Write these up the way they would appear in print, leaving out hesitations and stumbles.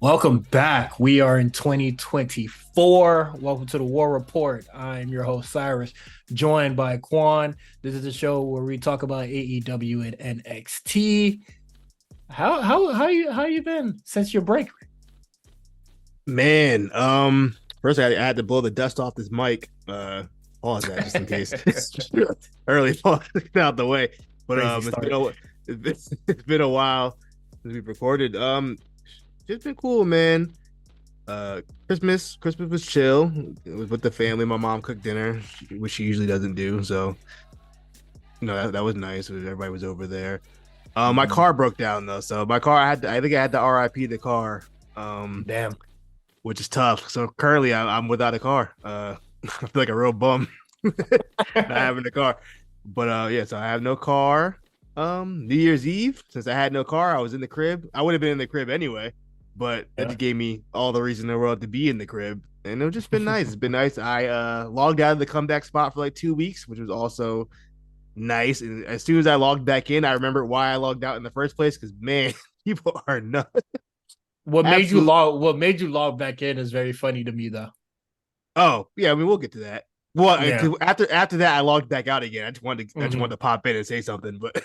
Welcome back. We are in 2024. Welcome to the War Report. I'm your host, Cyrus, joined by Quan. This is the show where we talk about AEW and NXT. How you been since your break? Man, first I had to blow the dust off this mic. Pause that just in case. Early pause out the way. But Crazy it's start. it's been a while since we've recorded. Just been cool, man. Christmas was chill. It was with the family. My mom cooked dinner, which she usually doesn't do. So, that was nice. Everybody was over there. My Mhm. car broke down though. So my car, I think I had to RIP the car. Damn. Which is tough. So currently I'm without a car. I feel like a real bum not having a car. But yeah, so I have no car. New Year's Eve, since I had no car, I was in the crib. I would have been in the crib anyway, but that Yeah. just gave me all the reason in the world to be in the crib. And it's just been nice. It's been nice. I logged out of the comeback spot for like 2 weeks, which was also nice. And as soon as I logged back in, I remembered why I logged out in the first place. Because man, people are nuts. Absolute. What made you log back in is very funny to me though. Oh yeah, I mean we'll get to that. Well, Yeah. after that, I logged back out again. I just hmm wanted to pop in and say something, but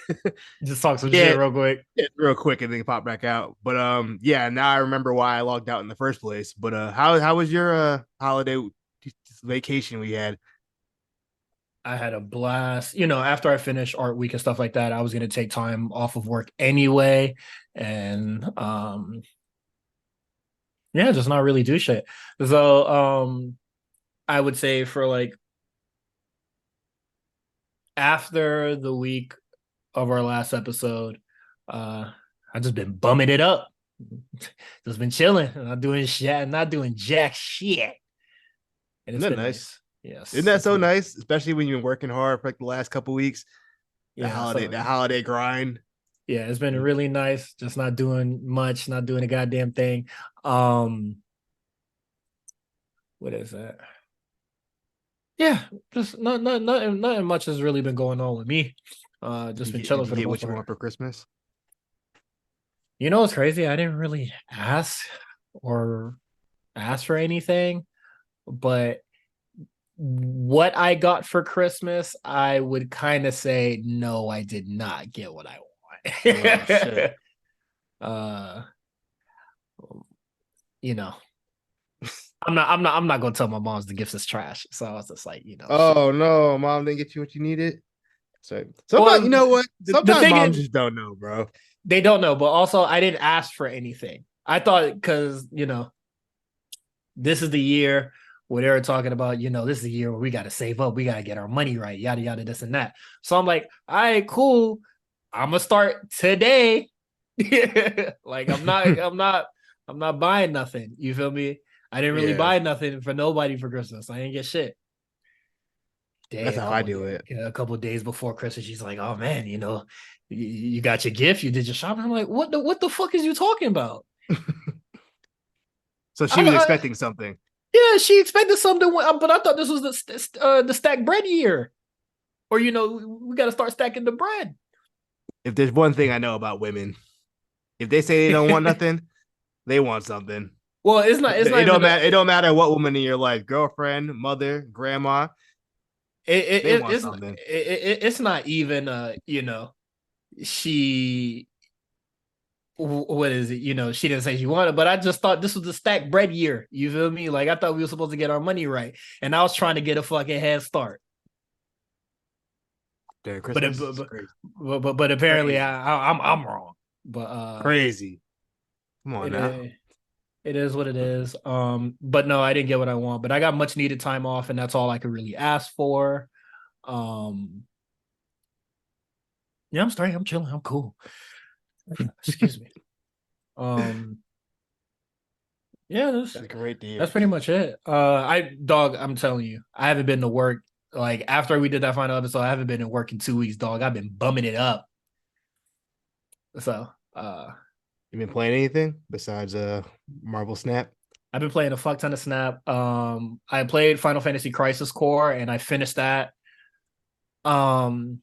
Just talk some shit yeah, real quick. real quick and then pop back out. But yeah, now I remember why I logged out in the first place. But how was your holiday vacation we had? I had a blast. After I finished art week and stuff like that, I was gonna take time off of work anyway, and yeah, just not really do shit. So I would say for like after the week of our last episode, I just been bumming it up. Just been chilling, not doing shit, not doing jack shit, and Isn't it's that been nice? nice. Isn't Yes, that it's so been nice? Especially when you've been working hard for like the last couple weeks. yeah. That holiday grind. Yeah, it's been really nice. Just not doing much, not doing a goddamn thing. Um, what is that? Yeah, just nothing much has really been going on with me. Just been chilling Did you for the get most what you part. want for Christmas? You know what's crazy? I didn't really or ask for anything, but what I got for Christmas, I would kind of say no, I did not get what I Oh shit. want. uh, you know, I'm not gonna tell my mom's the gifts is trash. So I was just like, shit. Oh no, mom didn't get you what you needed. So sometimes Well, you know what? the Sometimes thing moms is, just don't know, bro. they don't know, but also I didn't ask for anything. I thought because this is the year where they were talking about, this is the year where we got to save up, we got to get our money right, yada yada, this and that. So I'm like, all right, cool. I'm gonna start today. Like I'm not buying nothing. You feel me? I didn't really Yeah, buy nothing for nobody for Christmas. I didn't get shit. that's how I do it. A couple days before Christmas, she's like, "Oh man, you got your gift. You did your shopping." I'm like, "What the fuck is you talking about?" So she was I, expecting something. yeah, she expected something, but I thought this was the stack bread year, or we got to start stacking the bread. If there's one thing I know about women, if they say they don't want nothing, they want something. Well, it's not It even don't a matter. It don't matter what woman in your life, girlfriend, mother, grandma, they want something. it's not even she what is it? She didn't say she wanted, but I just thought this was the stack bread year. You feel me? Like I thought we were supposed to get our money right, and I was trying to get a fucking head start. Dude, But Christmas is crazy, but apparently crazy, I'm wrong. But crazy. Come on it now. is it is what it is. But no, I didn't get what I want. But I got much needed time off, and that's all I could really ask for. Um, yeah, I'm straight. I'm chilling. I'm cool. Excuse me. Um, yeah, That's great to that's hear. pretty much it. I'm telling you, I haven't been to work. Like after we did that final episode, I haven't been in work in 2 weeks, dog. I've been bumming it up. So You been playing anything besides Marvel Snap? I've been playing a fuck ton of Snap. I played Final Fantasy Crisis Core and I finished that. Um,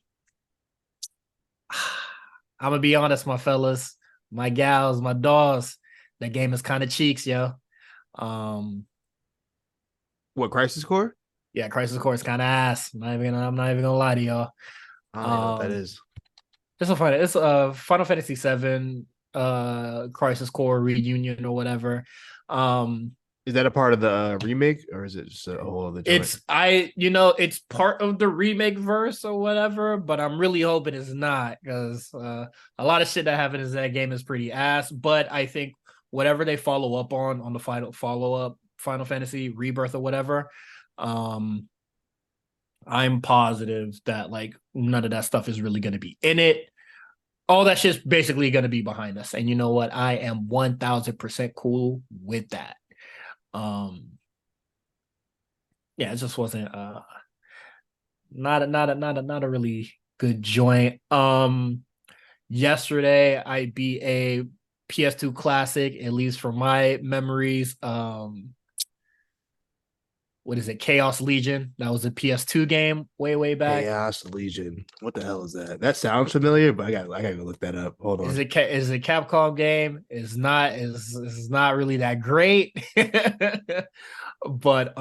I'm gonna be honest, my fellas, my gals, my dogs. That game is kind of cheeks, yo. Um, What, Crisis Core? yeah, Crisis Core is kind of ass. I'm not even gonna lie to y'all. I don't even know what that Um, is. it's a Final Fantasy VII Crisis Core reunion or whatever. Um, Is that a part of the remake, or is it just a whole other joint? it's part of the remake verse or whatever, but I'm really hoping it's not because a lot of shit that happened in that game is pretty ass. But I think whatever they follow up on the final follow up Final Fantasy Rebirth or whatever, um, I'm positive that like none of that stuff is really going to be in it. All that shit's basically going to be behind us, and you know what? I am 1000% cool with that. Um, yeah, it just wasn't not a really good joint. Yesterday I beat a PS2 classic, at least from my memories. What is it? Chaos Legion. That was a PS2 game way back. Chaos Legion. What the hell is that? That sounds familiar, but I gotta go look that up. Hold on. Is a Capcom game. Is not really that great. But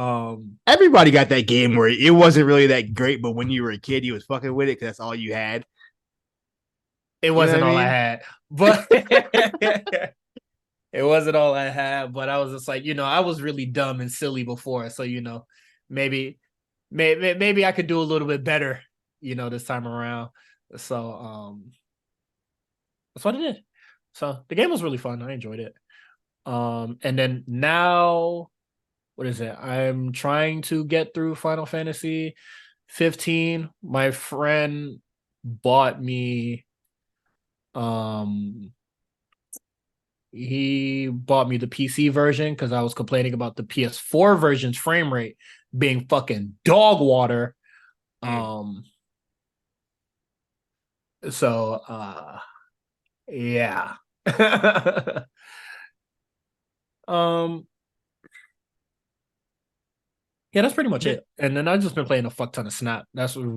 Everybody got that game where it wasn't really that great, but when you were a kid, you was fucking with it because that's all you had. it You know what wasn't I all I mean? had. But it wasn't all I had, but I was just like, I was really dumb and silly before. So, maybe maybe I could do a little bit better, this time around. So that's what I did. So the game was really fun. I enjoyed it. And then now, what is it? I'm trying to get through Final Fantasy 15. My friend bought me um he bought me the PC version because I was complaining about the PS4 version's frame rate being fucking dog water. Mm. Um, so yeah. um, yeah, that's pretty much Yeah. it. And then I've just been playing a fuck ton of Snap. That's been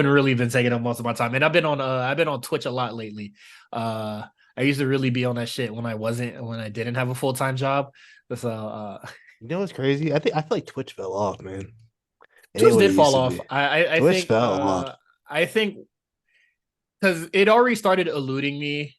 really been taking up most of my time. And I've been on Twitch a lot lately. Uh, I used to really be on that shit when I didn't have a full-time job. So You know what's crazy? I feel like Twitch fell off, man. It ain't Twitch what it did used fall to off. be. Twitch fell off. I think because it already started eluding me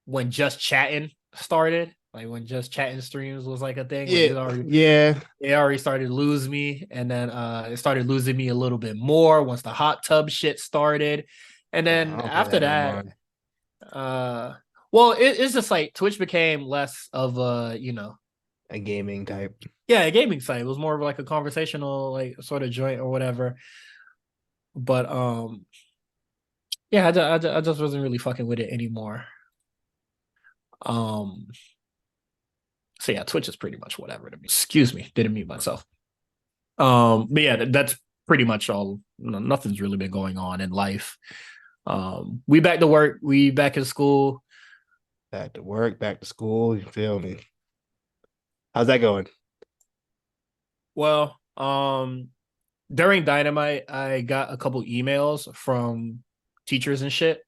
when just chatting started. Like when just chatting streams was like a thing. Like Yeah, yeah. it already started to lose me. And then it started losing me a little bit more once the hot tub shit started. And I then don't pay after that no that, mind. uh well, it's just like Twitch became less of a, A gaming type. yeah, a gaming site. It was more of like a conversational like sort of joint or whatever. But yeah, I just wasn't really fucking with it anymore. Um, so yeah, Twitch is pretty much whatever to me. Excuse me, didn't mute myself. But yeah, that's pretty much all. Nothing's really been going on in life. We back to work. We back in school. Back to work, back to school. You feel me? How's that going? Well, during Dynamite, I got a couple emails from teachers and shit,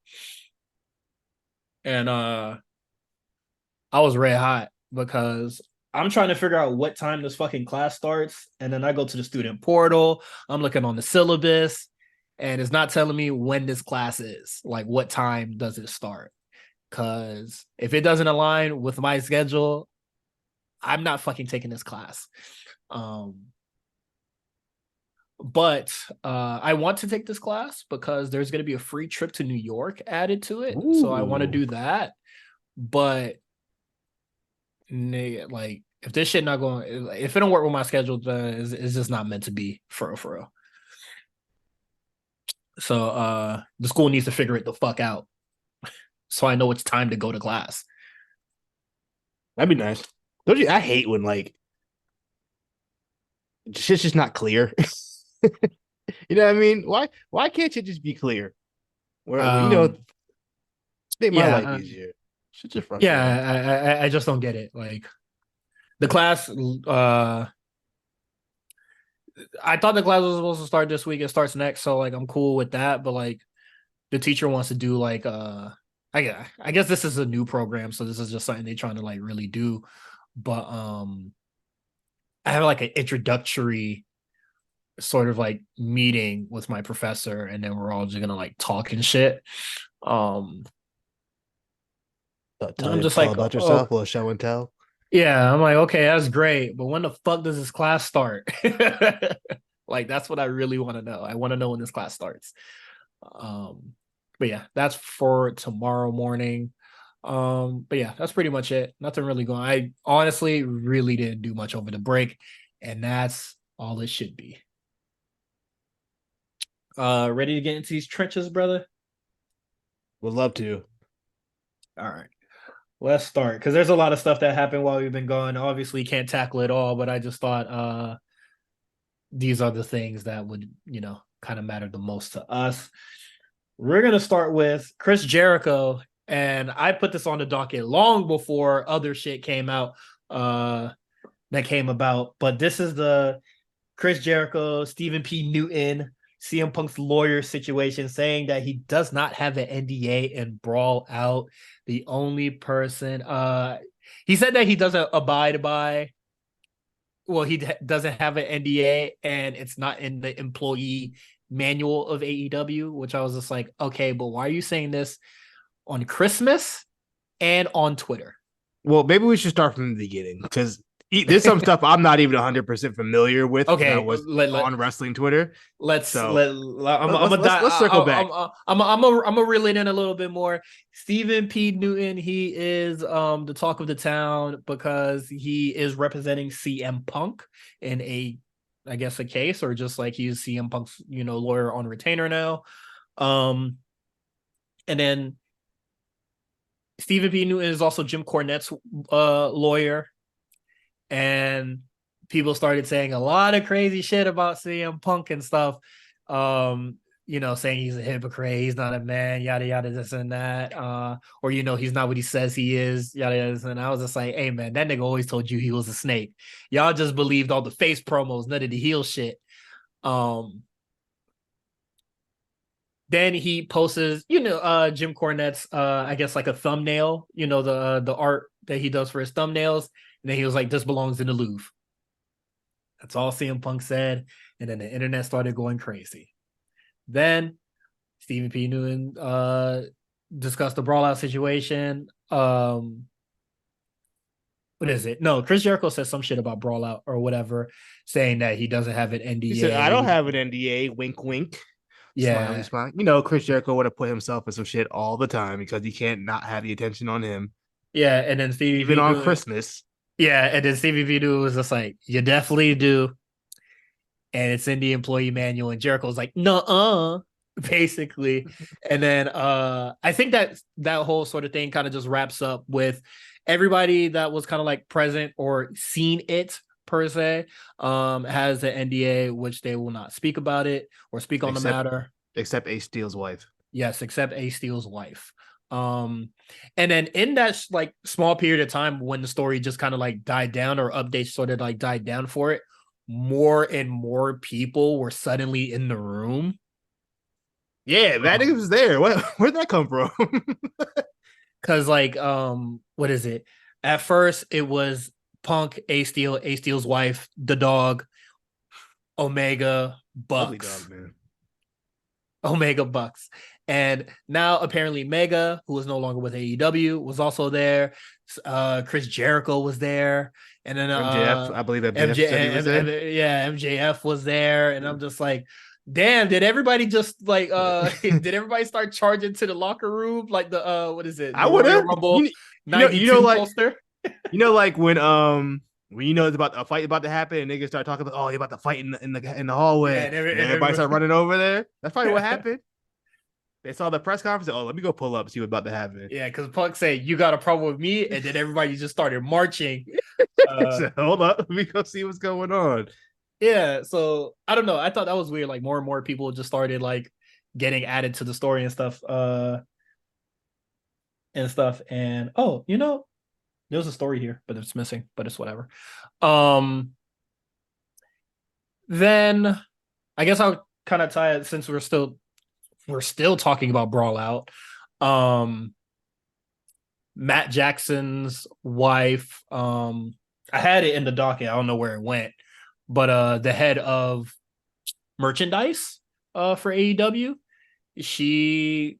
and I was red hot because I'm trying to figure out what time this fucking class starts. And then I go to the student portal. I'm looking on the syllabus and it's not telling me when this class is. Like, what time does it start? Because if it doesn't align with my schedule, I'm not fucking taking this class. Um, but I want to take this class because there's going to be a free trip to New York added to it. So I want to Ooh. do that. But like if this shit not going, if it don't work with my schedule, then it's just not meant to be for real, for real. So the school needs to figure it the fuck out so I know it's time to go to class. That'd be nice. Don't you? I hate when like shit's just not clear. You know what I mean? Why can't you just be clear? Where Um make my yeah life easier. Shit's just yeah, frustrating. I just don't get it. Like the class I thought the class was supposed to start this week. It starts next, so like I'm cool with that. But like the teacher wants to do like I guess this is a new program, so this is just something they're trying to like really do. But I have like an introductory sort of like meeting with my professor, and then we're all just gonna like talk and shit. Um, and I'm just Tell like, about oh yourself, a little show and tell. yeah, I'm like, okay, that's great, but when the fuck does this class start? Like, that's what I really want to know. I want to know when this class starts. Um, but yeah, that's for tomorrow morning. But yeah, that's pretty much it. Nothing really going. I honestly really didn't do much over the break, and that's all it should be. Ready to get into these trenches, brother? Would love to. All right. Let's start because there's a lot of stuff that happened while we've been gone. Obviously, can't tackle it all, but I just thought these are the things that would, kind of matter the most to us. We're gonna start with Chris Jericho, and I put this on the docket long before other shit came out that came about. But this is the Chris Jericho, Stephen P. Newton, CM Punk's lawyer situation, saying that he does not have an NDA and Brawl Out. The only person, he said that he doesn't abide by. Well, he doesn't have an NDA, and it's not in the employee manual of AEW. Which I was just like, okay, but why are you saying this on Christmas and on Twitter? Well, maybe we should start from the beginning because there's some stuff I'm not even 100% familiar with that Okay, was on wrestling Twitter. let's So let's circle back. I'm gonna reel it in a little bit more. Stephen P. Newton, he is the talk of the town because he is representing CM Punk in I guess a case, or just like he's CM Punk's lawyer on retainer now. Um, and then Stephen P. Newton is also Jim Cornette's lawyer, and people started saying a lot of crazy shit about CM Punk and stuff. Saying he's a hypocrite, he's not a man, yada yada, this and that. Or he's not what he says he is, yada yada. And I was just like, hey man, that nigga always told you he was a snake. Y'all just believed all the face promos, none of the heel shit. Then he posts, Jim Cornette's, I guess like a thumbnail, the art that he does for his thumbnails. And then he was like, this belongs in the Louvre. That's all CM Punk said. And then the internet started going crazy. Then Stephen P. Newton discussed the brawl out situation. What is it? No, Chris Jericho said some shit about brawl out or whatever, saying that he doesn't have an NDA. He said, I don't have an NDA. Wink, wink. Yeah. Smiley, smiley. Chris Jericho would have put himself in some shit all the time because he can't not have the attention on him. Yeah. And then Stevie even on Christmas. Yeah. And then Stevie V was just like, you definitely do. And it's in the employee manual. And Jericho's like, nuh-uh, basically. And then I think that whole sort of thing kind of just wraps up with everybody that was kind of like present or seen it per se, has an NDA, which they will not speak about it or speak on the matter. Except Ace Steel's wife. Yes, except Ace Steel's wife. And then in that like small period of time when the story just kind of like died down, or updates sort of like died down for it, more and more people were suddenly in the room. Yeah, that nigga was there. Where'd that come from? Cause like, what is it? At first it was Punk, Ace Steel's wife, the dog, Omega, Bucks. Dog, man. Omega, Bucks. And now apparently Mega, who is no longer with AEW, was also there. Chris Jericho was there. And then MJF, I believe MJF was there. Yeah, MJF was there. And I'm just like, damn, did everybody just like did everybody start charging to the locker room like the what is it? I would have Rumble 92 like, poster. Like when it's about a fight about to happen and niggas start talking about, oh, you're about to fight in the hallway, yeah, and everybody start running over there. That's probably what happened. They saw the press conference. Oh, let me go pull up, see what's about to happen. Yeah, because Punk said, you got a problem with me? And then everybody just started marching. So, hold up. Let me go see what's going on. Yeah, so I don't know. I thought that was weird. Like more and more people just started like getting added to the story and stuff. And oh, there's a story here, but it's missing, but it's whatever. Then I guess I'll kind of tie it, since we're still talking about Brawl Out. Matt Jackson's wife. I had it in the docket. I don't know where it went, but the head of merchandise for AEW, she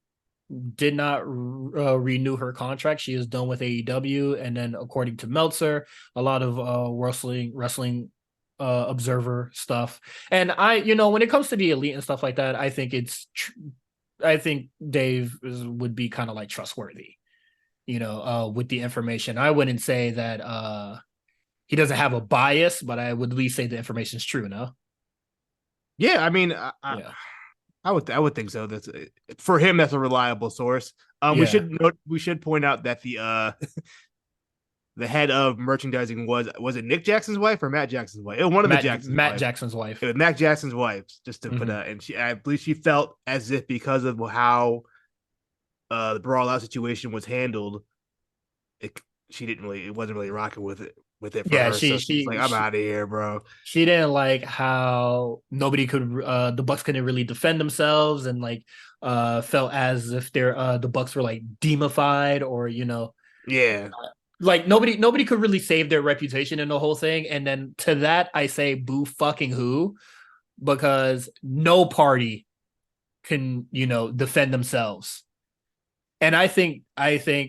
did not renew her contract. She is done with AEW, and then according to Meltzer, a lot of wrestling observer stuff. And when it comes to the elite and stuff like that, I think I think Dave would be kind of like trustworthy, with the information. I wouldn't say that he doesn't have a bias, but I would at least say the information is true. No. Yeah, I mean, Yeah. I would think so. That's for him. That's a reliable source. Yeah. We should point out that the head of merchandising was it Nick Jackson's wife or Matt Jackson's wife? It was one of the Jackson's Matt wife. Jackson's wife. It was Matt Jackson's wife, just to put that. And I believe she felt as if because of how the brawl out situation was handled, she didn't really, it wasn't really rocking with it for Yeah, her. So she's like, I'm out of here, bro. she didn't like how nobody could the Bucks couldn't really defend themselves, and like felt as if the Bucks were like demified, or Yeah. like nobody could really save their reputation in the whole thing. And then to that I say boo fucking who, because no party can defend themselves. And I think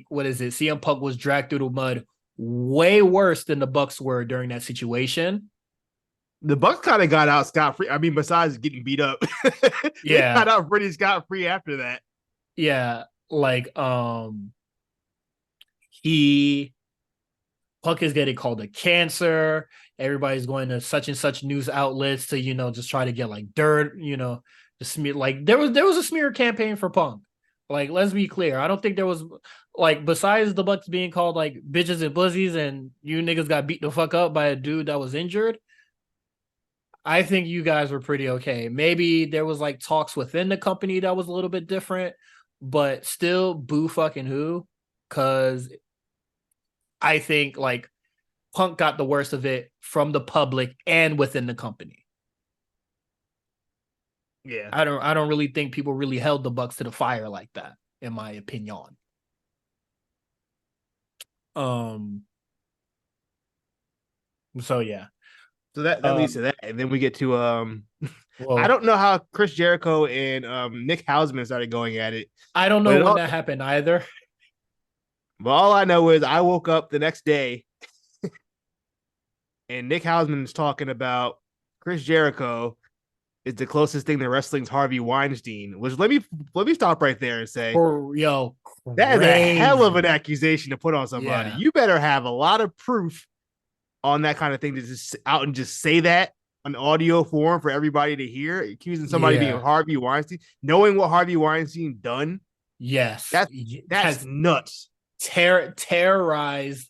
what is it? CM Punk was dragged through the mud way worse than the Bucks were during that situation. The Bucks kind of got out scot free. I mean, besides getting beat up, they Yeah, got out pretty scot free after that. yeah. Like he Punk is getting called a cancer. Everybody's going to such and such news outlets to just try to get like dirt. To smear. Like there was a smear campaign for Punk. Like, let's be clear. I don't think there was, like, besides the Bucks being called like bitches and pussies, and you niggas got beat the fuck up by a dude that was injured. I think you guys were pretty okay. Maybe there was like talks within the company that was a little bit different, but still boo fucking who? Because I think like Punk got the worst of it from the public and within the company. Yeah. I don't really think people really held the Bucks to the fire like that, in my opinion. So yeah. So that leads to that. And then we get to I Well, don't know how Chris Jericho and Nick Hausman started going at it. I don't know when that happened either. But all I know is I woke up the next day and Nick Hausman is talking about Chris Jericho is the closest thing to wrestling's Harvey Weinstein. Which let me stop right there and say Yo, that is a hell of an accusation to put on somebody. Yeah. You better have a lot of proof on that kind of thing to just out and just say that on audio form for everybody to hear, accusing somebody being Harvey Weinstein, knowing what Harvey Weinstein done. Yes, that's nuts. Terrorized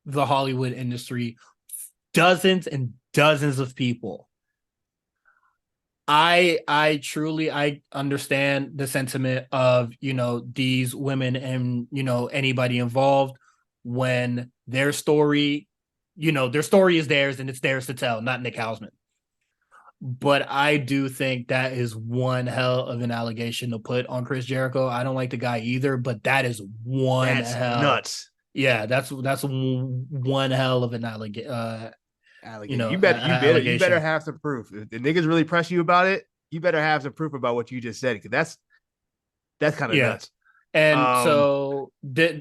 the Hollywood industry, dozens and dozens of people. I truly understand the sentiment of these women and anybody involved, when their story is theirs and it's theirs to tell, not Nick Hausman. But I do think that is one hell of an allegation to put on Chris Jericho. I don't like the guy either, but that is nuts. Yeah, that's one hell of an allegation. You better have some proof. If the niggas really press you about it, you better have some proof about what you just said, because that's kind of nuts. And so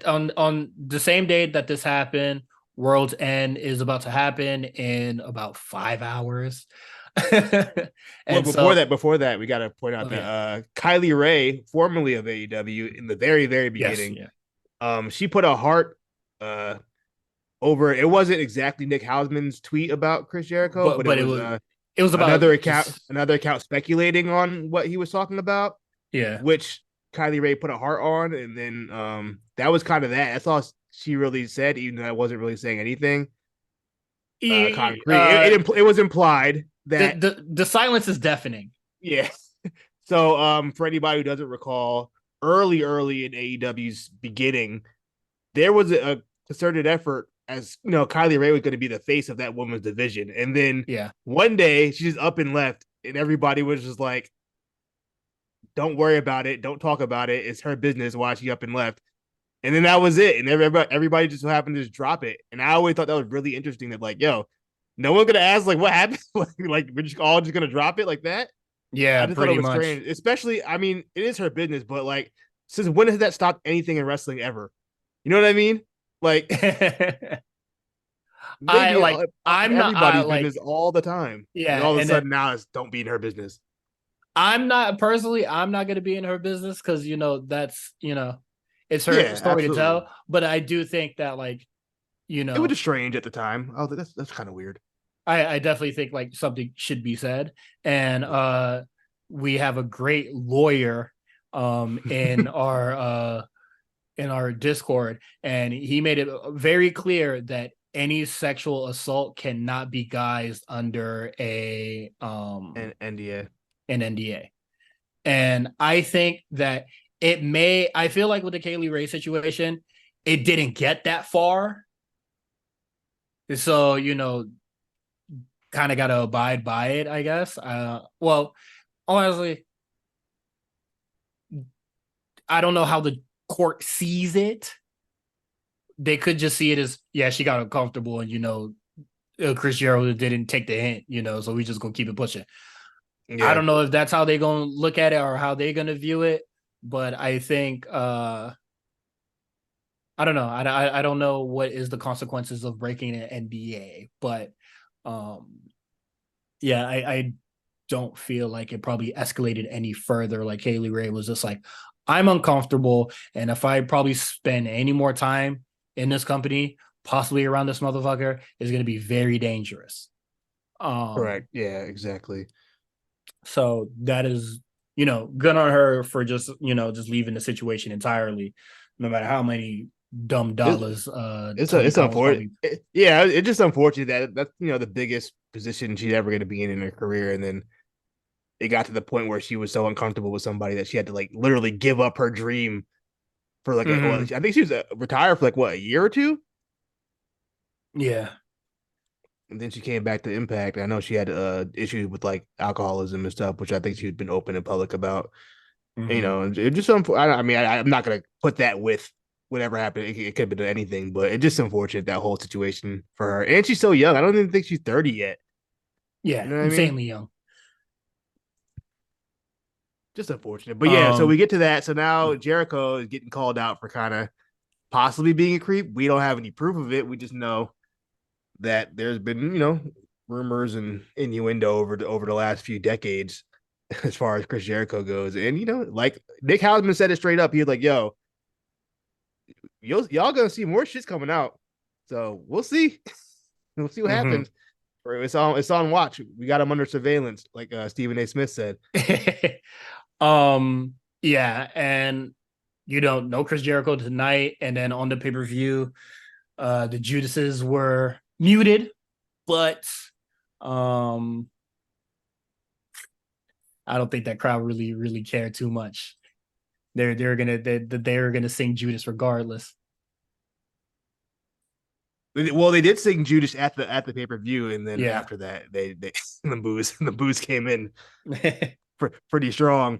on the same day that this happened, World's End is about to happen in about 5 hours. And before that, we got to point out that Kylie Ray, formerly of AEW, in the very, very beginning, she put a heart over. It wasn't exactly Nick Hausman's tweet about Chris Jericho, but it was about another account speculating on what he was talking about. Yeah, which Kylie Ray put a heart on, and then that was kind of that. That's all she really said, even though I wasn't really saying anything concrete. It was implied that the silence is deafening. Yeah. So for anybody who doesn't recall, early in AEW's beginning, there was a concerted effort, as Kylie Ray was going to be the face of that women's division, and then one day she just up and left, and everybody was just like, "Don't worry about it, don't talk about it. It's her business." Why she up and left, And then that was it. And everybody just so happened to just drop it. And I always thought that was really interesting that, like, yo, no one's gonna ask like what happened. Like we're just all just gonna drop it like that. I Yeah, just thought it pretty was much. strange. Especially, I mean, it is her business, but like since when has that stopped anything in wrestling ever? You know what I mean? Like they I be like in I'm not I everybody's like business all the time. And yeah, all of a and then sudden now it's don't be in her business. I'm not gonna be in her business because that's it's her Yeah, story to absolutely. tell. But I do think that like, you It was know, just strange at the time. I was like, that's kind of weird. I definitely think like something should be said. And Yeah. we have a great lawyer in our Discord, and he made it very clear that any sexual assault cannot be guised under And NDA. an NDA. And I think that I feel like with the Kaylee Ray situation, it didn't get that far. So, kind of got to abide by it, I guess. Well, honestly, I don't know how the court sees it. They could just see it as, yeah, she got uncomfortable and, Chris Jericho didn't take the hint, so we just gonna keep it pushing. I Yeah. don't know if that's how they're gonna look at it or how they're gonna view it, but I think I don't know. I don't know what is the consequences of breaking an NDA, but um yeah, I don't feel like it probably escalated any further. Like Haley Ray was just like, I'm uncomfortable, and if I probably spend any more time in this company, possibly around this motherfucker, is going to be very dangerous. Correct. Um, Yeah, exactly. so that is, good on her for just leaving the situation entirely, no matter how many dumb It, dollars Tony it's Khan was unfortunate. probably. Yeah, it's just unfortunate that that's the biggest position she's ever going to be in her career, and then it got to the point where she was so uncomfortable with somebody that she had to like literally give up her dream for like Mm-hmm. I think she was retired for like what, a year or two, Yeah. and then she came back to Impact. I know she had issues with like alcoholism and stuff, which I think she'd been open and public about. And, Mm-hmm. it just I mean, I'm not gonna put that with whatever happened. It could have been anything, but it's just unfortunate that whole situation for her. And she's so young. I don't even think she's 30 yet. You Yeah. know what I mean? Insanely young. Just unfortunate. But yeah, so we Um, get to that. So now Jericho is getting called out for kind of possibly being a creep. We don't have any proof of it. We just know that there's been, rumors and innuendo over the last few decades as far as Chris Jericho goes. And like Nick Hausman said it straight up. He was like, "Yo, y'all gonna see more shit's coming out. So we'll see. We'll see what mhm. happens. It's on watch. We got him under surveillance, like Stephen A. Smith said. Yeah, and no Chris Jericho tonight, and then on the pay-per-view, the Judases were muted, but um I don't think that crowd really, really cared too much. They're gonna sing Judas regardless. Well, they did sing Judas at the pay per view, and then Yeah. after that, they the booze came in pretty strong.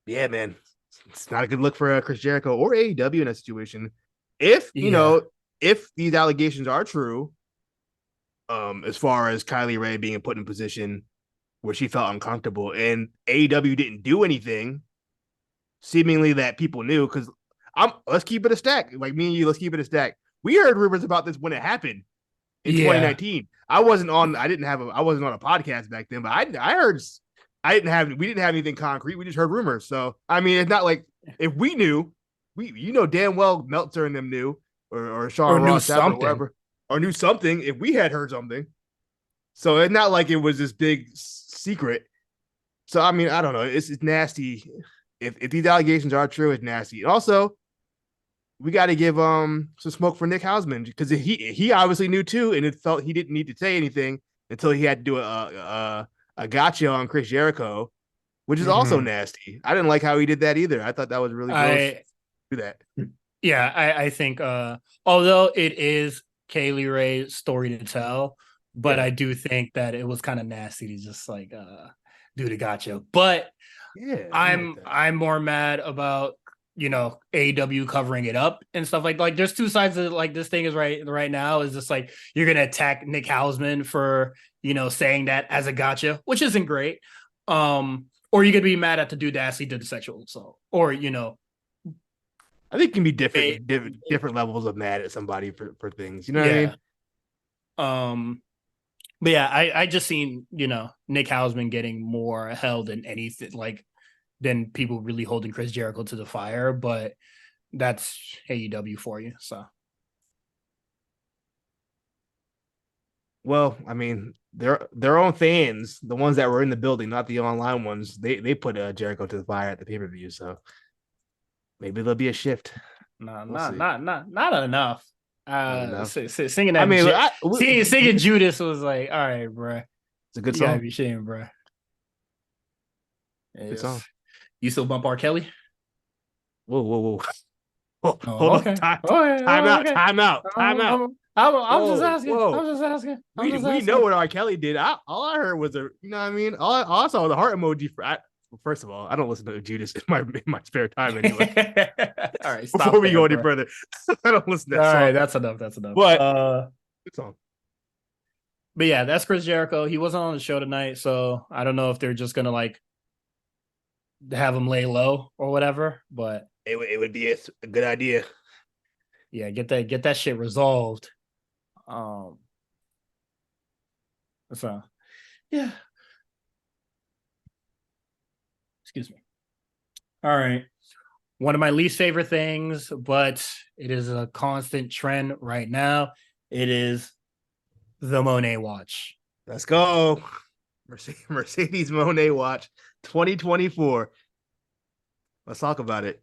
Yeah, man, it's not a good look for Chris Jericho or AEW in that situation. If Yeah. if these allegations are true, as far as Kylie Ray being put in a position where she felt uncomfortable, and AEW didn't do anything, seemingly that people knew, because let's keep it a stack. Like me and you, let's keep it a stack. We heard rumors about this when it happened in Yeah. 2019. I wasn't on a podcast back then, but I heard we didn't have anything concrete. We just heard rumors. So I mean, it's not like if we knew, we damn well Meltzer and them knew, or Or Sean knew Ross Sapp or something. whoever, or knew something if we had heard something. So it's not like it was this big secret. So I mean, I don't know. It's nasty. If these allegations are true, it's nasty. And also, we got to give some smoke for Nick Hausman, because he obviously knew too, and it felt he didn't need to say anything until he had to do a gotcha on Chris Jericho, which is also Mm-hmm. nasty. I didn't like how he did that either. I thought that was really gross I to do that. Yeah, I think although it is Kaylee Ray's story to tell, but Yeah, I do think that it was kind of nasty to just like do the gotcha. But yeah, I didn't like I'm that. I'm more mad about AEW covering it up and stuff like there's two sides of like this thing is right now is just like you're gonna attack Nick Hausman for saying that as a gotcha, which isn't great. Or you could be mad at the dude that actually did the sexual assault, or I think it can be it, different levels of mad at somebody for things. You know what I yeah. mean? But yeah, I just seen Nick Hausman getting more held than anything like than people really holding Chris Jericho to the fire, but that's AEW for you. So Well, I mean, their own fans, the ones that were in the building, not the online ones, they put Jericho to the fire at the pay-per-view. So maybe there'll be a shift. no, We'll not see. not not not enough. Not enough. Singing I that mean, singing Judas was like, all right, bro, it's a good you gotta song. be shame, bro. Good song. You still bump R. Kelly? Whoa, whoa, whoa. Oh, Oh, hold on. okay. Okay. Time Oh, out. okay. Time out. Time out. I'm just Whoa, asking. I'm whoa. just asking. I'm just We know asking. what R. Kelly did. All I heard was you know what I mean? All I saw was the heart emoji first of all, I don't listen to Judas in my spare time anyway. All right, Before stop we there, go any bro. further, I don't listen to All that right, song. that's enough. That's enough. But good song. But yeah, that's Chris Jericho. He wasn't on the show tonight, so I don't know if they're just gonna like have him lay low or whatever. But It would be a good idea. yeah, get that shit resolved. So yeah. Excuse me. All right. One of my least favorite things, but it is a constant trend right now. It is the Monet watch. Let's go. Mercedes Monet watch 2024. Let's talk about it.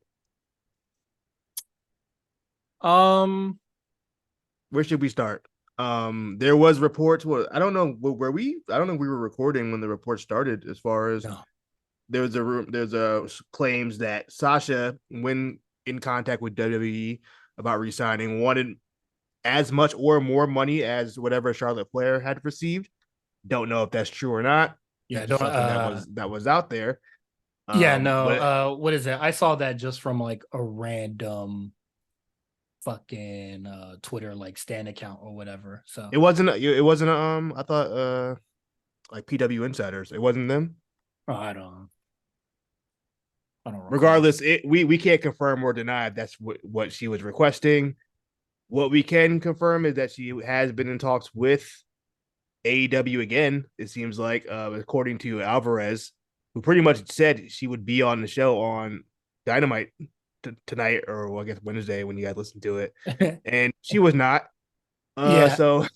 Where should we start? There was reports. Well, I don't know where we. I don't know if we were recording when the report started. As far as No. there's a claims that Sasha, when in contact with WWE about resigning, wanted as much or more money as whatever Charlotte Flair had received. Don't know if that's true or not. Yeah, That's don't just something that was out there. yeah, no. But What is it? I saw that just from like a random fucking Twitter like stand account or whatever. So it wasn't I thought like PW Insiders. It wasn't them. oh, I don't recall. Regardless, we can't confirm or deny that's what she was requesting. What we can confirm is that she has been in talks with AEW again. It seems like, according to Alvarez, who pretty much said she would be on the show on Dynamite tonight, or well, I guess Wednesday when you guys listen to it, and she was not. Yeah. So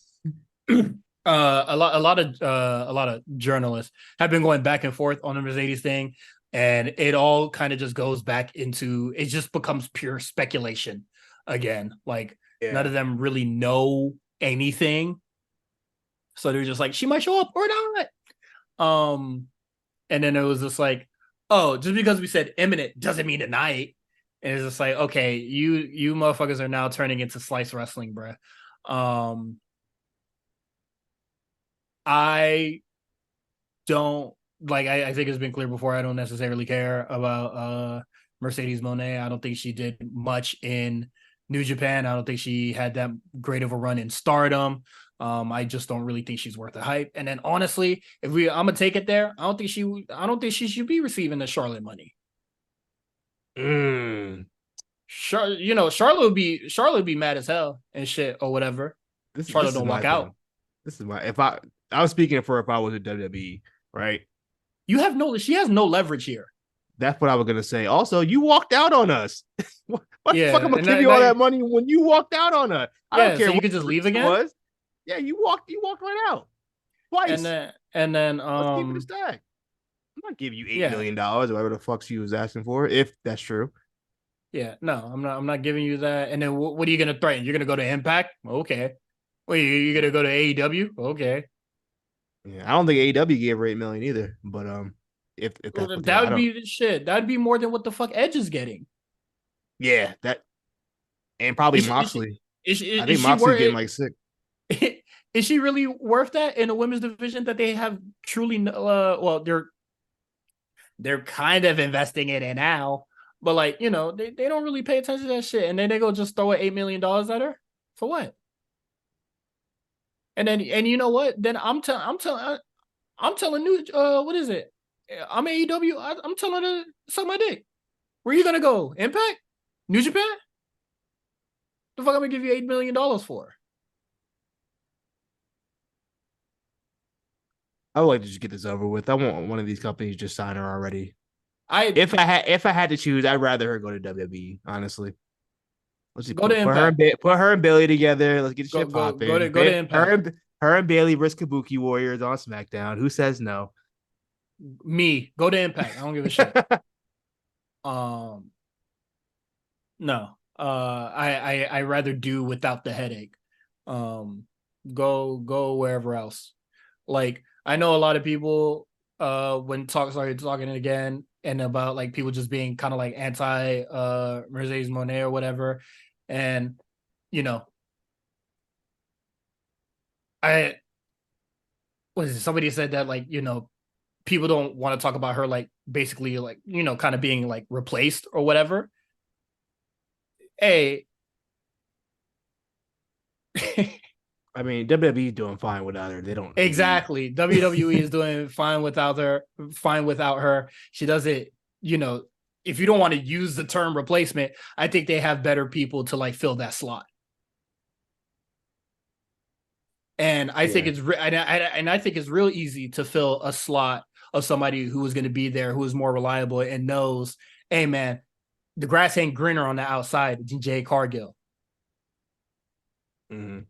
A lot of journalists have been going back and forth on the Mercedes thing, and it all kind of just goes back into it just becomes pure speculation again. Like none yeah, of them really know anything. So they're just like, she might show up or not. And then it was just like, oh, just because we said imminent doesn't mean tonight. And it's just like, okay, you motherfuckers are now turning into slice wrestling, bruh. I don't like I think it's been clear before. I don't necessarily care about Mercedes Monet. I don't think she did much in New Japan. I don't think she had that great of a run in Stardom. I just don't really think she's worth the hype. And then honestly, I'm gonna take it there. I don't think she should be receiving the Charlotte money. Charlotte would be mad as hell and shit or whatever. this Charlotte is don't my walk thing. out. This is my I was speaking for if I was a WWE, right? She has no leverage here. That's what I was gonna say. Also, you walked out on us. What the fuck? Yeah, I'm gonna give you all that money when you walked out on us. I don't yeah, so care you what could just the leave reason again. was. Yeah, you walked right out twice. And then Let's keep it a stack. I'm not giving you yeah. $8 million or whatever the fuck she was asking for, if that's true. Yeah, no, I'm not giving you that. And then what are you gonna threaten? You're gonna go to Impact? Okay. Wait, you're gonna go to AEW? Okay. Yeah, I don't think AEW gave her $8 million either. But if that's what That I would don't. be the shit. That'd be more than what the fuck Edge is getting. Yeah, that and probably Is she is she Moxley. is she, I is think she Moxley's getting worth like sick. is she really worth that in a women's division that they have truly well they're kind of investing in it now. But like, they don't really pay attention to that shit. And then they go just throw $8 million at her. For what? And you know what? Then I'm telling new what is it? I'm AEW. I'm telling her to suck my dick. Where you gonna go? Impact? New Japan? The fuck I'm gonna give you $8 million for? I would like to just get this over with. I want one of these companies just sign her already. I If I had to choose, I'd rather her go to WWE. Honestly, let's just go to Impact. put her and Bailey together. Let's get Go shit go go popping. to go to Impact. Her and Bailey risk Kabuki Warriors on SmackDown. Who says no? Me, go to Impact. I don't give a shit. No. I rather do without the headache. Go wherever else. Like I know a lot of people when started talking again and about like people just being kind of like anti Mercedes Monet or whatever. And you know, I what is it? Somebody said that like, people don't want to talk about her like basically like, kind of being like replaced or whatever. Hey, I mean, WWE doing fine without her. They don't exactly. WWE is doing fine without her. Fine without her. She doesn't, if you don't want to use the term replacement, I think they have better people to like fill that slot. And I think I think it's real easy to fill a slot of somebody who is going to be there, who is more reliable and knows, hey man, the grass ain't greener on the outside than Jay Cargill. Mm-hmm.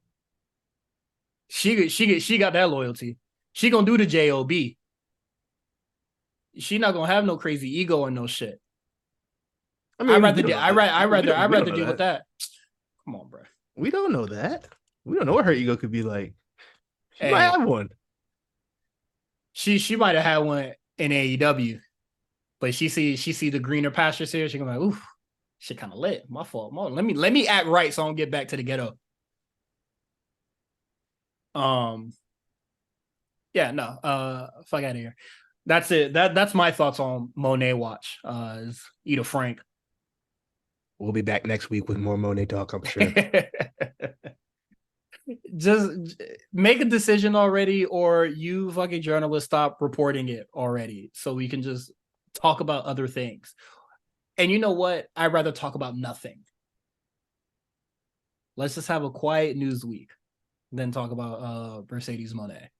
She got that loyalty. She gonna do the job. She not gonna have no crazy ego or no shit. I mean, I rather deal with that. Come on, bro. We don't know that. We don't know what her ego could be like. She Hey, might have one. She might have had one in AEW, but she see the greener pastures here. She gonna be like, oof, shit kind of lit. My fault. Let me act right so I don't get back to the ghetto. Yeah, no, fuck out of here. That's it. That's my thoughts on Monet Watch. Is Ida Frank. We'll be back next week with more Monet talk, I'm sure. Just make a decision already, or you fucking journalists stop reporting it already, so we can just talk about other things. And you know what? I'd rather talk about nothing. Let's just have a quiet news week, than talk about Mercedes Monet.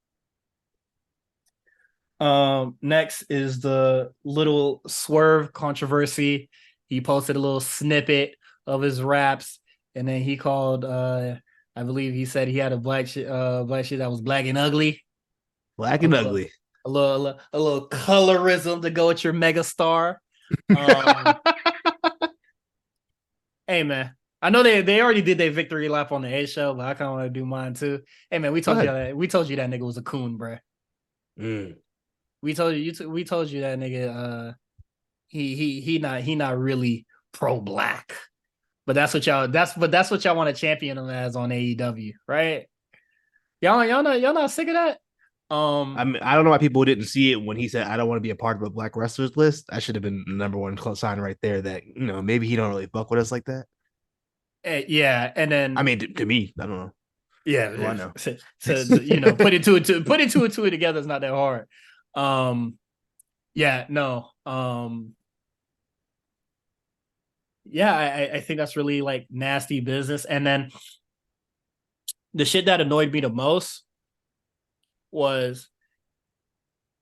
Next is the little Swerve controversy. He posted a little snippet of his raps, and then he called I believe he said he had a black shit that was black and ugly. Black and ugly. A little colorism to go with your megastar. Hey man, I know they already did their victory lap on the A show, but I kind of want to do mine too. Hey man, we told you that nigga was a coon, bro. We told you that nigga he not really pro black. But that's what y'all want to champion him as on AEW, right? Y'all not sick of that? I mean, I don't know why people didn't see it when he said I don't want to be a part of a black wrestlers list. That should have been the number one sign right there that maybe he don't really fuck with us like that. Yeah, and then I mean to me, I don't know. Yeah, I know. So put it two and two together is not that hard. Yeah, no. Yeah, I think that's really like nasty business. And then the shit that annoyed me the most was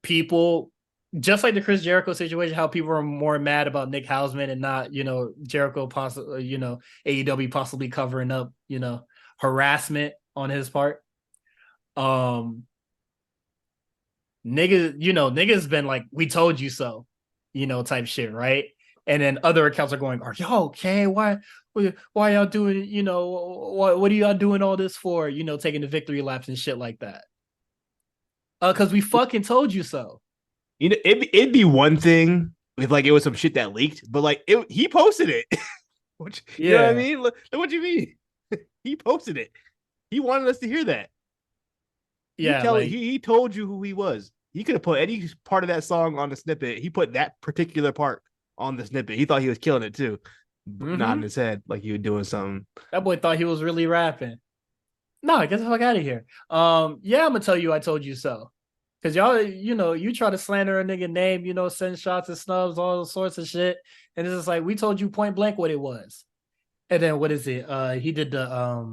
people, just like the Chris Jericho situation, how people are more mad about Nick Hausman and not, Jericho possibly, AEW possibly covering up, harassment on his part. Niggas been like, we told you so, type shit, right? And then other accounts are going, are y'all okay? Why y'all doing, what are y'all doing all this for? Taking the victory laps and shit like that. Because we fucking told you so. It'd be one thing if like it was some shit that leaked, but like he posted it. You know what I mean? Look what you mean. He posted it. He wanted us to hear that. Yeah, he told you who he was. He could have put any part of that song on the snippet. He put that particular part on the snippet. He thought he was killing it too, nodding Mm-hmm. his head like he was doing something. That boy thought he was really rapping. No, get the fuck out of here. Yeah, I'm gonna tell you I told you so. Cause y'all, you try to slander a nigga name, send shots and snubs, all sorts of shit. And it's just like we told you point blank what it was. And then what is it? He did a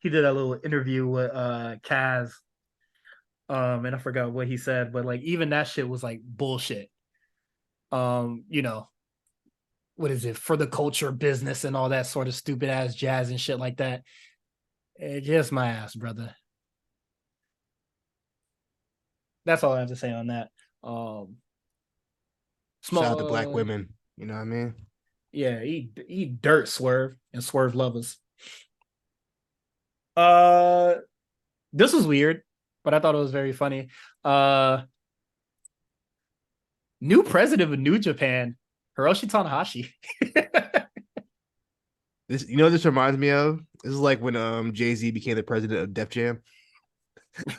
little interview with Kaz. And I forgot what he said, but like even that shit was like bullshit. You know, what is it, for the culture, business, and all that sort of stupid ass jazz and shit like that. Just my ass, brother. That's all I have to say on that. Um, Shout out to black small, women. You know what I mean? yeah, eat dirt, Swerve and Swerve lovers. Uh, this was weird, but I thought it was very funny. Uh, New president of New Japan, Hiroshi Tanahashi. This, you know, what this reminds me of. This is like when Jay-Z became the president of Def Jam.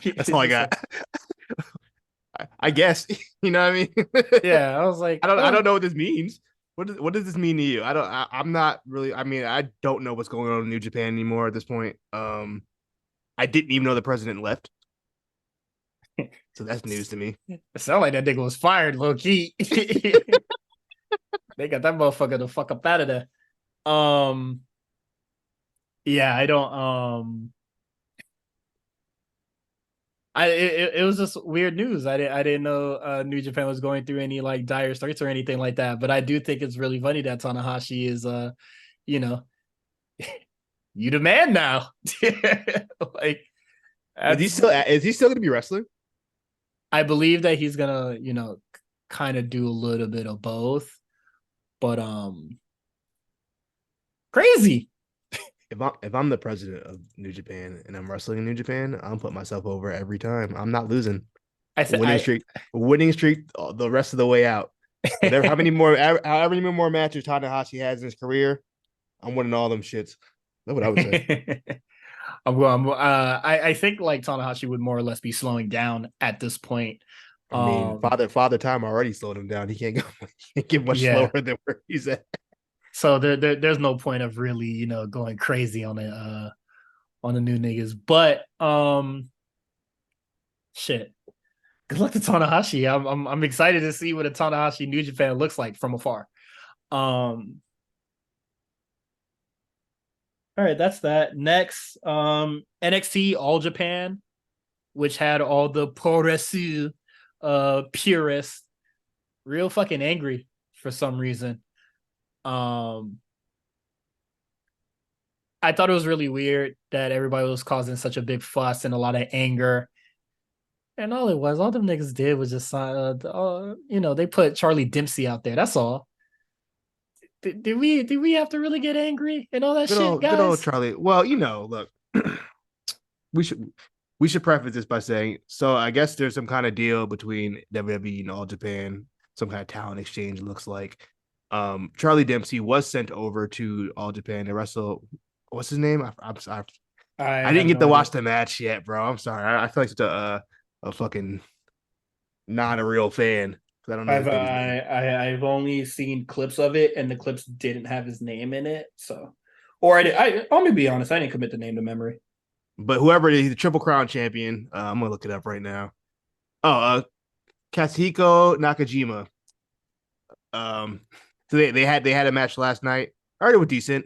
That's all I got. I guess. You know what I mean? Yeah, I was like, I don't know what this means. What does this mean to you? I'm not really. I mean, I don't know what's going on in New Japan anymore at this point. I didn't even know the president left, so that's news to me. it sounded like that nigga was fired, low key. They got that motherfucker the fuck up out of there. Um, yeah, I don't. It was just weird news. I didn't know New Japan was going through any like dire straits or anything like that. But I do think it's really funny that Tanahashi is you know, you the man now. Like that's Is he still gonna be wrestling? I believe that he's gonna, kind of do a little bit of both. But crazy. If I'm the president of New Japan and I'm wrestling in New Japan, I'm putting myself over every time. I'm not losing. I said Winning I streak, winning streak the rest of the way out. Whatever, however many more matches Tanahashi has in his career, I'm winning all them shits. That's what I would say. I think like Tanahashi would more or less be slowing down at this point. I mean, Um, father time already slowed him down. He can't go, he can't get much yeah. slower than where he's at. So there's no point of really, going crazy on the new niggas. But shit. Good luck to Tanahashi. I'm excited to see what a Tanahashi New Japan looks like from afar. Um, all right, that's that. Next, NXT All Japan, which had all the Poresu purists real fucking angry for some reason. Um, I thought it was really weird that everybody was causing such a big fuss and a lot of anger. And all them niggas did was just, they put Charlie Dempsey out there. That's all. Did we have to really get angry and all that shit, Good old guys? Charlie. Well, look, we should we should preface this by saying, so I guess there's some kind of deal between WWE and All Japan, some kind of talent exchange. It looks like Charlie Dempsey was sent over to All Japan to wrestle. What's his name? I I didn't have get no to idea. watch the match yet, bro. I'm sorry. I feel like such a fucking not a real fan because I don't know I've this dude's name. I've only seen clips of it, and the clips didn't have his name in it. So, or I did. I'm gonna be honest. I didn't commit the name to memory. But whoever it is, he's the Triple Crown champion. I'm gonna look it up right now. Oh, Katsuhiko Nakajima. Um, so they had a match last night. I heard it was decent.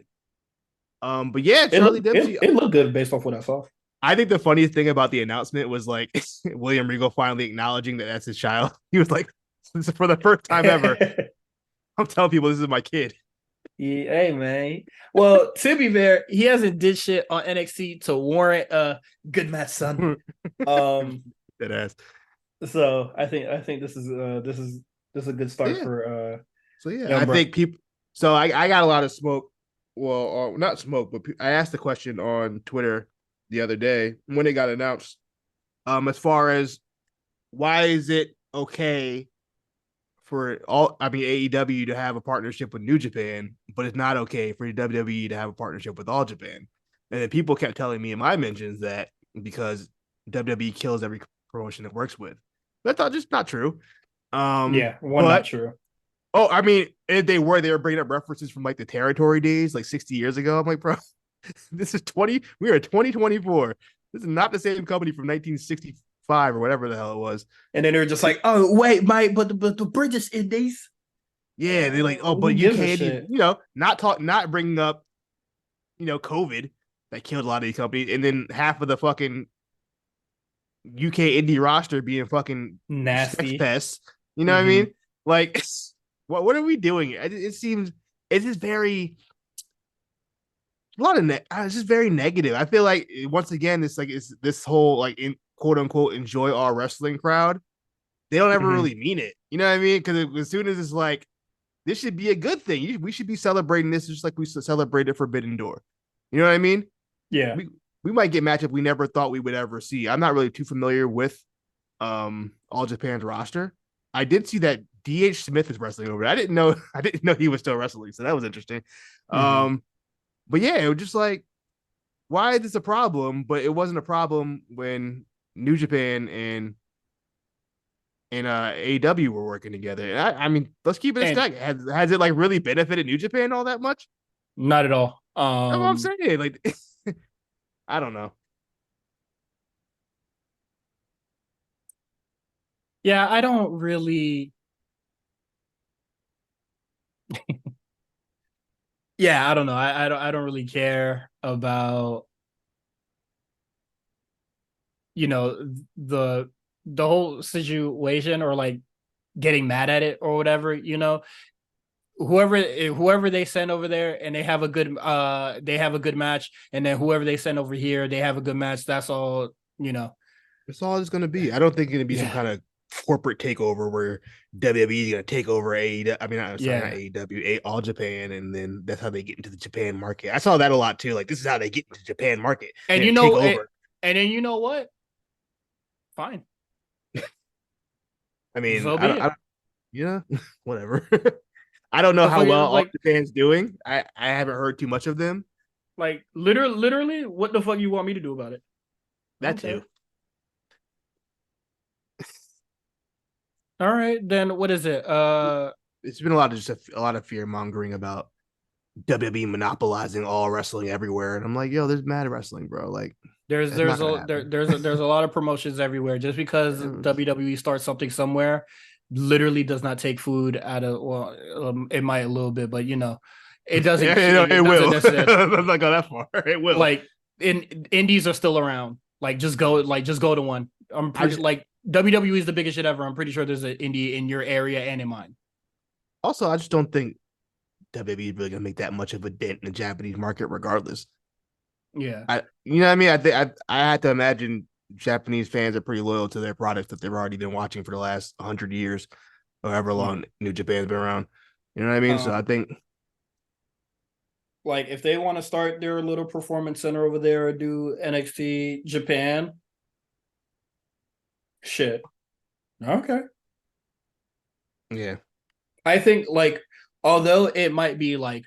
But yeah, Charlie Dempsey. It looked good based off what I saw. I think the funniest thing about the announcement was like William Regal finally acknowledging that that's his child. He was like, "This is for the first time ever. I'm telling people this is my kid." Yeah, hey man. Well, to be fair, he hasn't did shit on NXT to warrant a good match, son. Um, That ass. so I think this is a good start Yeah. for So yeah, I young bro. think people. So I got a lot of smoke. Well, not smoke, but I asked the question on Twitter the other day when it got announced. As far as why is it okay for AEW to have a partnership with New Japan, but it's not okay for WWE to have a partnership with All Japan. And then people kept telling me in my mentions that because WWE kills every promotion it works with. That's not just not true. Yeah, one not But true. Oh, I mean, if they were bringing up references from like the territory days, like 60 years ago. I'm like, bro, this is 20. We are 2024. This is not the same company from 1965 or whatever the hell it was. And then they're just like, oh wait, Mike, but the British Indies. Yeah, they're like, oh, Who but gives a UK, shit? not bringing up, COVID that killed a lot of these companies, and then half of the fucking UK indie roster being fucking sex Nasty. pests. You know what I Mm-hmm. mean? Like, what are we doing? It seems it's just very a lot of it's just very negative. I feel like once again, it's this whole like in quote unquote enjoy all wrestling crowd. They don't ever Mm-hmm. really mean it. You know what I mean? Because as soon as it's like this should be a good thing, we should be celebrating this just like we celebrated Forbidden Door. You know what I mean? Yeah. We might get matchup we never thought we would ever see. I'm not really too familiar with All Japan's roster. I did see that DH Smith is wrestling over there. I didn't know he was still wrestling, so that was interesting. Mm-hmm. But yeah, it was just like, why is this a problem? But it wasn't a problem when New Japan and AEW were working together. And I mean, let's keep it a And stack. Has it like really benefited New Japan all that much? not at all. That's what I'm saying. Like, I don't know. Yeah, I don't really. Yeah, I don't know. I don't really care about you know the the whole situation or like getting mad at it or whatever. Whoever they send over there and they have a good match, and then whoever they send over here they have a good match. That's all. That's all it's going to be. I don't think it's going to be some Yeah, kind of corporate takeover where WWE is going to take over AEW. I mean, I'm sorry, not yeah. AEW, All Japan, and then that's how they get into the Japan market. I saw that a lot too. Like, this is how they get into the Japan market. And They're going to take and, over. and then you know what? Fine. I mean, So be it. whatever. I don't know The how fuck well All like Japan's doing. I haven't heard too much of them. literally, what the fuck you want me to do about it? I That don't too. care. All right, then what is it? It's been a lot of a lot of fear mongering about WWE monopolizing all wrestling everywhere, and I'm like, yo, there's mad wrestling, bro. Like, that's not gonna happen. there's a lot of promotions everywhere. Just because WWE starts something somewhere, literally does not take food out of. Well, it might a little bit, but it doesn't. It It doesn't will. necessarily Let's not go that far. It will. like indies are still around. Just go to one. I'm I pretty just like WWE is the biggest shit ever. I'm pretty sure there's an indie in your area and in mine. also I just don't think WWE is really gonna make that much of a dent in the Japanese market, regardless. Yeah. You know what I mean? I think I had to imagine Japanese fans are pretty loyal to their products that they've already been watching for the last 100 years, or however Yeah. long New Japan's been around. You know what I mean? So I Um, think like if they want to start their little performance center over there or do NXT Japan, shit. Okay. yeah. I think although it might be like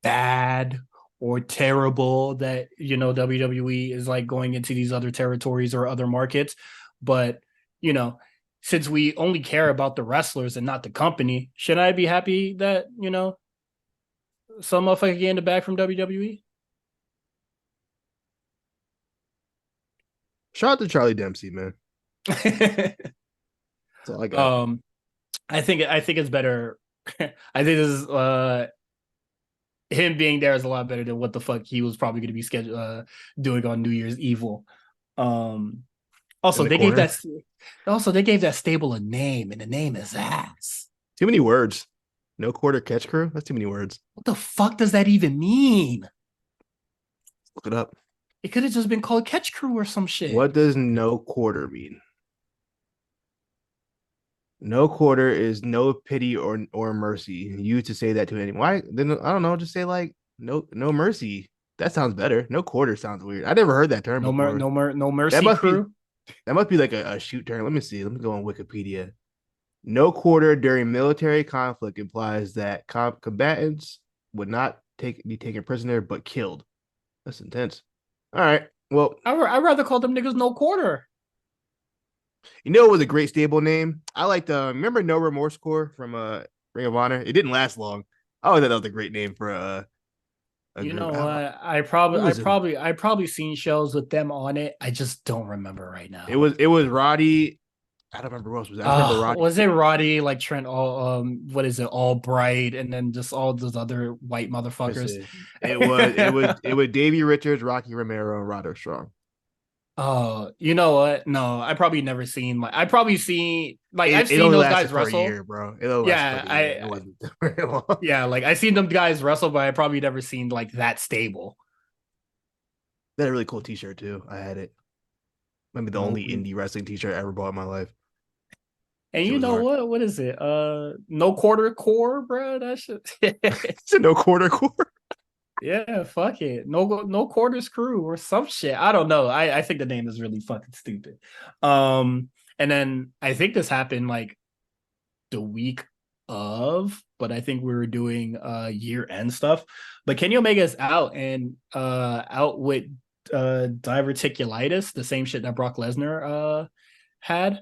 bad or terrible that WWE is like going into these other territories or other markets, but you know, since we only care about the wrestlers and not the company, should I be happy that, some motherfucker getting the bag from WWE? Shout out to Charlie Dempsey, man. That's all I got. um I think it's better. I think this is him being there is a lot better than what the fuck he was probably going to be scheduled doing on New Year's Evil. Um, In also the they gave corner. that stable a name, and the name is ass. Too many words. No quarter catch crew. That's too many words. What the fuck does that even mean? Look it up. It could have just been called Catch Crew or some shit. What does no quarter mean? No quarter is no pity or mercy. You to say that to anyone. Why? Then I don't know. Just say like no mercy. That sounds better. No quarter sounds weird. I never heard that term before. No That mercy must be crew. that must be like a shoot term. Let me see. Let me go on Wikipedia. No quarter during military conflict implies that combatants would not be taken prisoner but killed. That's intense. All right. Well, I'd rather call them niggas no quarter. you know, it was a great stable name. I liked remember No Remorse Corps from Ring of Honor. It didn't last long. I always thought that was a great name for a You group. know what? Who was it? I probably seen shows with them on it. I just don't remember right It now. was it was Roddy. I don't remember who else was. I just remember Roddy. Was it Roddy, like Trent all what is it, all bright, and then just all those other white motherfuckers? It was Davey Richards, Rocky Romero, and Roderick Strong. Oh, you know what? No, I probably never seen I probably seen like I've It seen only those lasted guys for a wrestle. year, bro. It only lasted for Yeah, like a year. It wasn't very long. yeah, like I seen them guys wrestle, but I probably never seen like that stable. They had a really cool T-shirt too. I had it. Maybe the No, only indie wrestling T-shirt I ever bought in my life. and Shit you was know hard. what? What is it? No quarter core, bro. That shit. It's a no quarter core. Yeah, fuck it. No quarters crew or some shit. I don't know. I think the name is really fucking stupid. And then I think this happened like the week of, but I think we were doing year end stuff. But Kenny Omega is out and out with diverticulitis, the same shit that Brock Lesnar had.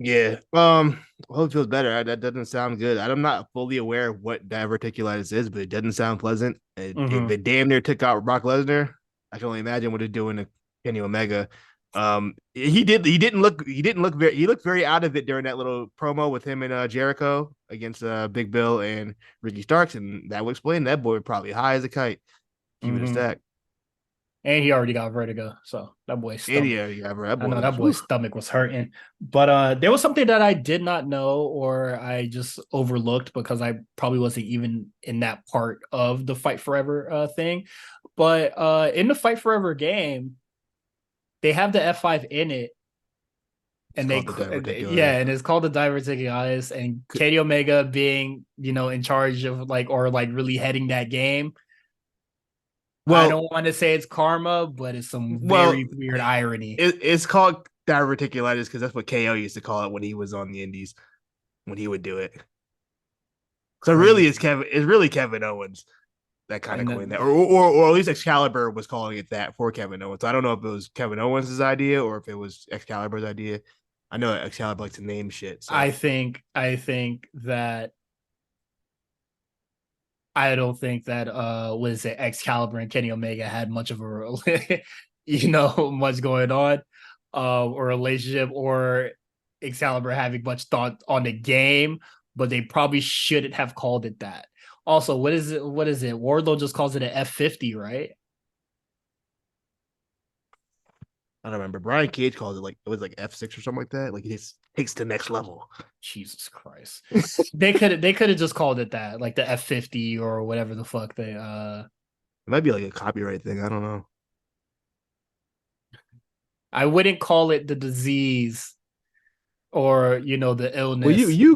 Yeah. I hope it feels better. That doesn't sound good. I'm not fully aware of what diverticulitis is, but it doesn't sound pleasant. If Mm-hmm. they damn near took out Brock Lesnar, I can only imagine what it's doing to Kenny Omega. He looked very out of it during that little promo with him and Jericho against Big Bill and Ricky Starks, and that would explain that boy probably high as a kite, keeping it Mm-hmm. stacked. And he already got vertigo, so that boy's And stomach. yeah, bro, that I boy know that was boy's whew. stomach was hurting. But there was something that I did not know or I just overlooked because I probably wasn't even in that part of the Fight Forever thing. But in the Fight Forever game, they have the F5 in it. It's And called the diverticulitis. yeah, and it's called the Diverticulitis, and Kenny Omega being, in charge of like, or like really heading that game. I Well, don't want to say it's karma, but it's some well, very weird irony. it's called diverticulitis because that's what KO used to call it when he was on the Indies when he would do it. So really, Crazy. it's really Kevin Owens that kind of And coined then that, or at least Excalibur was calling it that for Kevin Owens. So I don't know if it was Kevin Owens' idea or if it was Excalibur's idea. I know Excalibur likes to name shit, so I think that I don't think that what is it, Excalibur and Kenny Omega had much of a much going on, or relationship, or Excalibur having much thought on the game, but they probably shouldn't have called it that. Also, what is it? Wardlow just calls it an F50, right? I don't remember. Brian Cage called it like it was like F6 or something like that. Like it just takes the next level. Jesus Christ. They could have just called it that, like the F50 or whatever the fuck they It might be like a copyright thing. I don't know. I wouldn't call it the disease or the Well, illness that the move. You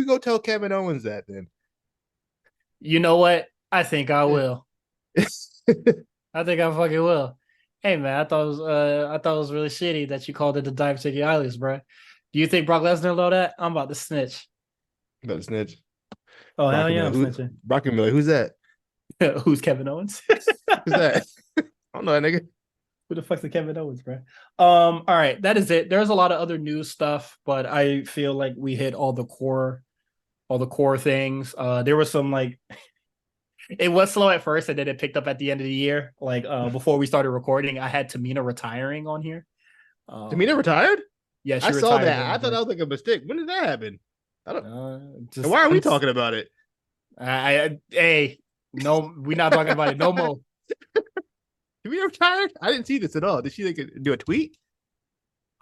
go tell Kevin Owens that then. You know what? I think I will. I think I fucking will. Hey man, I thought it was really shitty that you called it the Dive City Islands, bro. Do you think Brock Lesnar know that? I'm about to snitch. About to snitch. Oh hell Brock can be yeah, like, I'm snitching. Brock can be like, who's that? Who's Kevin Owens? Who's that? I don't know that nigga. Who the fuck's the Kevin Owens, bro? All right, that is it. There's a lot of other news stuff, but I feel like we hit all the core things. There was some like it was slow at first, and then it picked up at the end of the year. Like before we started recording, I had Tamina retiring on here. Tamina retired? Yeah, I she saw retired. that. I thought that was like a mistake. When did that happen? I don't. And Just why are we talking about it? hey, no, we're not talking about it no more. Tamina retired? I didn't see this at all. Did she like do a tweet?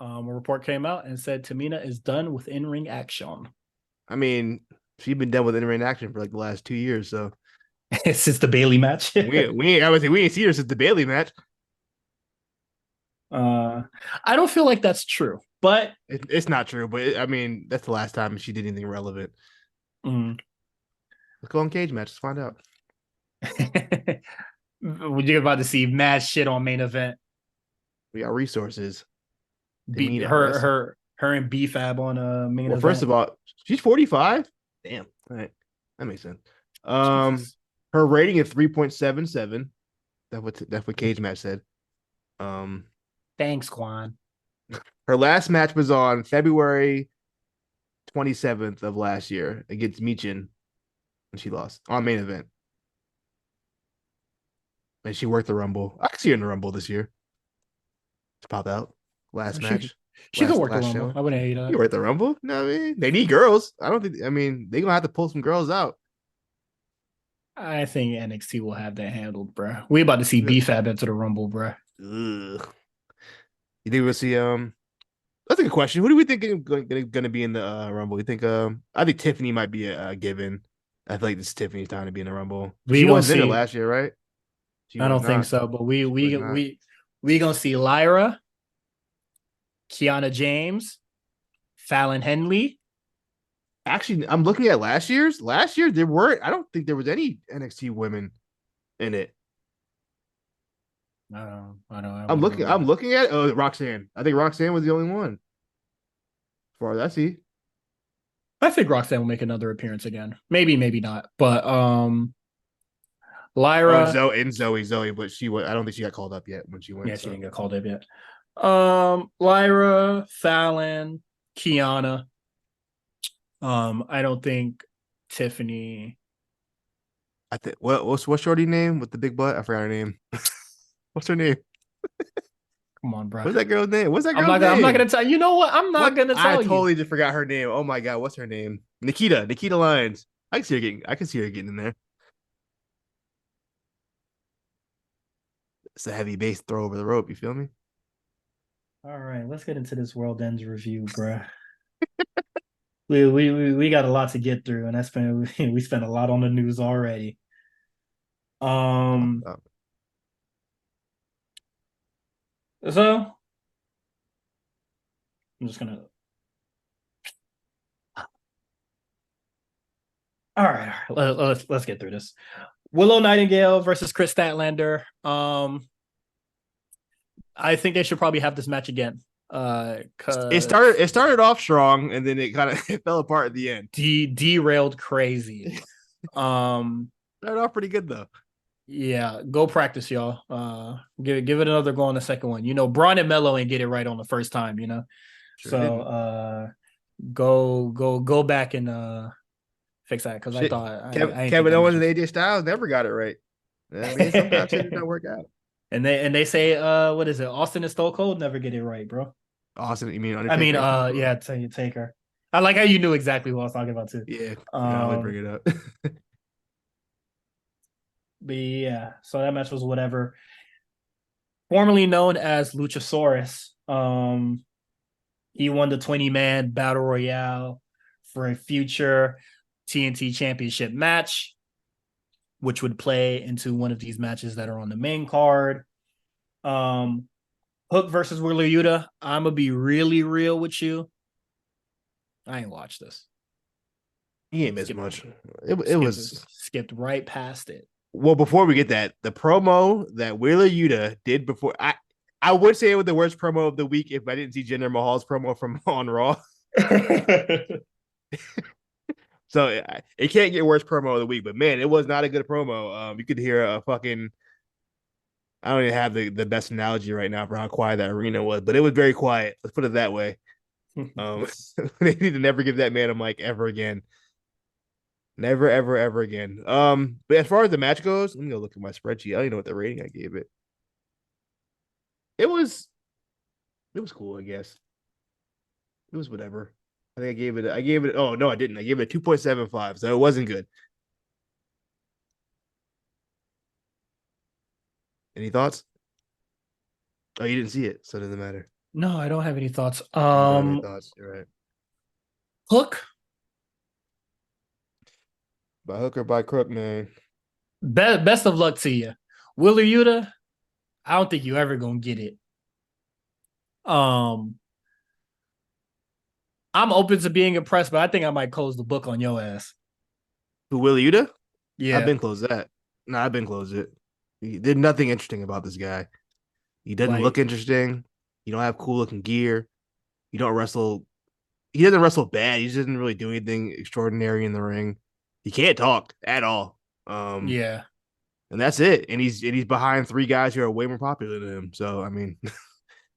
A report came out and said Tamina is done with in-ring action. I mean, she's been done with in-ring action for like the last 2 years. So Since the Bailey match. I would say we ain't seen her since the Bailey match. I don't feel like that's true, but It's not true, but I mean, that's the last time she did anything relevant. mm. Let's go on cage match. Let's find out. You're about to see mad shit on main event. We got resources. Beat Tamina, her and BFAB on a main well, event. first of all, she's 45. Damn. All right. That makes sense. Jesus. Her rating is 3.77. That's what Cage Match said. Thanks, Quan. Her last match was on February 27th of last year against Michin, and she lost on main event. And she worked the Rumble. I could see her in the Rumble this year. To pop out last She match, she could work the last Rumble. show. I wouldn't hate that. You work the Rumble? No, I mean they need girls. I don't think. I mean they gonna have to pull some girls out. I think NXT will have that handled, bro. We about to see BFAB into the Rumble, bro. Ugh. You think we'll see? That's a good question. Who do we think is going to be in the Rumble? You think? I think Tiffany might be a given. I feel like this is Tiffany's time to be in the Rumble. We She gonna wasn't in it see. last year, right? She I was don't think not. so, but She was not. we gonna see Lyra, Kiana James, Fallon Henley. Actually, I'm looking at last year's. Last year there weren't. I don't think there was any NXT women in it. I I'm wouldn't looking. I'm remember. looking at. Oh, Roxanne. I think Roxanne was the only one. As far as I see. I think Roxanne will make another appearance again. Maybe, maybe not. But Oh, and Lyra, Zoe, but she was. I don't think she got called up yet when she yeah, went. she So didn't get called up yet. Lyra, Fallon, Kiana. I don't think Tiffany. I think what's Shorty name with the big butt? I forgot her name. What's her name? Come on, bro. What's that girl's name? What's that I'm girl's not. I'm not name? gonna tell you. Know what? I'm not What? gonna I tell you. totally just forgot her name. Oh my god, what's her name? Nikita. Nikita Lyons. I can see her getting. I can see her getting in there. It's a heavy base throw over the rope. You feel me? All right, let's get into this World Ends review, bro. We got a lot to get through, and that's been we spent a lot on the news already. Um, Oh, so I'm just gonna. All right, all right. Let's get through this. Willow Nightingale versus Chris Statlander. I think they should probably have this match again. it started off strong and then it kind of it fell apart at the end. Derailed crazy. Started off pretty good though. Yeah, go practice, y'all. Give it another go on the second one. You know, Braun and Mello ain't get it right on the first time, you know. Sure So didn't. go back and fix that because I Shit. thought I ain't think Kevin that Owens match and was. AJ Styles never got it right. I mean, sometimes shit did not work out. And they say what is it? Austin and Stone Cold never get it right, bro. Awesome. You mean I mean, Undertaker? yeah, Taker. I like how you knew exactly who I was talking about too. Yeah. Yeah, I would bring it up. But yeah, so that match was whatever. Formerly known as Luchasaurus. He won the 20-man battle royale for a future TNT championship match, which would play into one of these matches that are on the main card. Hook versus Wheeler Yuta. I'm gonna be really real with you. I ain't watched this. He ain't missed much. It was skipped right past it. well before we get that, the promo that Wheeler Yuta did before I would say it was the worst promo of the week if I didn't see Jinder Mahal's promo from on Raw. So it can't get worse promo of the week, but man, it was not a good promo. You could hear a fucking I don't even have the best analogy right now for how quiet that arena was, but it was very quiet. Let's put it that way. They need to never give that man a mic ever again. Never, ever, ever again. But as far as the match goes, let me go look at my spreadsheet. I don't even know what the rating I gave it. It was cool, I guess. It was whatever. I think I gave it oh no, I didn't. I gave it a 2.75, so it wasn't good. Any thoughts? Oh, you didn't see it, so it doesn't matter. No, I don't have any thoughts. You don't have any thoughts. You're right. Hook. By hook or by crook, man. Best of luck to you. Wheeler Yuta, I don't think you ever gonna get it. I'm open to being impressed, but I think I might close the book on your ass. Who, Will Yuta? Yeah. I've been closed that. No, I've been closed it. There's nothing interesting about this guy. He doesn't look interesting. You don't have cool looking gear. You don't wrestle. He doesn't wrestle bad. He just doesn't really do anything extraordinary in the ring. He can't talk at all. Yeah. And that's it. And he's behind three guys who are way more popular than him. So I mean,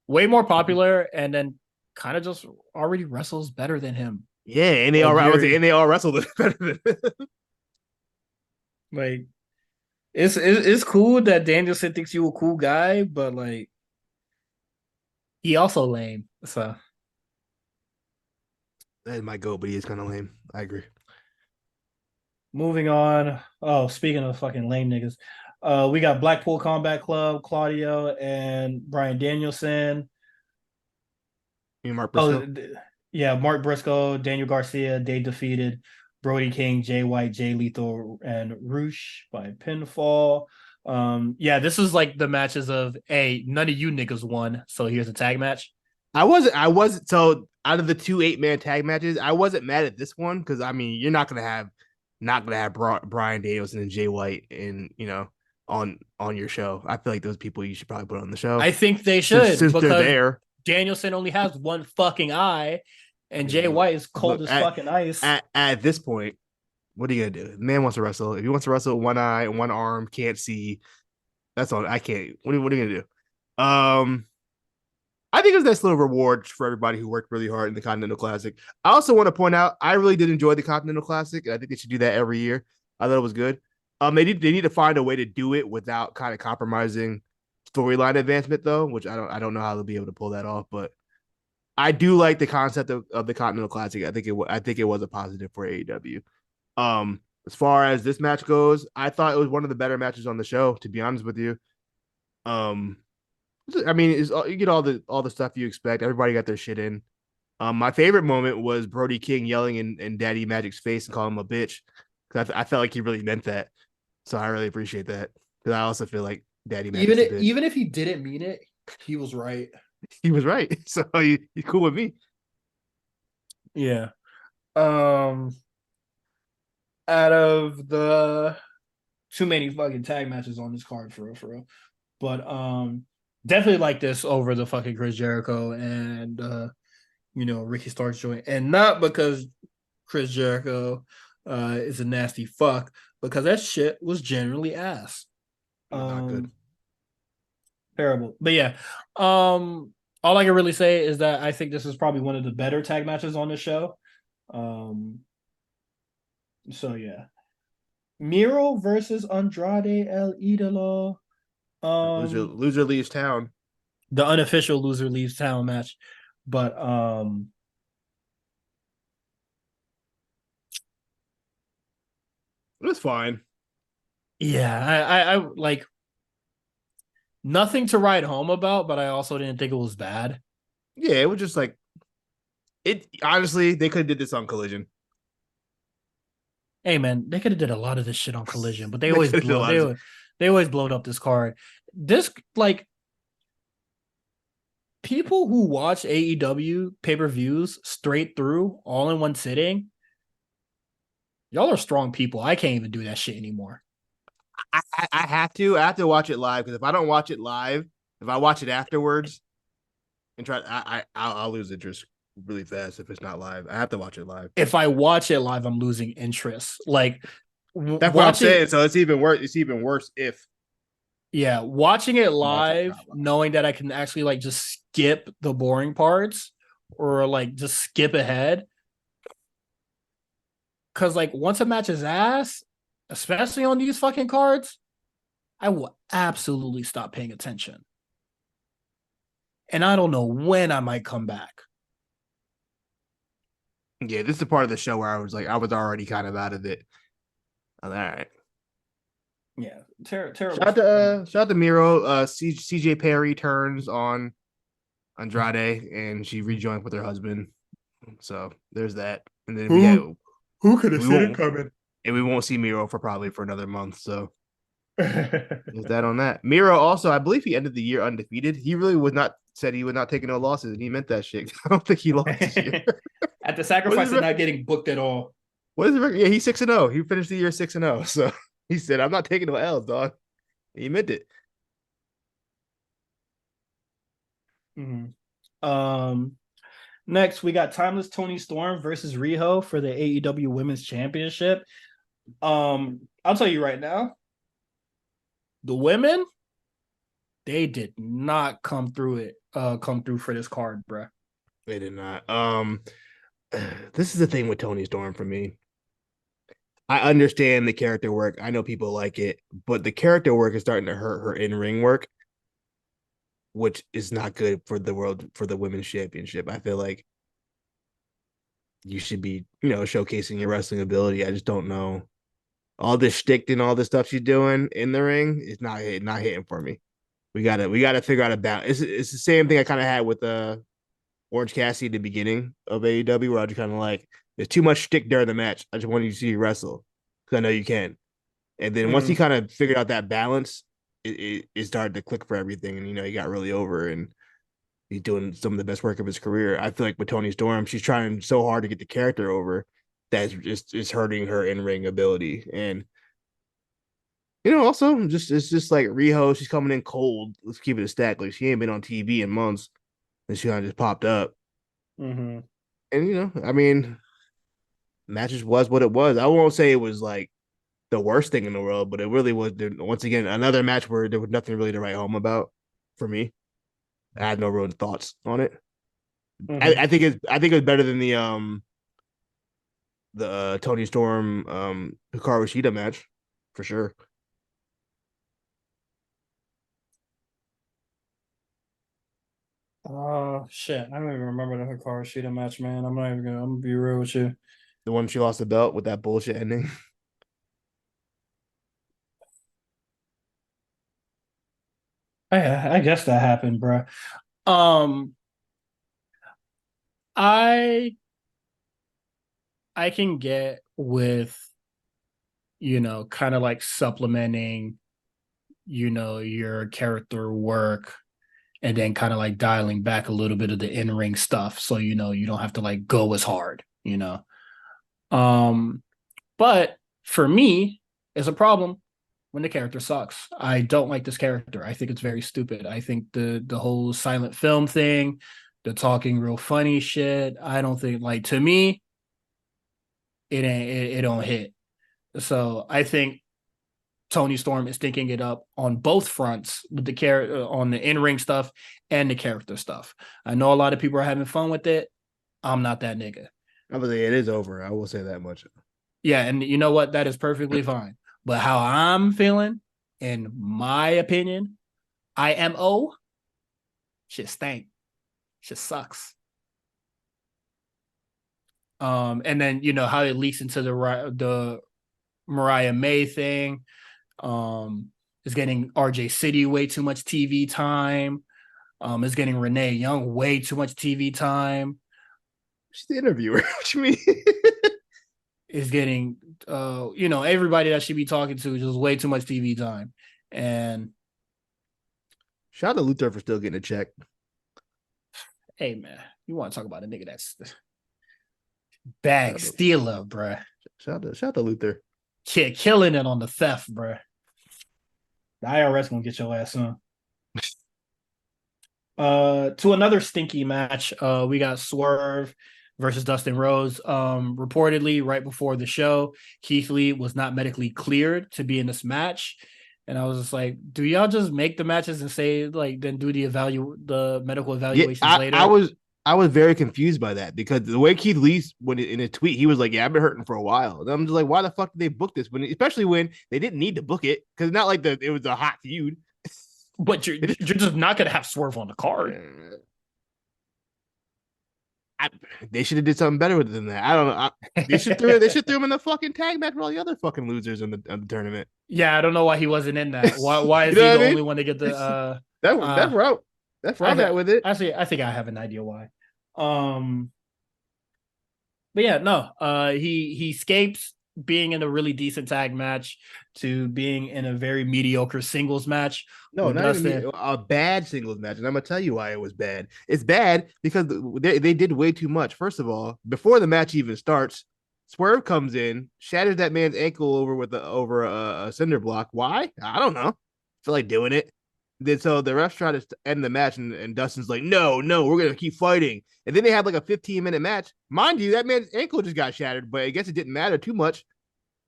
way more popular, and then kind of just already wrestles better than him. Yeah, and they Like all I would say, you're and they all wrestled better than like it's cool that Danielson thinks you a cool guy, but like he also lame. So that might go, but he is kind of lame. I agree. moving on. Oh, speaking of fucking lame niggas, we got Blackpool Combat Club, Claudio and Brian Danielson. You Mark Oh, Briscoe. yeah, Mark Briscoe, Daniel Garcia, they defeated Brody King, Jay White, Jay Lethal, and Roosh by pinfall. Yeah, this is like the matches of hey, none of you niggas won, so here's a tag match. I wasn't so out of the two 8-man tag matches, I wasn't mad at this one because I mean you're not gonna have Brian Danielson and Jay White in on your show. I feel like those people you should probably put on the show I think they since should since they're because there. Danielson only has one fucking eye, and Yeah, Jay look, White is cold look as fucking ice. at this point, what are you gonna do? The man wants to wrestle. If he wants to wrestle with one eye, one arm, can't see. That's all. I can't. What are you gonna do? I think it was a nice little reward for everybody who worked really hard in the Continental Classic. I also want to point out I really did enjoy the Continental Classic. I think they should do that every year. I thought it was good. They need to find a way to do it without kind of compromising storyline advancement though, which I don't know how they'll be able to pull that off. But I do like the concept of the Continental Classic. I think it was a positive for AEW. As far as this match goes, I thought it was one of the better matches on the show. To be honest with you, um, I mean, you get all the stuff you expect. Everybody got their shit in. My favorite moment was Brody King yelling in Daddy Magic's face and calling him a bitch because I felt like he really meant that. So I really appreciate that because I also feel like Daddy Magic's a bitch. Even if he didn't mean it, he was right. He was right, so he's cool with me. Yeah. Um, out of the too many fucking tag matches on this card for real, for real. But definitely like this over the fucking Chris Jericho and Ricky Starks joint. And not because Chris Jericho is a nasty fuck, because that shit was generally ass. It was not good. Um Terrible. But yeah. All I can really say is that I think this is probably one of the better tag matches on the show. Um so yeah. Miro versus Andrade El Idolo. Loser Um, loser leaves town. the unofficial loser leaves town match. But It was fine. yeah, I like nothing to write home about, but I also didn't think it was bad. Yeah, it was just like it. Honestly, they could have did this on Collision. Hey man, they could have did a lot of this shit on Collision, but They could have did a lot of. they always blown up this card. This like people who watch AEW pay-per-views straight through all in one sitting, y'all are strong people. I can't even do that shit anymore. I have to watch it live because if I don't watch it live, if I watch it afterwards and try, I'll lose interest really fast if it's not live. I have to watch it live. If I watch it live, I'm losing interest. Like That's what I'm watching, saying. So it's even worse. It's even worse if yeah, watching it I watch it live, not live. knowing that I can actually like just skip the boring parts or like just skip ahead. Cause like once a match is ass, especially on these fucking cards, I will absolutely stop paying attention. And I don't know when I might come back. Yeah, this is the part of the show where I was already kind of out of it. All right. Yeah, terrible. Shout out to Miro. CJ Perry turns on Andrade and she rejoined with her husband. So there's that. And then Who could have we seen it won't coming? we won't see Miro for probably for another month. So there's that on that. Miro also, I believe he ended the year undefeated. He really was not said he was not taking no losses, and he meant that shit. I don't think he lost this year. At the What is sacrifice of it? not getting booked at all. What is it? Yeah, he's 6-0. He finished the year 6-0. So he said, "I'm not taking no L's, dog." He meant it. Mm-hmm. Next we got Timeless Tony Storm versus Riho for the AEW Women's Championship. I'll tell you right now, the women, they did not come through for this card, bruh. They did not. this is the thing with Tony Storm for me. I understand the character work. I know people like it, but the character work is starting to hurt her in ring work, which is not good for the world for the women's championship. I feel like you should be, showcasing your wrestling ability. I just don't know. All this shtick and all this stuff she's doing in the ring is not hitting for me. We gotta figure out a balance. It's the same thing I kind of had with Orange Cassidy at the beginning of AEW, where I just kind of like there's too much shtick during the match. I just want you to see you wrestle because I know you can. And then once he Mm, kind of figured out that balance, it started to click for everything, and he got really over, and he's doing some of the best work of his career. I feel like with Tony Storm, she's trying so hard to get the character over that is hurting her in ring ability. And also just it's just like Riho, she's coming in cold. Let's keep it a stack. Like she ain't been on TV in months, and she kind of just popped up. mm-hmm, And I mean, matches was what it was. I won't say it was like the worst thing in the world, but it really was. Once again, another match where there was nothing really to write home about for me. I had no real thoughts on it. I, mm-hmm. I think it's I think it was better than the Tony Storm Hikaru Shida match for sure. Oh shit! I don't even remember the Hikaru Shida match, man. I'm not even gonna. I'm gonna be real with you. The one she lost the belt with that bullshit ending. I guess that happened, bro. Um, I I can get with kind of like supplementing your character work and then kind of like dialing back a little bit of the in-ring stuff so you don't have to like go as hard. um but for me it's a problem when the character sucks. I don't like this character. I think it's very stupid. I think the whole silent film thing, the talking real funny shit, I don't think, like, to me it don't hit. So I think Tony Storm is thinking it up on both fronts with the on the in-ring stuff and the character stuff. I know a lot of people are having fun with it. I'm not that nigga. Obviously, it is over. I will say that much. Yeah, and you know what? That is perfectly fine. But how I'm feeling, in my opinion, IMO, shit stank. Shit sucks. And then how it leaks into the Mariah May thing. Is getting RJ City way too much TV time. Is getting Renee Young way too much TV time. She's the interviewer. What you mean? Is getting everybody that she be talking to just way too much TV time. And Shout out to Luther for still getting a check. hey man, you want to talk about a nigga that's Shout bag out to, stealer, bruh. shout out to Luther. Kid killing it on the theft, bruh. The IRS gonna get your ass on. To another stinky match. We got Swerve versus Dustin Rhodes. Reportedly, right before the show, Keith Lee was not medically cleared to be in this match. And I was just like, do y'all just make the matches and say, like, then do the medical Yeah, evaluations I later? was I was very confused by that because the way Keith Lee when in a tweet he was like, "Yeah, I've been hurting for a while." And I'm just like, why the fuck did they book this especially when they didn't need to book it because it's not like it was a hot feud. But you're just not gonna have Swerve on the card. I, they should have did something better than that. I don't know. They should throw him in the fucking tag match with all the other fucking losers in the tournament. Yeah, I don't know why he wasn't in that. Why You is know he what the I only mean? one to get the That's uh route. That's where I I'm th- at with it. actually I think I have an idea why. Um but yeah, no. He escapes being in a really decent tag match to being in a very mediocre singles match No, with not even Dustin. a bad singles match, and I'm gonna tell you why it was bad. It's bad because they did way too much. First of all, before the match even starts, Swerve comes in, shatters that man's ankle over a cinder block. Why? I don't know. Feel like doing it. Then so the refs try to end the match, and Dustin's like, "No, no, we're gonna keep fighting." And then they have like a 15-minute match. Mind you, that man's ankle just got shattered, but I guess it didn't matter too much.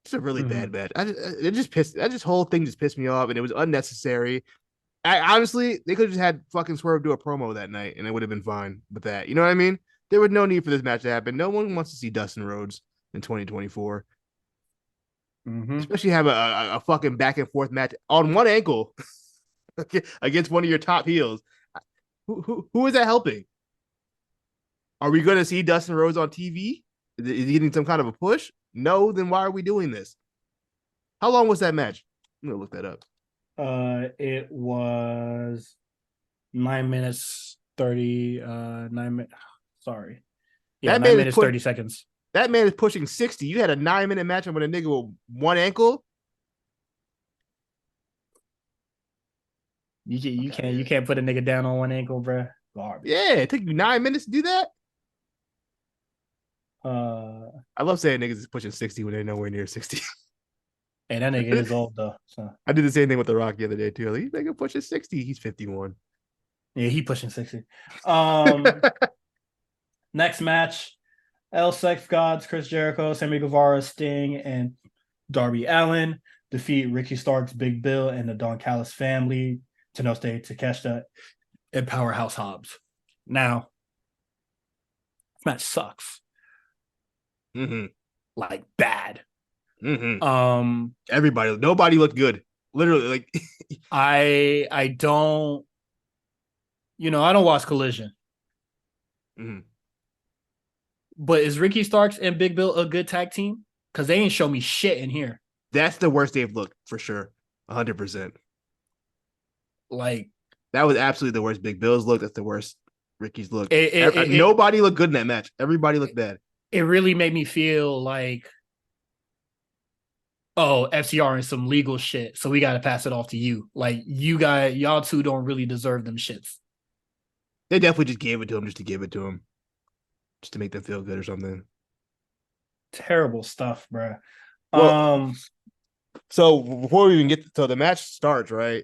It's a really bad Mhm. match. It just pissed. That just whole thing just pissed me off, and it was unnecessary. Honestly, they could have just had fucking Swerve do a promo that night, and it would have been fine with that. You know what I mean? There was no need for this match to happen. No one wants to see Dustin Rhodes in 2024, Mm-hmm. especially have a fucking back and forth match on one ankle against one of your top heels. Who is that helping? Are we going to see Dustin Rhodes on TV? Is he getting some kind of a push? No, then why are we doing this? How long was that match? I'm gonna look that up. It was 9 minutes 30. 9 minutes. Sorry, yeah, That nine man is minutes put 30 seconds. that man is pushing 60. You had a 9 minute match with a nigga with one ankle. You Fuck out of can't you here. can't put a nigga down on one ankle, bro. Garbage. Yeah, it took you 9 minutes to do that. Uh, I love saying niggas is pushing 60 when they're nowhere near 60. and that nigga is old though. So I did the same thing with The Rock the other day too. Like, nigga pushing 60. He's 51. yeah, he pushing 60. Um, Next match, El Sex Gods, Chris Jericho, Sammy Guevara, Sting, and Darby Allin defeat Ricky Starks, Big Bill, and the Don Callis family, Tenochte Takeshita, and Powerhouse Hobbs. Now, this match sucks. Mm-hmm. Like bad. Mm-hmm. Um, Nobody looked good. Literally, like I don't, I don't watch Collision, mm-hmm. but is Ricky Starks and Big Bill a good tag team? Because they ain't show me shit in here. That's the worst they've looked for sure. 100%. Like That was absolutely the worst Big Bill's look. That's the worst Ricky's look. it Nobody looked good in that match. Everybody looked bad. it really made me feel like, oh, FCR and some legal shit, so we got to pass it off to you. Like y'all two don't really deserve them shits. They definitely just gave it to him just to give it to him, just to make them feel good or something. Terrible stuff, bro. Well, so before we even get to the match starts, right?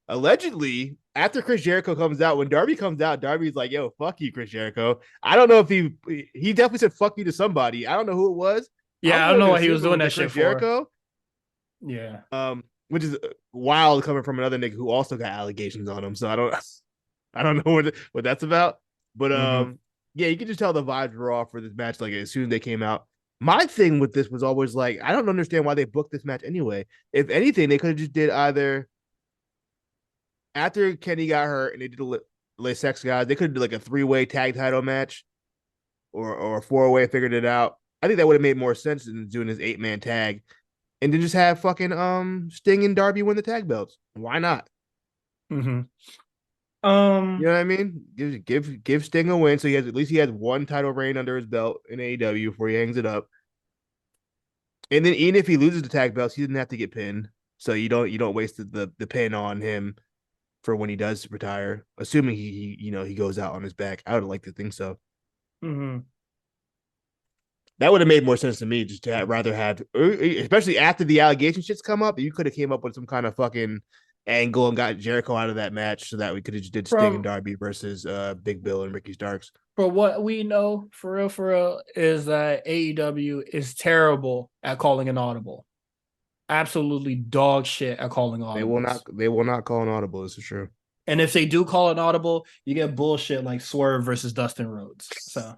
Allegedly, after Chris Jericho comes out, when Darby comes out, Darby's like, "Yo, fuck you, Chris Jericho." I don't know if he definitely said "fuck you" to somebody. I don't know who it was. Yeah, I'm I don't going know to what he assume was it doing was that the shit Chris for. Jericho. Yeah. Which is wild coming from another nigga who also got allegations on him. So I don't know what that's about. But Mm-hmm. yeah, you can just tell the vibes were off for this match. Like as soon as they came out, my thing with this was always like, I don't understand why they booked this match anyway. If anything, they could have just did either after Kenny got hurt and they did Le Sex guys, they could have did like a 3-way tag title match or a 4-way. Figured it out. I think that would have made more sense than doing this 8-man tag and then just have fucking Sting and Darby win the tag belts. Why not? Mm-hmm. You know what I mean? Give Sting a win so he has at least he has one title reign under his belt in AEW before he hangs it up. And then even if he loses the tag belts, he doesn't have to get pinned. So you don't waste the pin on him for when he does retire, assuming he goes out on his back. I would like to think so. Mm-hmm. That would have made more sense to me just to rather have, especially after the allegation shits come up. You could have came up with some kind of fucking angle and got Jericho out of that match so that we could have just did Sting and From Darby versus Big Bill and Ricky Starks. For what we know, for real, is that AEW is terrible at calling an audible. Absolutely dog shit at calling audibles. They will not call an audible. This is true. And if they do call an audible, you get bullshit like Swerve versus Dustin Rhodes. So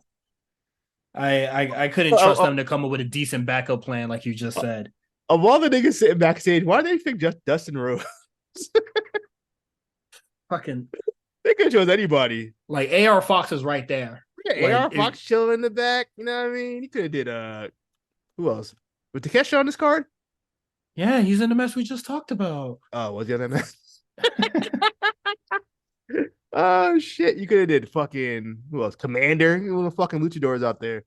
I couldn't trust them to come up with a decent backup plan, like you just said. Of all the niggas sitting backstage, why do they pick just Dustin Rhodes? Fucking They could have chose anybody. like AR Fox is right there. Yeah, AR Fox chilling in the back. You know what I mean? He could have did who else? Was Takeshita on this card? Yeah, he's in the mess we just talked about. Oh, was he on that mess? Oh shit! You could have did fucking who else? Commander. You know, fucking luchadors out there.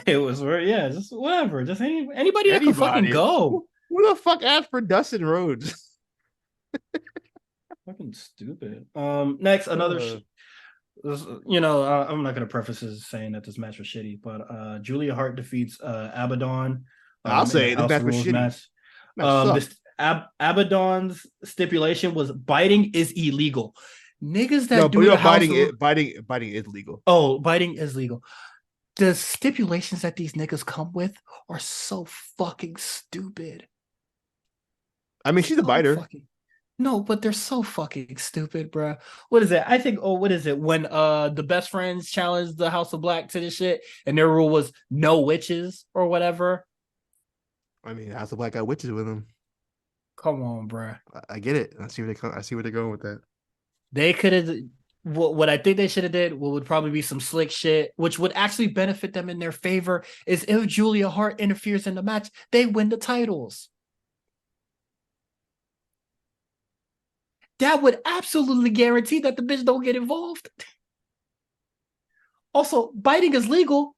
It was yeah, just whatever. Just anybody that could fucking Anybody. go. Who the fuck asked for Dustin Rhodes? Fucking stupid. Next, another. I'm not gonna preface this saying that this match was shitty, but Julia Hart defeats Abaddon. I'll In say the this House match was Rules shitty. match. Match Abaddon's stipulation was biting is illegal. Niggas that no, do but the house biting is legal. Oh, biting is legal. The stipulations that these niggas come with are so fucking stupid. I mean, she's a biter. No, but they're so fucking stupid, bro. What is it? I think, oh, what is it? When the best friends challenged the House of Black to this shit, and their rule was no witches or whatever. I mean, House of Black got witches with them. Come on, bro. I get it. I see where they're going with that. They could have. What I think they should have did, what would probably be some slick shit, which would actually benefit them in their favor, is if Julia Hart interferes in the match, they win the titles. That would absolutely guarantee that the bitch don't get involved. Also, biting is legal.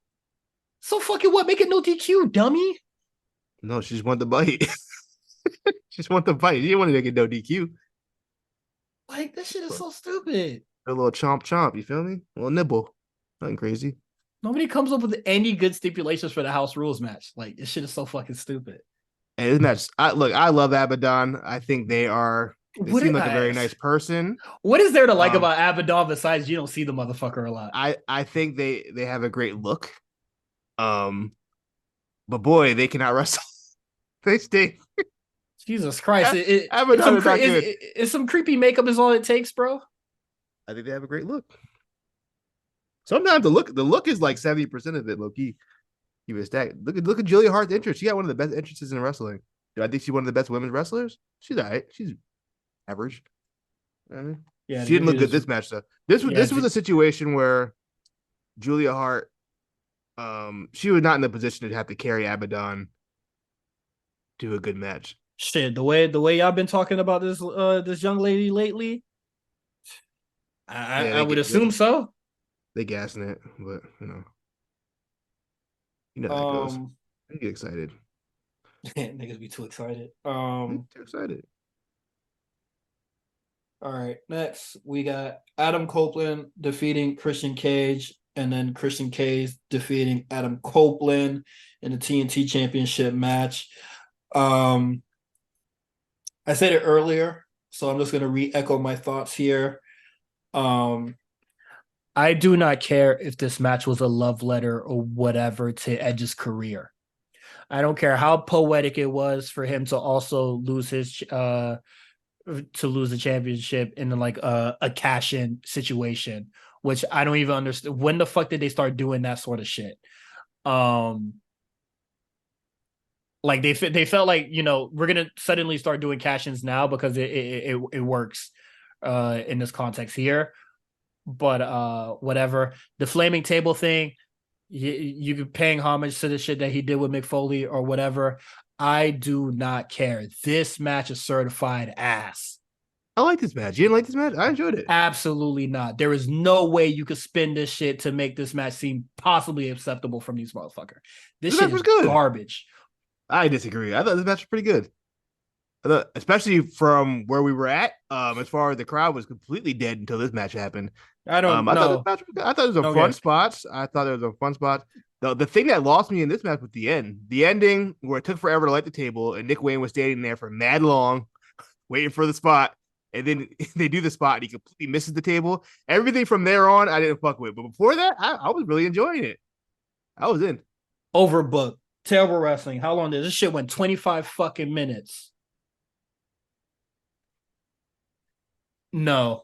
So fucking what? Make it no DQ, dummy. No, she just wanted the bite. She just wanted the bite. She didn't want to make it no DQ. Like, this shit is so stupid. A little chomp chomp. You feel me? A little nibble. Nothing crazy. Nobody comes up with any good stipulations for the house rules match. Like, this shit is so fucking stupid. And this match, I love Abaddon. I think they What seem like a very is, nice person. what is there to like about Abaddon besides you don't see the motherfucker a lot? I think they have a great look. Um, but boy, they cannot wrestle. They stay. Jesus Christ. Abaddon is not good. It's some creepy makeup is all it takes, bro. I think they have a great look. Sometimes the look is like 70% of it, low key. You would stack. Look at Julia Hart's entrance. She got one of the best entrances in wrestling. Do I think she's one of the best women's wrestlers? She's all right. She's average. I mean, Yeah, she didn't look good this match though. This was a situation where Julia Hart, she was not in the position to have to carry Abaddon to a good match. shit. The way y'all been talking about this young lady lately, Yeah, I would assume so. they gassing it, but you know how it goes. Um, I get excited. niggas be too excited. Too excited. All right. Next, we got Adam Copeland defeating Christian Cage, and then Christian Cage defeating Adam Copeland in the TNT Championship match. I said it earlier, so I'm just gonna re-echo my thoughts here. Um, I do not care if this match was a love letter or whatever to Edge's career. I don't care how poetic it was for him to also lose his to lose the championship in like a cash in situation, which I don't even understand. When the fuck did they start doing that sort of shit? Um, like they felt like we're gonna suddenly start doing cash ins now because it works in this context here. But whatever, the flaming table thing, you paying homage to the shit that he did with Mick Foley or whatever. I do not care. This match is certified ass. I like this match. You didn't like this match? I enjoyed it. Absolutely not. There is no way you could spin this shit to make this match seem possibly acceptable from these motherfuckers. This shit is good. Garbage. I disagree. I thought this match was pretty good. Especially from where we were at, as far as the crowd was completely dead until this match happened. I don't know. I thought there was a fun spots. I thought there was a fun spot. The thing that lost me in this match was the end. The ending where it took forever to light the table, and Nick Wayne was standing there for mad long, waiting for the spot, and then they do the spot, and he completely misses the table. Everything from there on, I didn't fuck with. But before that, I was really enjoying it. I was in. Overbooked. Terrible wrestling. How long did this shit went? 25 fucking minutes. No.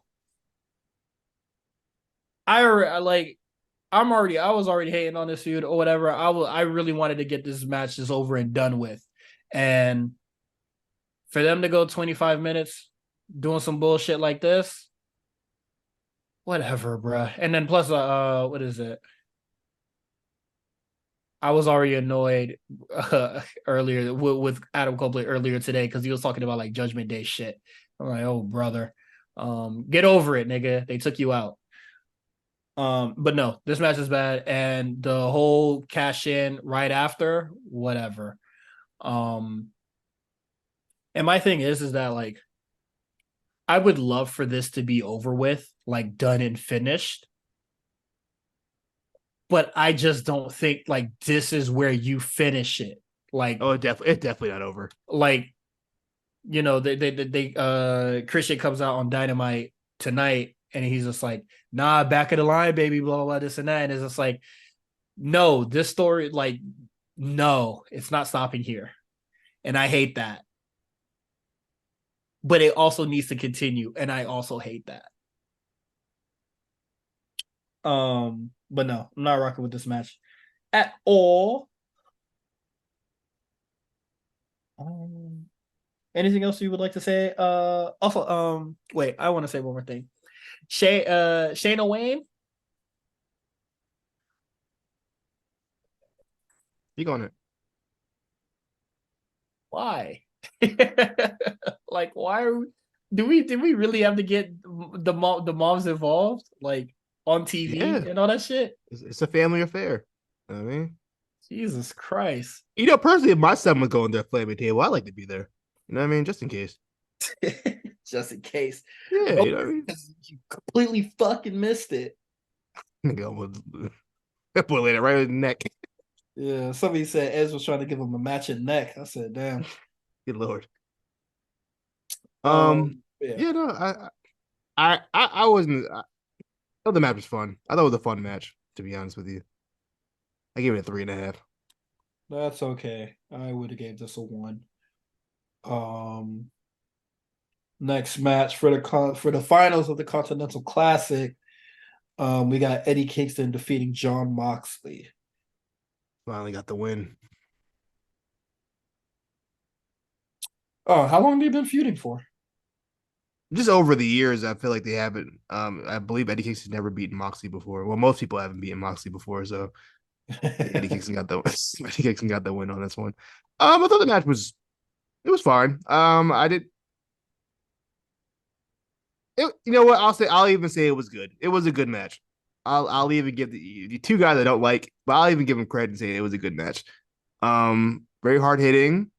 I was already hating on this feud or whatever. I really wanted to get this match just over and done with. And for them to go 25 minutes doing some bullshit like this, whatever, bruh. And then plus what is it? I was already annoyed earlier with Adam Copeland earlier today because he was talking about like Judgment Day shit. I'm like, oh brother, get over it, nigga. They took you out. But no, this match is bad, and the whole cash in right after, whatever. And my thing is that like I would love for this to be over with, like done and finished. But I just don't think like this is where you finish it. Like, it's definitely not over. Like, they Christian comes out on Dynamite tonight, and he's just like, nah, back of the line, baby, blah, blah, blah, this and that. And it's just like, no, this story, like, no, it's not stopping here. And I hate that. but it also needs to continue, and I also hate that. But no, I'm not rocking with this match at all. Um, Anything else you would like to say? Also, wait, I want to say one more thing. Shayna Wayne, You on it? why? Like, why are we? Did we really have to get the moms involved, like on TV Yeah, and all that shit? it's a family affair. I mean, Jesus Christ! personally, if my son was going to a flaming table, I'd like to be there. You know what I mean? Just in case. Just in case. Yeah, Oh, you know what I mean? you completely fucking missed it. Nigga almost boy laid it right in the neck. Yeah, somebody said Ez was trying to give him a matching neck. I said, damn. Good lord. Yeah. Yeah, no, I wasn't. I thought the match was fun. I thought it was a fun match. To be honest with you, I gave it a 3.5. That's okay. I would have gave this a 1. Um, Next match for the finals of the Continental Classic, we got Eddie Kingston defeating John Moxley. Finally got the win. Oh, how long have they been feuding for? Just over the years, I feel like they haven't. I believe Eddie Kingston's never beaten Moxley before. Well, most people haven't beaten Moxley before, so Eddie Kingston got the Eddie Kingston got the win on this one. I thought the match was it was fine. I did. You know what? I'll even say it was good. It was a good match. I'll even give the two guys I don't like, but I'll even give them credit and say it was a good match. Very hard hitting.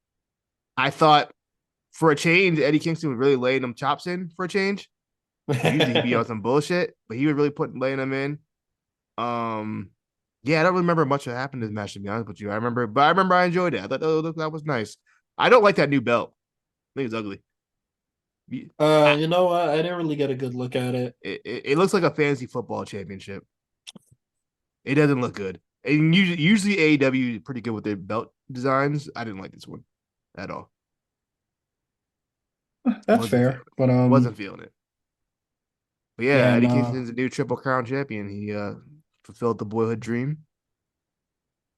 I thought for a change, Eddie Kingston was really laying them chops in for a change. Usually he'd be on some bullshit, but he was really laying them in. Yeah, I don't remember much that happened in this match to be honest with you. I remember I enjoyed it. I thought that was nice. I don't like that new belt. I think it's ugly. You know what? I didn't really get a good look at it. It looks like a fantasy football championship. It doesn't look good. And usually AEW is pretty good with their belt designs. I didn't like this one at all. That's fair, but Wasn't feeling it. But yeah, yeah, Eddie no, Kingston's a new Triple Crown champion. He fulfilled the boyhood dream.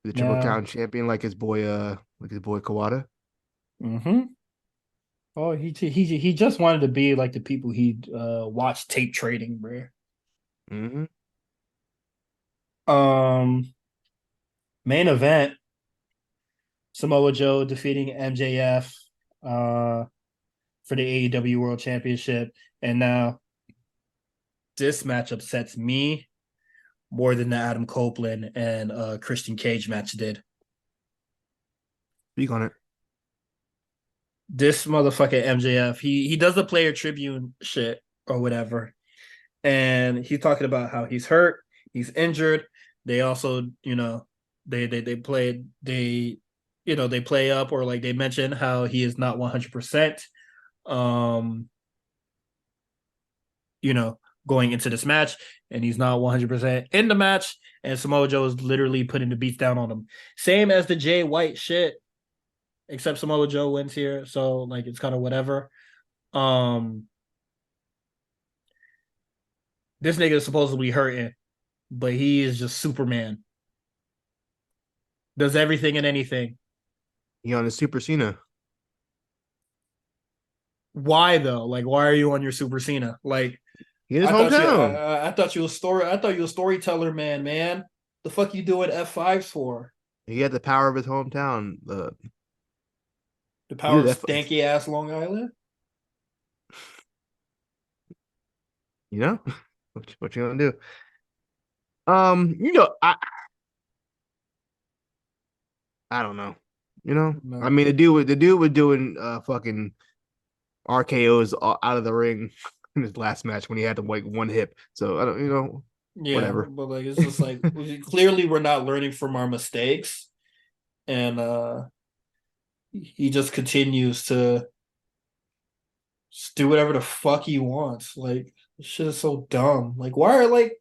The Triple yeah. Crown champion, like his boy Kawada. Mm-hmm. Oh, he just wanted to be like the people he watched tape trading, bro. Mm-hmm. Um, Main event: Samoa Joe defeating MJF for the AEW World Championship, and now this match upsets me more than the Adam Copeland and Christian Cage match did. Speak on it. This motherfucker MJF, he does the player tribune shit or whatever, and he's talking about how he's hurt, he's injured. They also, they played they play up, or like they mention how he is not 100%. Um, Going into this match, and he's not 100% in the match, and Samoa Joe is literally putting the beats down on him. Same as the Jay White shit, except Samoa Joe wins here, so like it's kind of whatever. Um, this nigga is supposedly hurting, but he is just Superman. Does everything and anything. He on his Super Cena. Why though? Like, why are you on your Super Cena? Like, He in his hometown. I thought you a storyteller, man. Man, the fuck you doing F5s for? He had the power of his hometown. The He power did of F. stanky ass Long Island. You know what you gonna do? You know, I don't know. I No. mean, the dude was doing fucking RKO's out of the ring in his last match when he had to like one hip. So I don't, Yeah, whatever. but like it's just like clearly we're not learning from our mistakes, and he just continues to just do whatever the fuck he wants. Like this shit is so dumb. Like why are like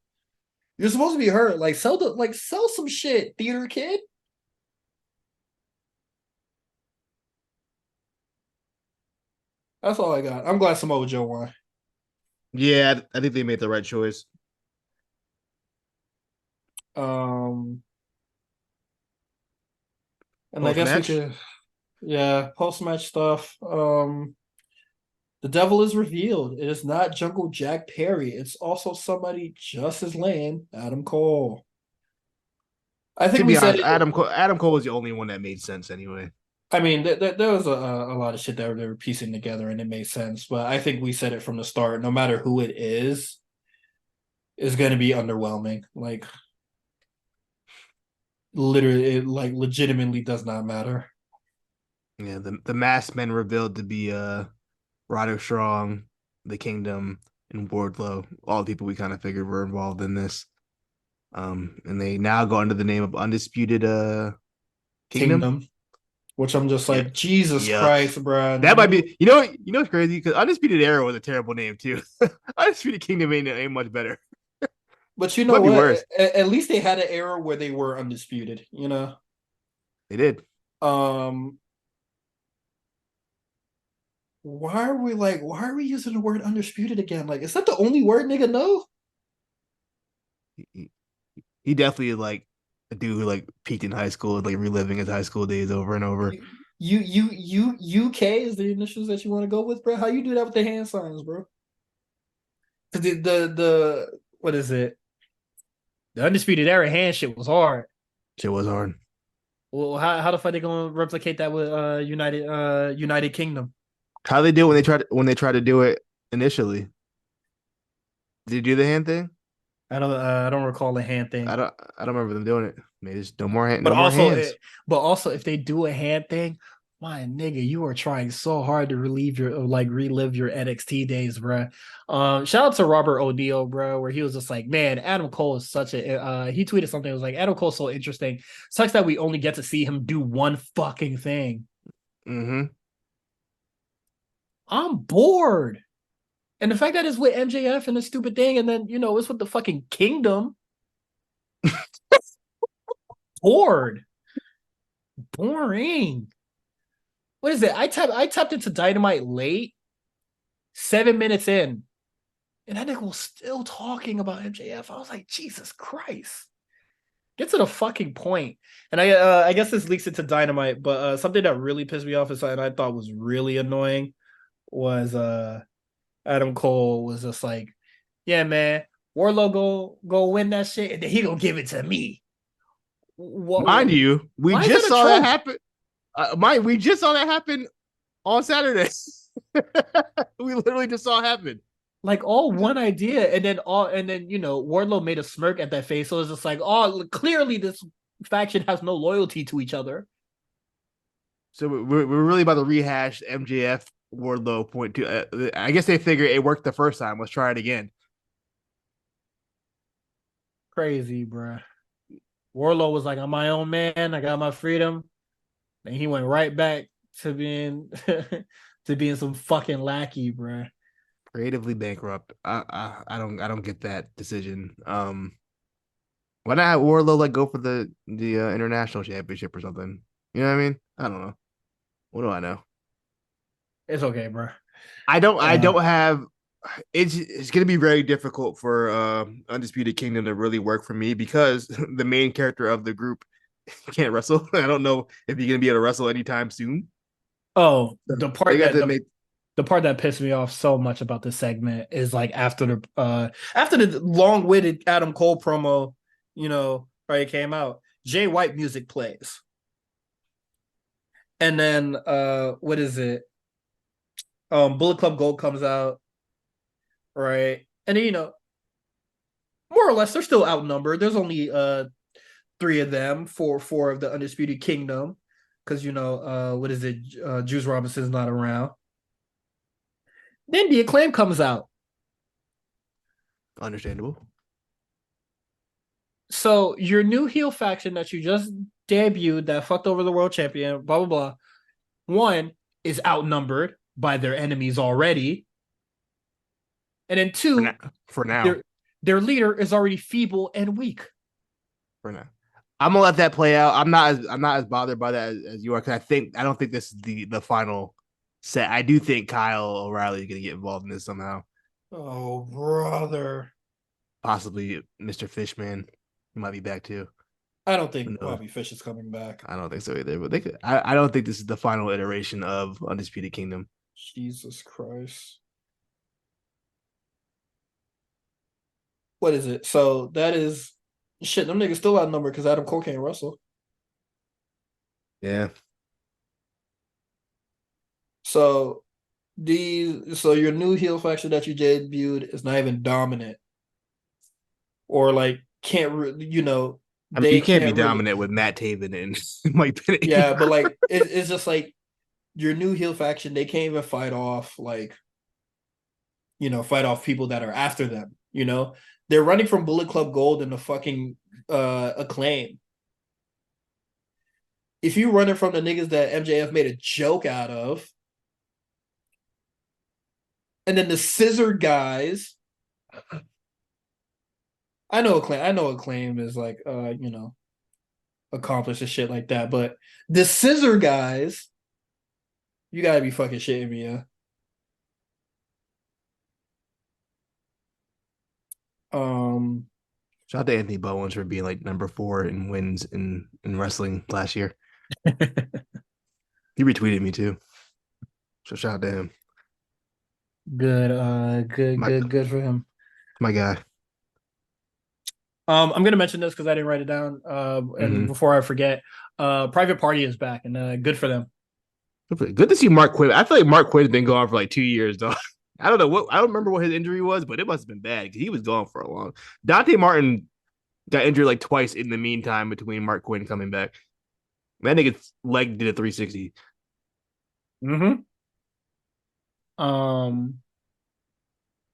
you're supposed to be hurt? Like sell some shit, theater kid. That's all I got. I'm glad Samoa Joe won. Yeah, I think they made the right choice. Um, and I Post guess we match, could, yeah, post match stuff. The devil is revealed. It is not Jungle Jack Perry. It's also somebody just as lame, Adam Cole. I to think we be said honest, it. Adam Cole was the only one that made sense anyway. I mean, there was a lot of shit that they were piecing together, and it made sense. But I think we said it from the start. No matter who it is going to be underwhelming. Like literally, it like legitimately does not matter. Yeah, the masked men revealed to be Roderick Strong, the Kingdom, and Wardlow, all the people we kind of figured were involved in this. And they now go under the name of Undisputed Kingdom. Kingdom, which I'm just Yeah, like Jesus yuck. Christ, bro. That might be, what's crazy because Undisputed Era was a terrible name too. Undisputed Kingdom ain't much better. But you know Might be what? worse. At least they had an era where they were undisputed. They did. Um, why are we using the word undisputed again? Like, is that the only word nigga know? He, he definitely is like a dude who like peaked in high school, like reliving his high school days over and over. UK is the initials that you want to go with, bro. How you do that with the hand signs, bro? The what is it? The undisputed era hand shit was hard. Shit was hard. Well, how the fuck they gonna replicate that with United Kingdom? How they do it when they try to do it initially? Did you do the hand thing? I don't recall the hand thing. I don't remember them doing it. Maybe just But no more hands. if they do a hand thing, my nigga, you are trying so hard to relive your NXT days, bro. Shout out to Robert O'Neill, bro, where he was just like, man, Adam Cole is such a. He tweeted something that was like, Adam Cole's so interesting. Sucks that we only get to see him do one fucking thing. Mm-hmm. I'm bored. And the fact that it's with MJF and the stupid thing, and then it's with the fucking Kingdom. Bored, boring. What is it? I tapped into Dynamite late, 7 minutes in, and that nigga was still talking about MJF. I was like, Jesus Christ. Get to the fucking point. And I guess this leaks into Dynamite, but something that really pissed me off is something I thought was really annoying was Adam Cole was just like, yeah, man, Warlow go win that shit, and then he gonna give it to me. Mind you, we Why is just that a saw that trope? happen. We just saw that happen on Saturday. We literally just saw it happen. Like all one idea, and then Wardlow made a smirk at that face, so it's just like, oh, clearly this faction has no loyalty to each other. So we're really about to rehash MJF Wardlow point two. I guess they figure it worked the first time. Let's try it again. Crazy, bruh. Wardlow was like, I'm my own man. I got my freedom. And he went right back to being to being some fucking lackey, bruh. Creatively bankrupt. I don't get that decision. Why not have Wardlow like go for the international championship or something? You know what I mean? I don't know. What do I know? It's okay, bruh. I don't have. It's gonna be very difficult for Undisputed Kingdom to really work for me because the main character of the group can't wrestle. I don't know if he's gonna be able to wrestle anytime soon. Oh, They got to make. the part that pissed me off so much about this segment is like after the long-witted Adam Cole promo, right, came out, Jay White music plays. And then what is it? Bullet Club Gold comes out, right? And then, more or less they're still outnumbered. There's only three of them, four of the Undisputed Kingdom, because what is it? Juice Robinson's not around. Then the Acclaim comes out. Understandable. So your new heel faction that you just debuted that fucked over the world champion, blah blah blah. One is outnumbered by their enemies already, and then two, For now. their leader is already feeble and weak. For now. I'm gonna let that play out. I'm not as bothered by that as you are because I don't think this is the final I do think Kyle O'Reilly is gonna get involved in this somehow. Oh, brother. Possibly Mr. Fishman. He might be back too. I don't Who think knows? Bobby Fish is coming back. I don't think so either. But they could. I don't think this is the final iteration of Undisputed Kingdom. Jesus Christ. What is it? So that is shit. Them niggas still outnumbered because Adam Cole can't wrestle. Yeah. So so your new heel faction that you debuted is not even dominant, or like can't I mean, you they can't be can't really. dominant with Matt Taven and Mike Bennett. Yeah, but like it's just like your new heel faction, they can't even fight off fight off people that are after them. They're running from Bullet Club Gold and the fucking Acclaim. If you running from the niggas that MJF made a joke out of, and then the Scissor guys, I know Acclaim is like accomplished and shit like that, but the Scissor guys, you gotta be fucking shitting me, yeah. Um, Shout out to Anthony Bowens for being like number 4 in wins in wrestling last year. He retweeted me too. So shout out to him. My good for him. my guy. I'm gonna mention this because I didn't write it down. And Mm-hmm. before I forget, Private Party is back, and good for them. Good to see Mark Quinn. I feel like Mark Quinn's been gone for like 2 years, though. I don't know what I don't remember what his injury was, but it must have been bad because he was gone for a long. Dante Martin got injured like twice in the meantime between Mark Quinn coming back. That nigga's leg did a 360. Mm-hmm. Um,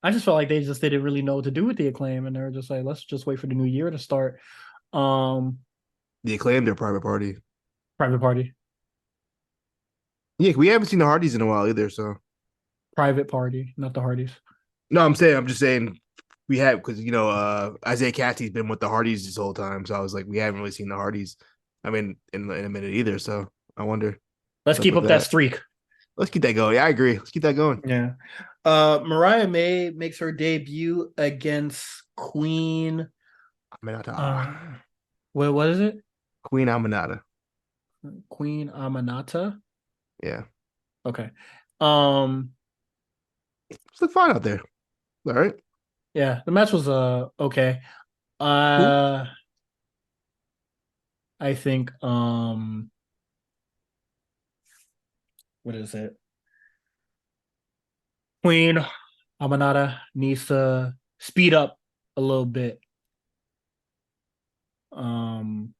I just felt like they just didn't really know what to do with the Acclaim, and they were just like, let's just wait for the new year to start. Um, The Acclaimed their private party. Private Party, Yeah, we haven't seen the Hardys in a while either. So Private Party, not the Hardys. no, I'm just saying we have because Isaiah Cassie's been with the Hardys this whole time. So I was like, we haven't really seen the Hardys. I mean, in a minute either. So I wonder Let's what's up keep with up that that. streak. Let's keep that going. Yeah, I agree. Let's keep that going. Yeah. Mariah May makes her debut against Queen. Aminata. Uh, what is it? Queen Aminata. Queen Amanata. Yeah. Okay. Um. It's look fine out there. All right. Yeah, the match was okay. Cool. Uh, I think what is it? Queen Amanata needs to speed up a little bit. Um,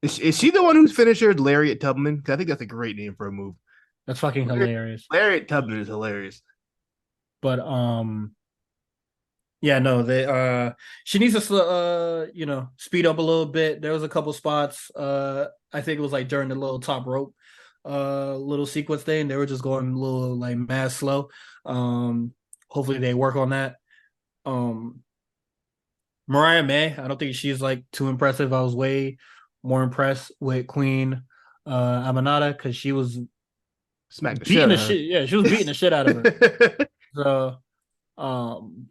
Is she the one whose finisher is Lariat Tubman? Because I think that's a great name for a move. that's fucking Lariat, hilarious. Lariat Tubman is hilarious. But yeah, no, they she needs to speed up a little bit. There was a couple spots. I think it was like during the little top rope little sequence thing. They were just going a little like mad slow. Hopefully they work on that. Um Mariah May, I don't think she's like too impressive. I was way more impressed with Queen Amanata because she was Smack the shit beating out the of her. shit. Yeah, she was beating the shit out of her. So um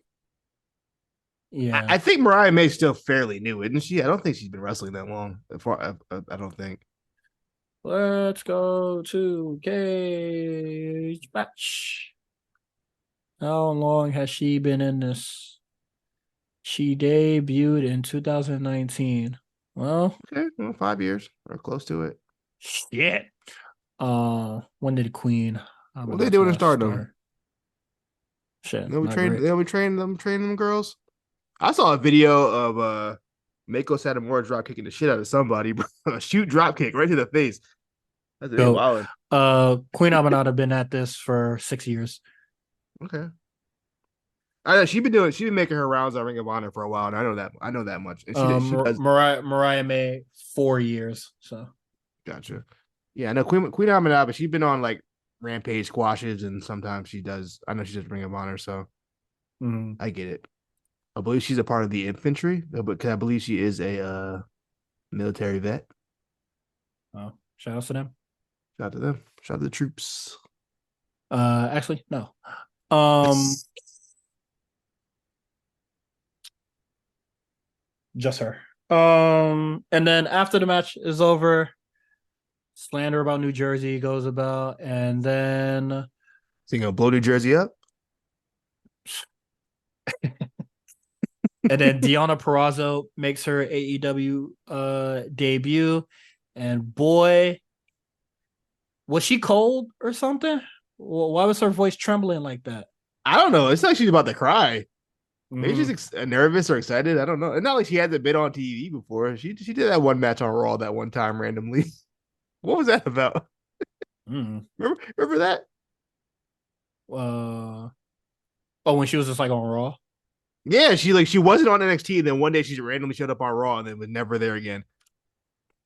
yeah. I think Mariah May's still fairly new, isn't she? I don't think she's been wrestling that long. I don't think. Let's go to cage match. How long has she been in this? She debuted in 2019. Well, Okay, well, 5 years or close to it. shit. When did Queen What they doing in Amanata Stardom? start? Shit, They'll be not train. great. They'll be training them girls. I saw a video of Mako Satomura drop kicking the shit out of somebody, bro. A shoot drop kick right to the face. That's it. Go. Wow. Queen Amanata been at this for 6 years. Okay. I know she's been making her rounds on Ring of Honor for a while, and I know that much. And she does. Mariah May 4 years. So Gotcha. Yeah, I know Queen Aminata, but she's been on like Rampage squashes, and sometimes she does. I know she does Ring of Honor, so mm, I get it. I believe she's a part of the infantry, but I believe she is a military vet. shout out to them. Shout out to them. Shout out to the troops. Actually, no. Um, just her. And then after the match is over, slander about New Jersey goes about, and then So you gonna blow New Jersey up? Deonna Purrazzo makes her AEW debut, and boy, was she cold or something? Why was her voice trembling like that? I don't know. It's like she's about to cry. Maybe she's Mm-hmm. nervous or excited. I don't know. It's not like she hasn't been on TV before. She did that one match on Raw that one time randomly. What was that about? Mm. Remember that? Uh, oh, when she was just like on Raw. Yeah, she wasn't on NXT, and then one day she randomly showed up on Raw, and then was never there again.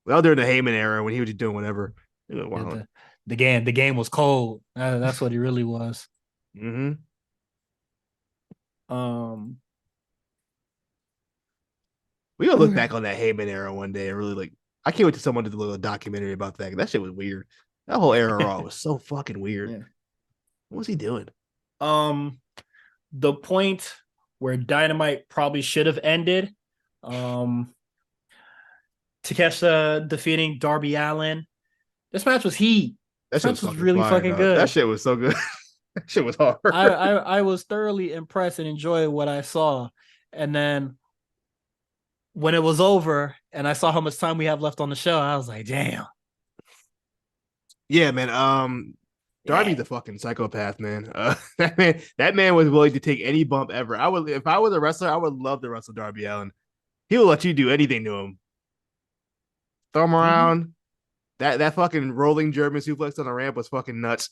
Well, during the Heyman era when he was just doing whatever. Yeah, Wow. the game was cold. That's what he really was. Mm-hmm. Um, We gotta look back on that Heyman era one day and really like. I can't wait till someone did a little documentary about that. That shit was weird. That whole era of Raw was so fucking weird. yeah. What was he doing? Um, the point where Dynamite probably should have ended. Um, Takeshita defeating Darby Allin. This match was heat. That This shit was match was fucking really fire, fucking dog. That good. shit was so good. That shit was hard. I was thoroughly impressed and enjoyed what I saw. And then when it was over and I saw how much time we have left on the show, I was like, damn. Yeah, man. Yeah. Darby's a fucking psychopath, man. That man was willing to take any bump ever. I would, if I was a wrestler, I would love to wrestle Darby Allin. He will let you do anything to him. Throw him Mm-hmm. around. That fucking rolling German suplex on the ramp was fucking nuts.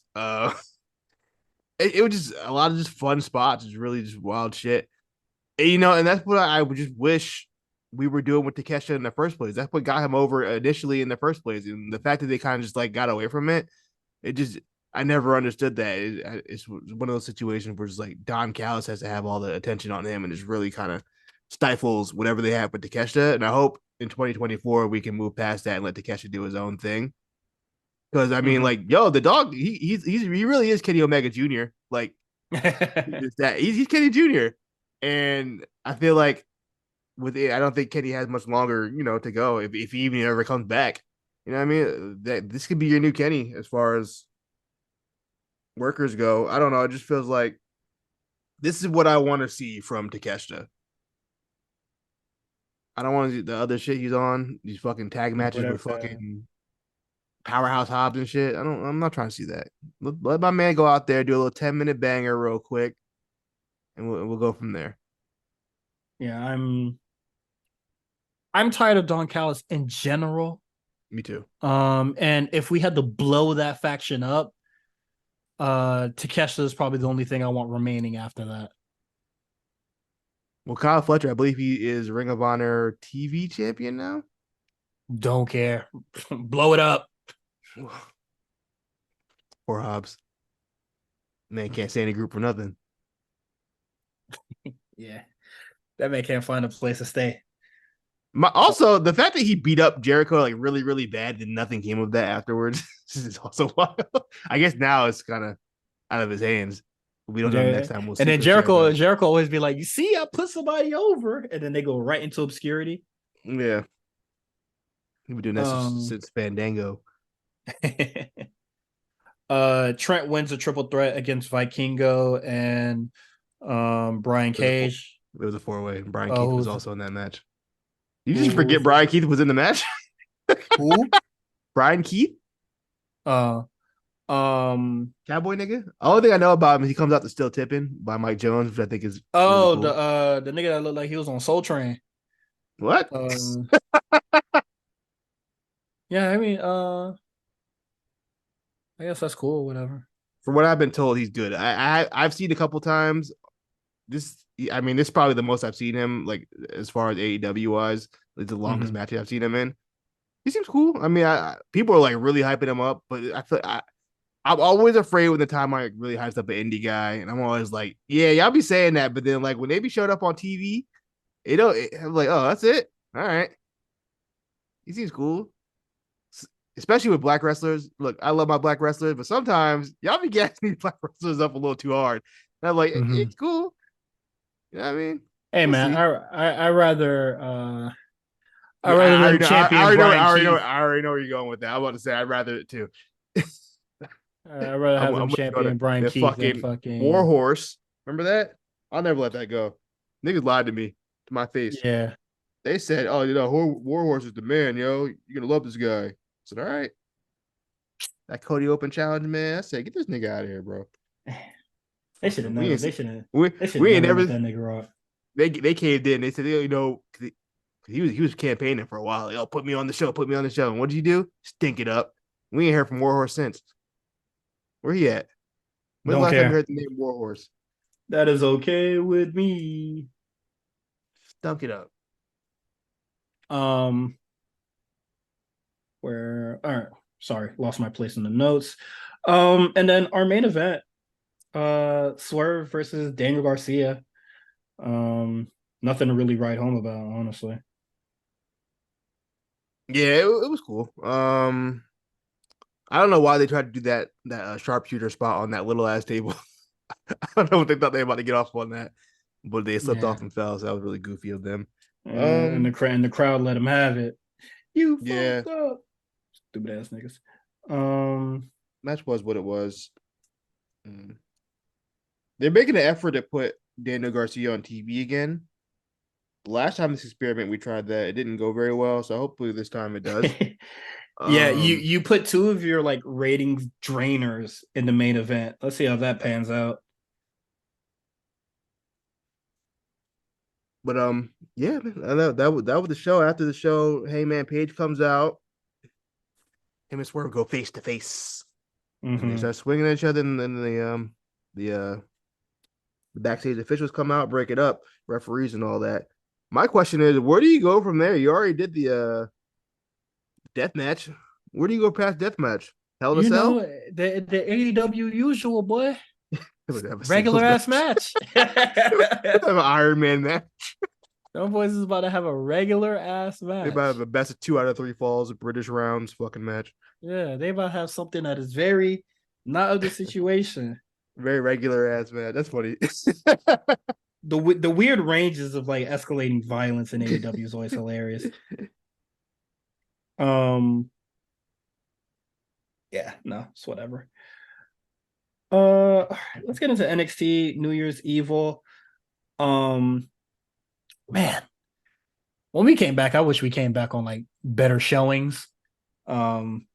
It was just a lot of just fun spots. It's really just wild shit. And that's what I would just wish we were doing with Takeshita in the first place. That's what got him over initially in the first place. And the fact that they kind of just like got away from it, it just I never understood that. It's one of those situations where it's like Don Callis has to have all the attention on him, and just really kind of stifles whatever they have with Takeshita. And I hope in 2024 we can move past that and let Takeshita do his own thing. Because I mean, Mm-hmm. like, yo, the dog, he really is Kenny Omega Jr. Like he's Kenny Jr. And I feel like with it, I don't think Kenny has much longer, to go if he even ever comes back. You know what I mean? That this could be your new Kenny as far as workers go. I don't know. It just feels like this is what I want to see from Takeshita. I don't want to see the other shit he's on. These fucking tag matches with Whatever. fucking Powerhouse Hobbs and shit. I'm not trying to see that. Let my man go out there, do a little 10-minute banger real quick, and we'll go from there. Yeah, I'm tired of Don Callis in general. Me too. And if we had to blow that faction up, Takeshita is probably the only thing I want remaining after that. Well, Kyle Fletcher, I believe he is Ring of Honor TV champion now. Don't care. Blow it up. Poor Hobbs. Man can't stay in a group for nothing. Yeah. That man can't find a place to stay. Also, the fact that he beat up Jericho like really, really bad and nothing came of that afterwards is also wild. I guess now it's kind of out of his hands. We don't know the next time we'll And see then Chris Jericho. Jericho always be like, "You see, I put somebody over," and then they go right into obscurity. Yeah, he's been doing that Um, since Fandango. Trent wins a triple threat against Vikingo and Brian It was a four, Cage. it was a 4-way. Brian Keith was Oh, also in that match. You just forget who's Brian Keith was in the match. who? Brian Keith, Uh, um, cowboy nigga. Only thing I know about him is he comes out to Still Tipping by Mike Jones, which I think is really oh, cool. the nigga that looked like he was on Soul Train. What? Uh, yeah, I mean, I guess that's cool. Whatever. From what I've been told, he's good. I've seen a couple times. I mean, this is probably the most I've seen him, like as far as AEW wise. It's the longest Mm-hmm. match I've seen him in. He seems cool. I mean, people are like really hyping him up, but I'm always afraid when the time I really hypes up an indie guy, and I'm always like, yeah, y'all be saying that, but then like when they be showed up on TV, I'm like, oh, that's it. All right, he seems cool. especially with black wrestlers. Look, I love my black wrestlers, but sometimes y'all be gassing these black wrestlers up a little too hard. And I'm like, Mm-hmm. it's cool. You know what I mean? Hey We'll man, see. I I rather already them know. I champion already know. Brian Keith. I already know where you're going with that. I'm about to say I'd rather it too. I'd rather have them I'm with you on champion it. Brian The Keith than fucking War fucking Horse. Remember that? I'll never let that go. Niggas lied to me to my face. yeah. They said, "Oh, War Horse is the man, yo. You're gonna love this guy." I said, "All right." That Cody Open challenge, man. I said, "Get this nigga out of here, bro." They should have Fucking, we never. ain't They see, should have. we They should have we ain't never let never. that nigga rock. They caved in. They said, he was campaigning for a while. Like, oh, put me on the show. Put me on the show. And what did you do? Stink it up. We ain't heard from Warhorse since. Where he at? When's the Don't last time you care. heard the name Warhorse? That is okay with me. Stunk it up. Um, where? All right. Sorry, lost my place in the notes. And then our main event, Swerve versus Daniel Garcia. Nothing to really write home about, honestly. Yeah, it was cool. I don't know why they tried to do that sharpshooter spot on that little ass table. I don't know what they thought they were about to get off on that, but they slipped Yeah. off and fell. So that was really goofy of them. And the crowd let him have it. You Yeah, fucked up, stupid ass niggas. Um, match was what it was. Mm. They're making an effort to put Daniel Garcia on TV again. The last time this experiment we tried that, it didn't go very well. So hopefully this time it does. yeah, you Um, you put two of your like ratings drainers in the main event. Let's see how that pans out. but yeah, man, I know that was the show. After the show, hey man, Page comes out. Him and Swerve go face to face, and they Mm-hmm. start swinging at each other. And then the the backstage officials come out, break it up, referees and all that. My question is, where do you go from there? You already did the death match. Where do you go past death match? Hell in a You know cell? the AEW usual boy, They would have a regular singles ass match. match. They would have an Iron Man match. Them boys is about to have a regular ass They about to have match. a best of 2 out of 3 falls, British rounds fucking match. Yeah, they about to have something that is very not of the situation. Very regular ass match. That's funny. The weird ranges of like escalating violence in AEW is always hilarious. Um, yeah, no, it's whatever. Let's get into NXT New Year's Evil. Um, man, when we came back, I wish we came back on like better showings. Um,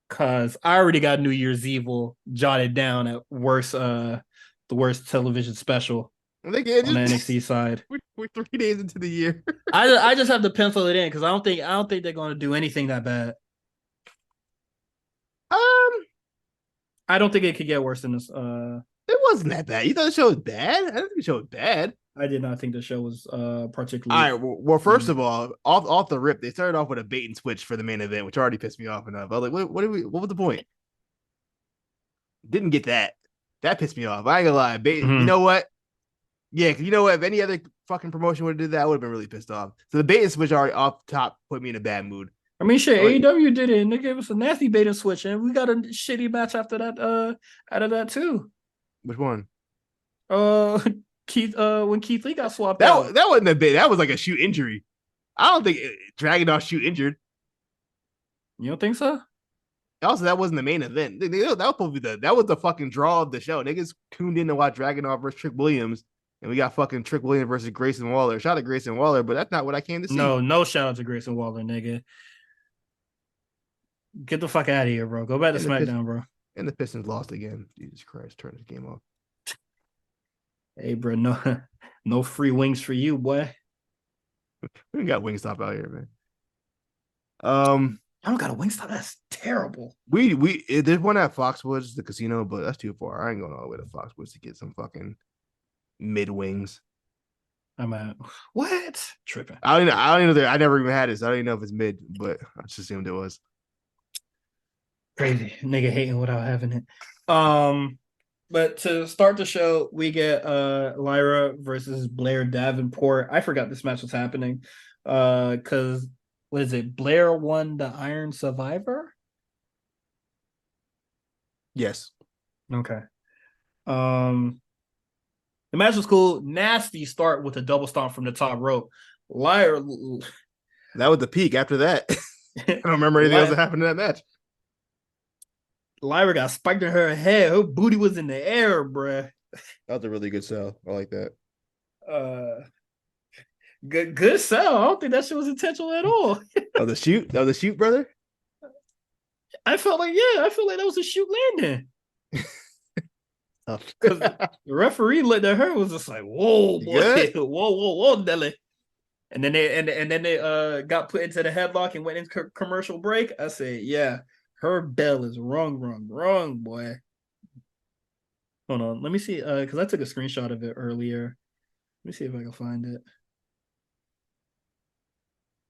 cause I already got New Year's Evil jotted down at the worst television special They get on the just NXT side. we're 3 days into the year. I just have to pencil it in because I don't think they're gonna do anything that bad. Um, I don't think it could get worse than this. it wasn't that bad. You thought the show was bad? I didn't think the show was bad. I did not think the show was All particularly. right. Well, first of all, off the rip, they started off with a bait and switch for the main event, which already pissed me off enough. I was like, what was the point? Didn't get that. That pissed me off. I ain't gonna lie. You Mhm. know what? Yeah, you know what? If any other fucking promotion would have did that, I would have been really pissed off. So the bait and switch already off the top put me in a bad mood. I mean, shit, Like, AEW did it, and they gave us a nasty bait and switch, and we got a shitty match after that. Out of that too. which one? Uh, Keith. When Keith Lee got swapped out. That wasn't a bait. That was like a shoot injury. I don't think Dragunov shoot injured. You don't think so? Also, that wasn't the main event. That was supposed to be that was the fucking draw of the show. Niggas tuned in to watch Dragunov versus Trick Williams, and we got fucking Trick Williams versus Grayson Waller. Shout out to Grayson Waller, but that's not what I came to see. No, no shout out to Grayson Waller, nigga. Get the fuck out of here, bro. Go back to And SmackDown, bro. the Pistons lost again. Jesus Christ, turn this game off. Hey, bro, no, no free wings for you, boy. We got Wingstop out here, man. I don't got a Wingstop. That's terrible. there's one at Foxwoods, the casino, but that's too far. I ain't going all the way to Foxwoods to get some fucking mid wings. I'm at what? Tripping. I don't even know. I never even had it, so I don't even know if it's mid, but I just assumed it was. Crazy. Nigga hating without having it. But to start the show, we get Lyra versus Blair Davenport. I forgot this match was happening. Because what is it? Blair won the Iron Survivor. Yes. Okay. Um, the match was cool. Nasty start with a double stomp from the top rope. Liar, That was the peak. After that, I don't remember anything else that Lyra, happened in that match. Lyra got spiked in her head. Her booty was in the air, bruh. That was a really good sell. I like that. Uh, good sell. I don't think that shit was intentional at all. Oh, the shoot. That was the shoot, brother. I felt like that was a shoot landing. Oh. Because the referee looked at her was just like, whoa, You boy, good? whoa, Nelly. And then they got put into the headlock and went into commercial break. I said, yeah, her bell is wrong, boy. Hold on, let me see. Because I took a screenshot of it earlier. Let me see if I can find it.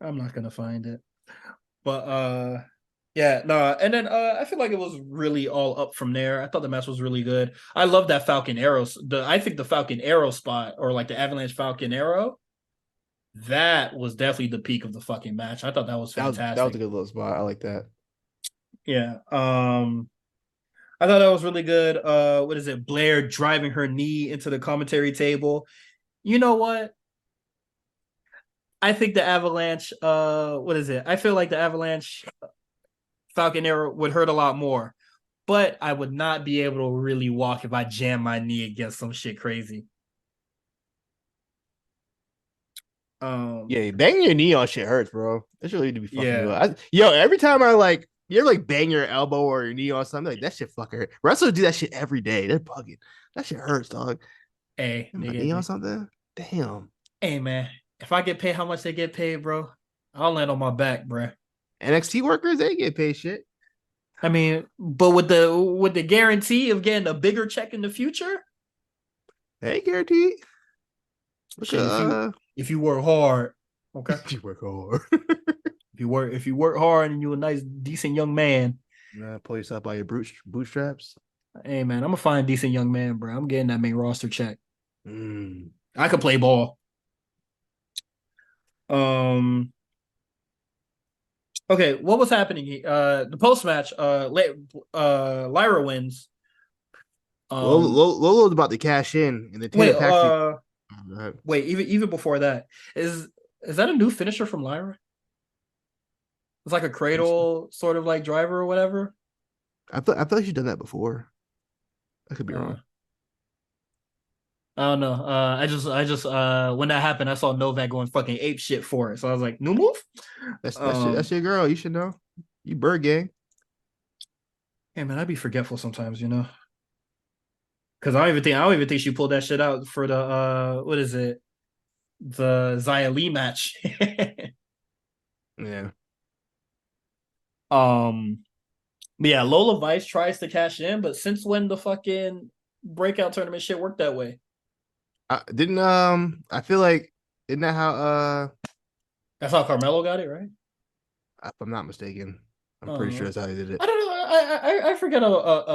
I'm not gonna find it. But yeah, no, and then I feel like it was really all up from there. I thought the match was really good. I love that Falcon Arrow. I think the Falcon Arrow spot or like the Avalanche Falcon Arrow, that was definitely the peak of the fucking match. I thought that was That was a fantastic. good little spot. I like that. Yeah. I thought that was really good. What is it? Blair driving her knee into the commentary table. You know what? I think the Avalanche, what is it? I feel like the Avalanche Falcon Arrow would hurt a lot more, but I would not be able to really walk if I jam my knee against some shit crazy. Um, Yeah, banging your knee on shit hurts, bro. That shit really need to be fucking you yeah. up. Yo, every time I like, you ever like bang your elbow or your knee on something, like that shit fucking hurt. Wrestlers do that shit every day. They're bugging. That shit hurts, dog. Hey, My knee on something? Damn. hey man, if I get paid how much they get paid, bro, I'll land on my back, bro. NXT workers, they get paid shit. I mean, but with the guarantee of getting a bigger check in the future, They guaranteed. Look, shit, if you work hard, okay. you work hard. If you work hard and you're a nice, decent young man, Pull yourself by your bootstraps. hey man, I'm gonna find a decent young man, bro. I'm getting that main roster check. Mm. I could play ball. Um. Okay, what was happening? The post match. Lyra wins. Lolo's about to cash in, and the Wait. Tatum Paxley. Oh, Wait. Even before that, is that a new finisher from Lyra? It's like a cradle sort of like driver or whatever. I feel like she's done that before. I could be Uh, wrong. I don't know. When that happened, I saw Novak going fucking ape shit for it. So I was like, new move. That's your girl. You should know. You bird gang. Hey man, I'd be forgetful sometimes, you know. Because I don't even think she pulled that shit out for the what is it? The Xia Li match. Yeah. um but yeah, Lola Vice tries to cash in, but since when the fucking breakout tournament shit worked that way? I feel like isn't that how That's how Carmelo got it, right? if I'm not mistaken. I'm pretty sure Uh, that's how they did it. I don't know. I forget a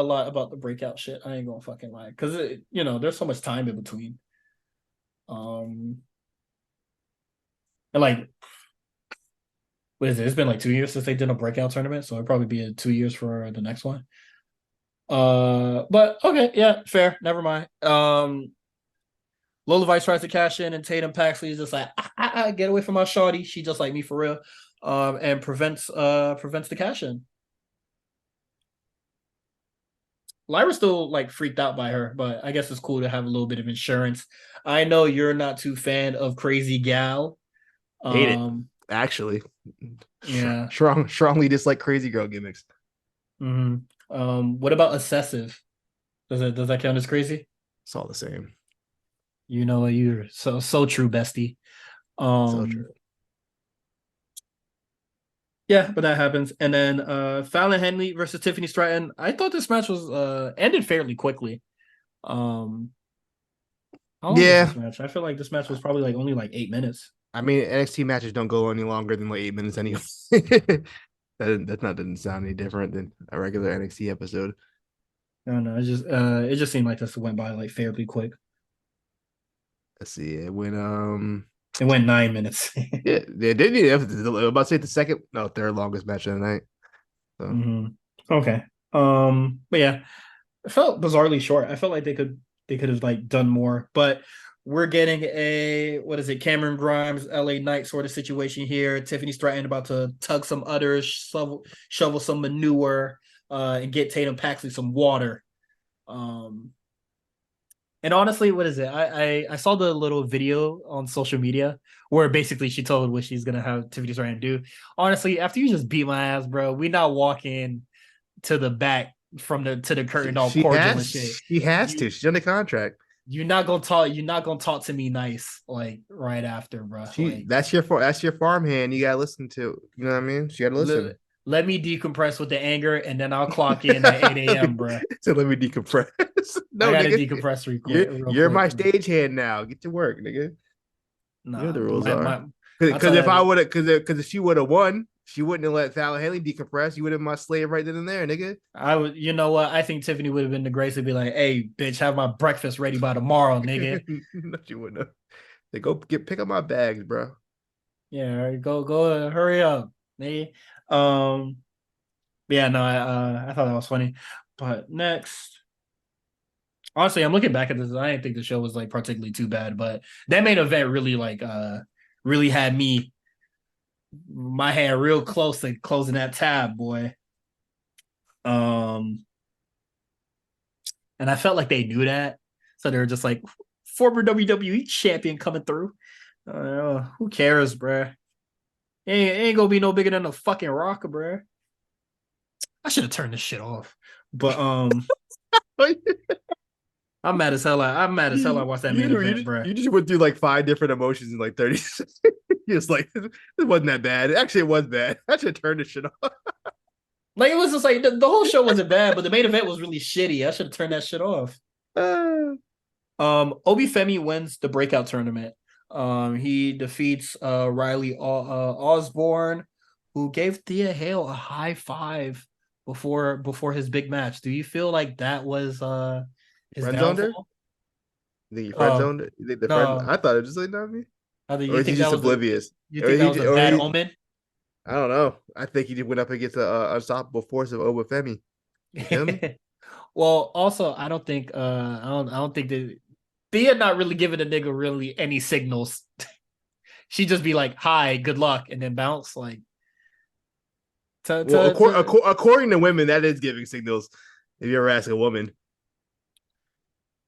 lot about the breakout shit. I ain't gonna fucking lie, because there's so much time in between. Um, and like, what is it? It's been like 2 years since they did a breakout tournament, so it'll probably be 2 years for the next one. But okay, yeah, fair. Never mind. Lola Vice tries to cash in, and Tatum Paxley is just like, get away from my shorty. She just like me for real. And prevents the cash in. Lyra's still like freaked out by her, but I guess it's cool to have a little bit of insurance. I know you're not too fan of Crazy Gal. Hate it. Um, Actually. yeah. Strongly dislike crazy girl gimmicks. What about Excessive? Does that count as crazy? It's all the same. You know, you're so true, bestie. So true. Yeah, but that happens. And then Fallon Henley versus Tiffany Stratton. I thought this match was ended fairly quickly. Um, how long was Yeah. this match? I feel like this match was probably like only like 8 minutes. I mean, NXT matches don't go any longer than like 8 minutes anyway. That not doesn't sound any different than a regular NXT episode. No, it just seemed like this went by like fairly quick. Let's see. It went It went 9 minutes. Yeah, they did. I was about to say the second, no, third longest match of the night. So hmm Okay. But yeah, it felt bizarrely short. I felt like they could have like done more, but we're getting a what is it, Cameron Grimes, LA Knight sort of situation here. Tiffany Stratton about to tug some udders, shovel some manure, and get Tatum Paxley some water. Um, and honestly, what is it? I saw the little video on social media where basically she told what she's gonna have Tiffany Stratton do. Honestly, after you just beat my ass, bro, we not walking to the back from the to the curtain all cordial and shit. she has You to. She's under contract. you're not gonna talk to me nice like right after, bro. She Like that's your farmhand. You gotta listen to. You know what I mean? She gotta let, listen. let me decompress with the anger and then I'll clock in at 8 a.m., bro. So let me decompress. I No, gotta nigga, decompress real you're quick. my stagehand now. Get to work, nigga. You know what Nah, the rules are. I'll tell Because if I that. would have, because if she would have won, she wouldn't have let Fallon Haley decompress. You would have been my slave right then and there, nigga. I would, you know what? I think Tiffany would have been the grace to be like, "Hey, bitch, have my breakfast ready by tomorrow, nigga." No, she wouldn't have. They go pick up my bags, bro. Yeah, all right, go, hurry up, nigga. Um, yeah, no, I thought that was funny. But next, honestly, I'm looking back at this. I didn't think the show was like particularly too bad, but that main event really really had me my hand real close to closing that tab, boy. Um, and I felt like they knew that, so they were just like former WWE champion coming through. Who cares, bruh? It ain't gonna be no bigger than a fucking rock, bruh. I should have turned this shit off. But I'm mad as hell. I'm mad as hell. I watched that main event, bruh. You just went through like five different emotions in like 30 seconds. Just like it wasn't that bad. Actually, it was bad. I should turn this shit off. Like it was just like the whole show wasn't bad, but the main event was really shitty. I should have turned that shit off. Obi Femi wins the breakout tournament. He defeats Riley Osborne, who gave Thea Hale a high five before his big match. Do you feel like that was his Friend zoned her? downfall? You think he friend Oh zoned her? You think the friend? no, I thought it was just like not me. you Or is he think just oblivious? you Or think that was a bad he omen? I don't know. I think he just went up against the unstoppable force of Obafemi. You feel me? Well, also I don't think that Thea not really giving a nigga really any signals. She just be like, "Hi, good luck," and then bounce like Well, to according to women, that is giving signals. If you ever ask a woman,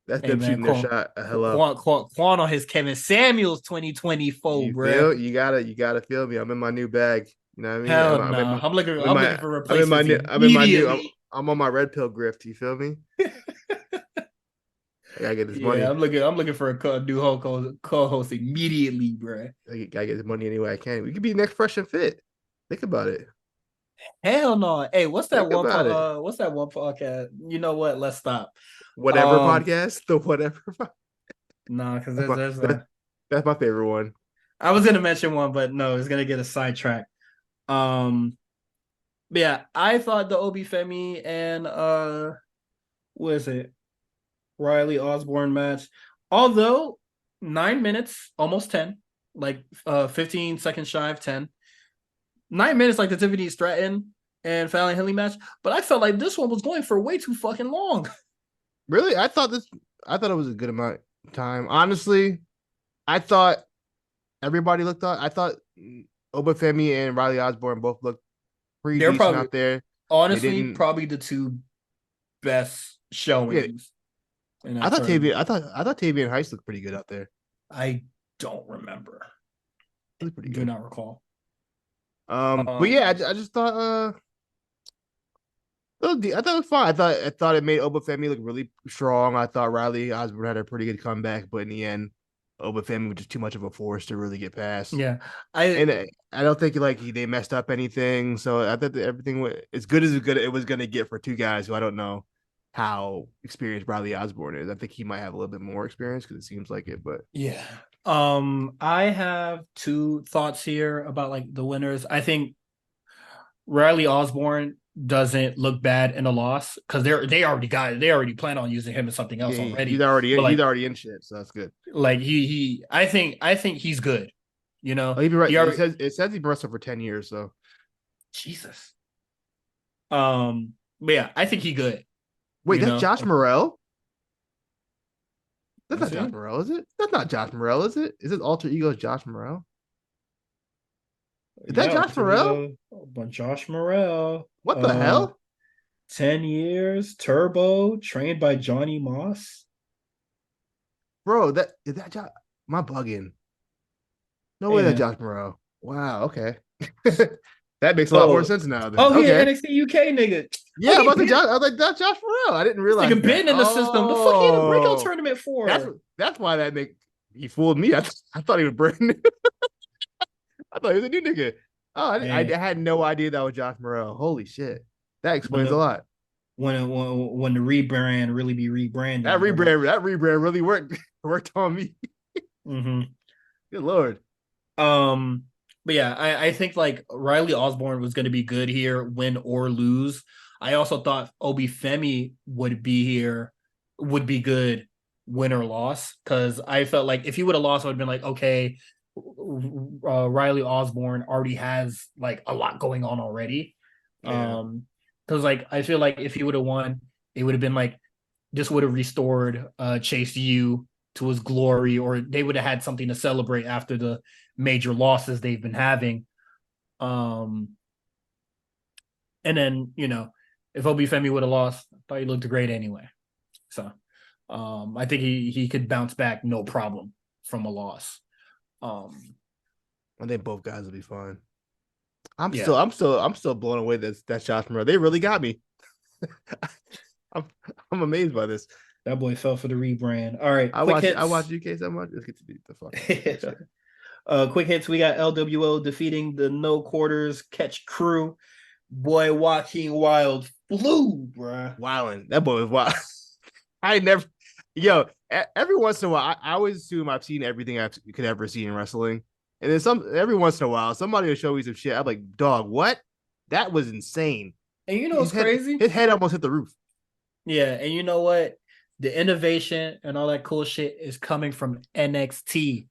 that's Hey them man, shooting their shot. Hello. Quan on his Kevin Samuels 2024, You bruh. feel? You gotta feel me. I'm in my new bag. You know what I mean? Hell no. Nah. I'm in I'm looking my for I'm in my replacements new I'm in my new immediately. I'm on my red pill grift. You feel me? I gotta get this Yeah, money. I'm looking for a new co-host immediately, bruh. Gotta get this money any way I can. We could be next fresh and fit. Think about it. Hell no. Hey, Think about it. what's that one podcast? You know what? Let's stop. Whatever Um podcast, the whatever. no, because That's my there's that, that's my favorite one. I was gonna mention one, but no, it's gonna get a sidetrack. Um but yeah, I thought the Obi Femi and what is it? Riley Osborne match. Although 9 minutes, almost 10, like 15 seconds shy of 10. 9 minutes like the Tiffany Stratton and Fallon Henley match, but I felt like this one was going for way too fucking long. Really, I thought it was a good amount of time. Honestly, I thought everybody looked up. I thought Obafemi and Riley Osborne both looked pretty They're decent probably out there. They honestly didn't. probably the two best Yeah, showings in that tournament. I thought Tavian Heist looked pretty good out there. I don't remember. It was pretty Do good. not recall. But Um yeah, I just thought I thought it was fine. I thought it made Obafemi look really strong. I thought Riley Osborne had a pretty good comeback, but in the end, Obafemi was just too much of a force to really get past. yeah. I And I don't think like they messed up anything. So I thought that everything was as good as it was going to get for two guys who I don't know how experienced Riley Osborne is. I think he might have a little bit more experience because it seems like it. But Yeah. I have two thoughts here about like the winners. I think Riley Osborne doesn't look bad in a loss because they already plan on using him as something yeah, else already. he's But already in shit, so that's good. like I think he's good. You know, Oh, you'd be right. he already It says he's been wrestling for 10 years. So Jesus. But yeah, I think he good. wait, You that's know, Josh Morrell. That's you not Josh see? Morrell, is it? That's not Josh Morrell, is it? Is his alter ego Josh Morrell? Is that Yeah, Josh alter Morrell? ego, but Josh Morrell. What the hell, 10 years, Turbo, trained by Johnny Moss. bro? That is that Josh? Am I bugging? No way, Hey that man. Josh Morrell. Wow. Okay. That makes a lot more Oh, sense now. Then oh, he an okay. NXT UK nigga. Oh, Yeah, I'm he about to been Josh. I was like, that's Josh Morrell. I didn't this realize nigga that. been in the system. The fuck he in a breakout Oh, tournament that's for? why that make he fooled me. I thought he was brand new. I thought he was a new nigga. Oh, I Hey, had no idea that was Josh Morrell. Holy shit. That when explains a the lot. when the rebrand really be rebranding, bro. That rebrand really worked on me. Mm-hmm. Good lord. Um, but yeah, I think like Riley Osborne was going to be good here, win or lose. I also thought Obi Femi would be here, would be good, win or loss, because I felt like if he would have lost, I would have been like, okay, Riley Osborne already has like a lot going on already. Yeah. Because like I feel like if he would have won, it would have been like this would have restored Chase U to his glory, or they would have had something to celebrate after the major losses they've been having. Um, and then if Obi Femi would have lost, I thought he looked great anyway. So I think he could bounce back no problem from a loss. Um, I think both guys will be fine. yeah, I'm still blown away that Josh Morrell. They really got me. I'm I'm amazed by this. that boy fell for the rebrand. All right, I watch UK so much. Let's get to the fucking shit. quick hits. We got LWO defeating the No Quarters Catch Crew. Boy, Joaquin Wild flew, bruh. Wilding. That boy was wild. I never, yo. Every once in a while, I always assume I've seen everything I could ever see in wrestling, and then every once in a while, somebody will show me some shit. I'm like, dog, what? That was insane. And you know what's crazy? His head almost hit the roof. Yeah, and you know what? The innovation and all that cool shit is coming from NXT.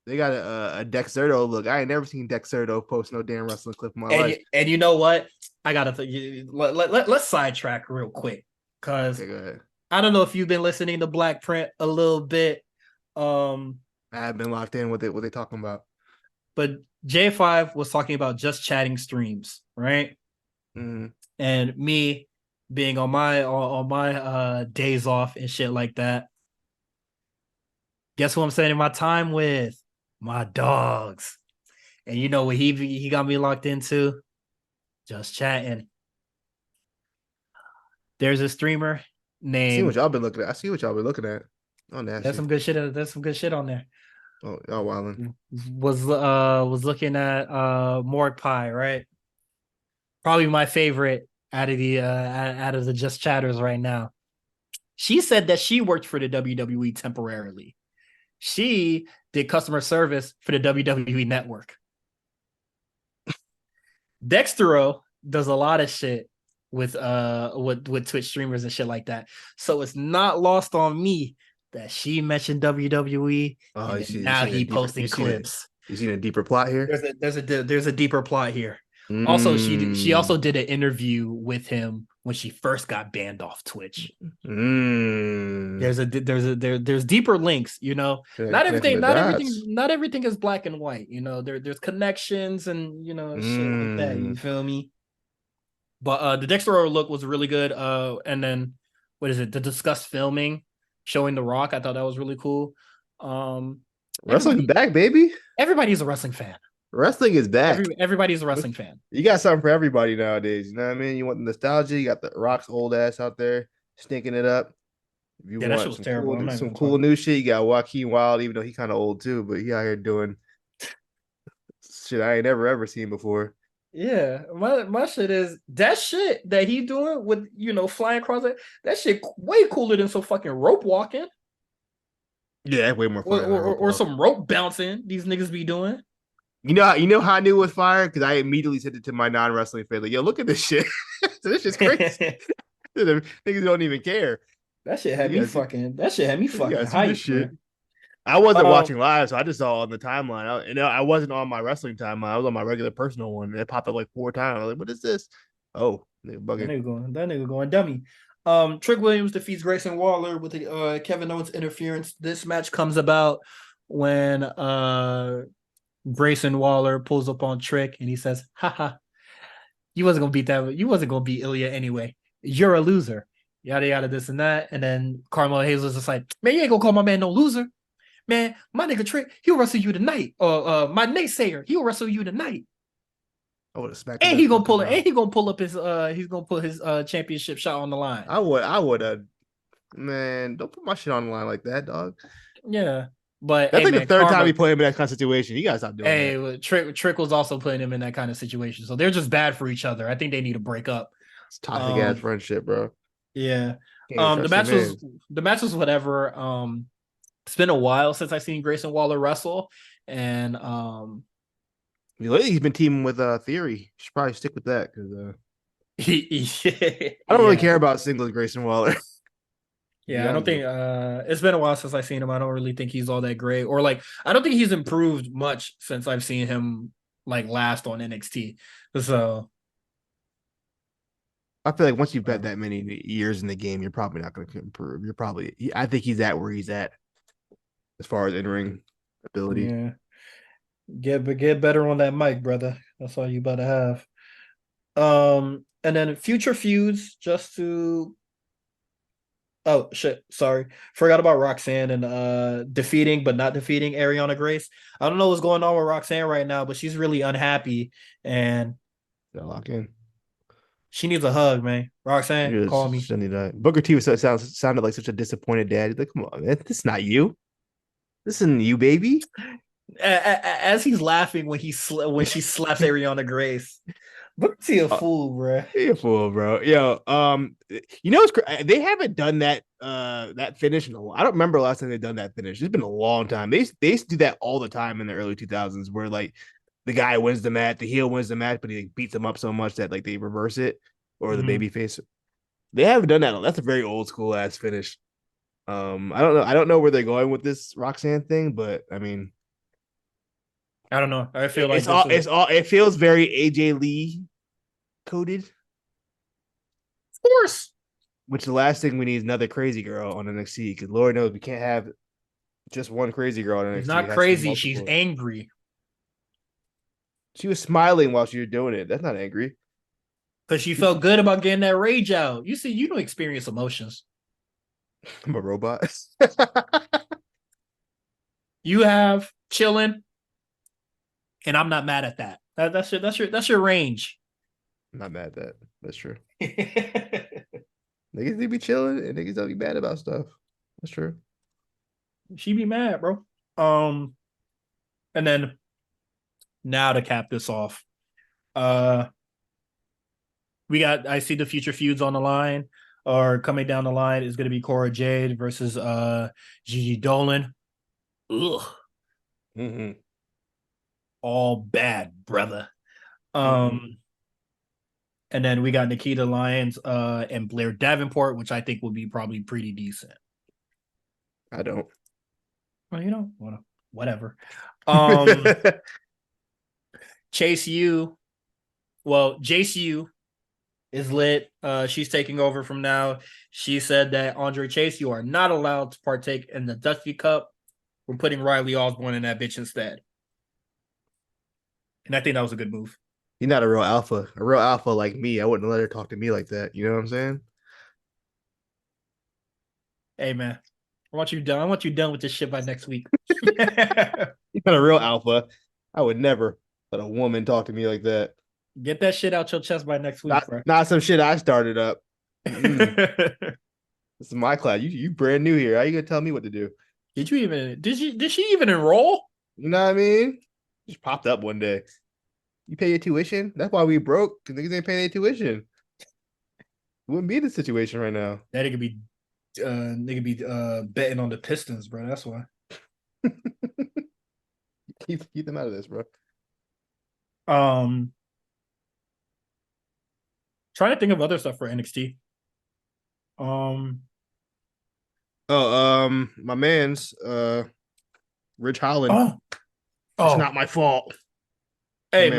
They got a Dexerto look. I ain't never seen Dexerto post no damn wrestling clip in my And life. and you know what? I gotta let's sidetrack real quick because Okay, go ahead. I don't know if you've been listening to Black Print a little bit, I have been locked in with it. What they talking about? but J5 was talking about just chatting streams, right? Mm. And me being on my days off and shit like that. Guess who I'm spending my time with? My dogs. And you know what he got me locked into? Just chatting. There's a streamer I see what named y'all been looking at. I see what y'all been looking at on that there's shit. some good shit. There's some good shit on there. Oh, y'all wilding. Was looking at Morg Pie, right? Probably my favorite out of the just chatters right now. She said that she worked for the WWE temporarily. She did customer service for the WWE network. Dextero does a lot of shit with Twitch streamers and shit like that. So it's not lost on me that she mentioned WWE Oh, and then now he posting clips. You seen a deeper plot here? There's a deeper plot here. Also, she also Mm. did an interview with him when she first got banned off Twitch. Mm. There's deeper links, Connecting the dots. not everything is black and white, there's connections and shit like that, you Mm. feel me? But the Dexter look was really good. And then what is it? The discuss filming showing The Rock. I thought that was really cool. Wrestling's back, baby. Everybody's a wrestling fan. Wrestling is back. Everybody's a wrestling fan. You got something for everybody nowadays. You know what I mean? You want the nostalgia, you got the Rock's old ass out there stinking it up. If you Yeah, that shit want was terrible. I'm not even some gonna cool talk. new shit, you got Joaquin Wild, even though he kind of old too, but he out here doing shit I ain't never ever seen before. Yeah, my shit is that shit that he doing with flying across it. That shit way cooler than some fucking rope walking Yeah, way more or fun than a rope or walk. some rope bouncing. These niggas be doing. You know how I knew it was fire? Because I immediately sent it to my non-wrestling fan. Like, yo, look at this shit. So this shit's crazy. The niggas don't even care. That shit You had me gotta see, fucking. That shit had me you fucking gotta see this hype, bro. shit. I wasn't Um, watching live, so I just saw on the timeline. I wasn't on my wrestling timeline. I was on my regular personal one. And it popped up like 4 times. I was like, "What is this?" Oh, nigga bugging. that nigga going dummy. Trick Williams defeats Grayson Waller with the Kevin Owens interference. This match comes about when Grayson Waller pulls up on Trick and he says, haha, you wasn't gonna beat that, you wasn't gonna beat Ilya anyway. You're a loser. Yada yada, this and that. And then Carmelo Hayes was just like, man, you ain't gonna call my man no loser. Man, my nigga Trick, he'll wrestle you tonight. Or my naysayer, he'll wrestle you tonight. I would have smacked him And in the he gonna fucking pull it, mouth. and he gonna pull up his he's gonna put his championship shot on the line. I would have. Man, don't put my shit on the line like that, dog. Yeah. But That's hey like the man, third time karma. he put him in that kind of situation. You gotta stop doing that. Hey, Trick was also putting him in that kind of situation. So they're just bad for each other. I think they need to break up. It's toxic ass Um, friendship, bro. yeah. Can't even The trust your match was man. whatever. It's been a while since I've seen Grayson Waller wrestle. And Lately, he's been teaming with Theory. You should probably stick with that because I don't really yeah. care about singles Grayson Waller. To be Yeah, I don't honest with think it's been a while since I've seen him. I don't really think he's all that great. Or like I don't think he's improved much since I've seen him like last on NXT. So I feel like once you bet whatever. that many years in the game, you're probably not going to improve. You're probably, I think he's at where he's at as far as in ring ability. Yeah. Get better on that mic, brother. That's all you better have. And then future feuds, just to oh shit, sorry. Forgot about Roxanne and defeating but not defeating Ariana Grace. I don't know what's going on with Roxanne right now, but she's really unhappy and That lock in. she needs a hug, man. Roxanne, call me. Shouldn't that. Booker T sounded like such a disappointed dad. He's like, come on, man, this is not you. This isn't you, baby. As he's laughing when when she slaps Ariana Grace. Booker T a Uh, fool, bro. you're a fool, bro. Yo, they haven't done that finish in a while. I don't remember the last time they've done that finish. It's been a long time. They used to do that all the time in the early 2000s, where like the guy wins the match, the heel wins the match, but he like, beats him up so much that like they reverse it, or the Mhm. baby face. They haven't done that. That's a very old school ass finish. I don't know. I don't know where they're going with this Roxanne thing, but I mean, I don't know. I feel like it's all. It feels very AJ Lee coded. of course. Which the last thing we need is another crazy girl on NXT because Lord knows we can't have just one crazy girl on She's NXT. It not has to be crazy. She's multiple. angry She was smiling while she was doing it. That's not angry. because she felt good about getting that rage out. You see, you don't experience emotions. I'm a robot. You have chilling, and I'm not mad at that. That's your range. I'm not mad at that. That's true. Niggas they be chilling and niggas don't be mad about stuff. That's true. She be mad, bro. Um, and then now to cap this off, uh, we got I see the future feuds on the line or coming down the line is going to be Cora Jade versus Gigi Dolan. Ugh, Mm-hmm. all bad, brother. Mm-hmm. Um, and then we got Nikita Lyons and Blair Davenport, which I think will be probably pretty decent. I don't. Well, you know, whatever. Um, Chase U, well, Jace U is lit. She's taking over from now. She said that Andre Chase, you are not allowed to partake in the Dusty Cup. We're putting Riley Osborne in that bitch instead. And I think that was a good move. You're not a real alpha. A real alpha like me. I wouldn't let her talk to me like that. You know what I'm saying? Hey man, I want you done. I want you done with this shit by next week. You're not a real alpha. I would never let a woman talk to me like that. Get that shit out your chest by next week, bro. Not some shit I started up. Mm-mm. This is my class. You brand new here. How you gonna tell me what to do? Did she even enroll? You know what I mean? Just popped up one day. You pay your tuition? That's why we broke, because niggas ain't paying their tuition. We wouldn't be in this situation right now. That nigga be betting on the Pistons, bro. That's why. Keep them out of this, bro. Um Trying to think of other stuff for NXT. Um Oh, my man's Rich Holland. Oh, It's oh, not my fault. hey man,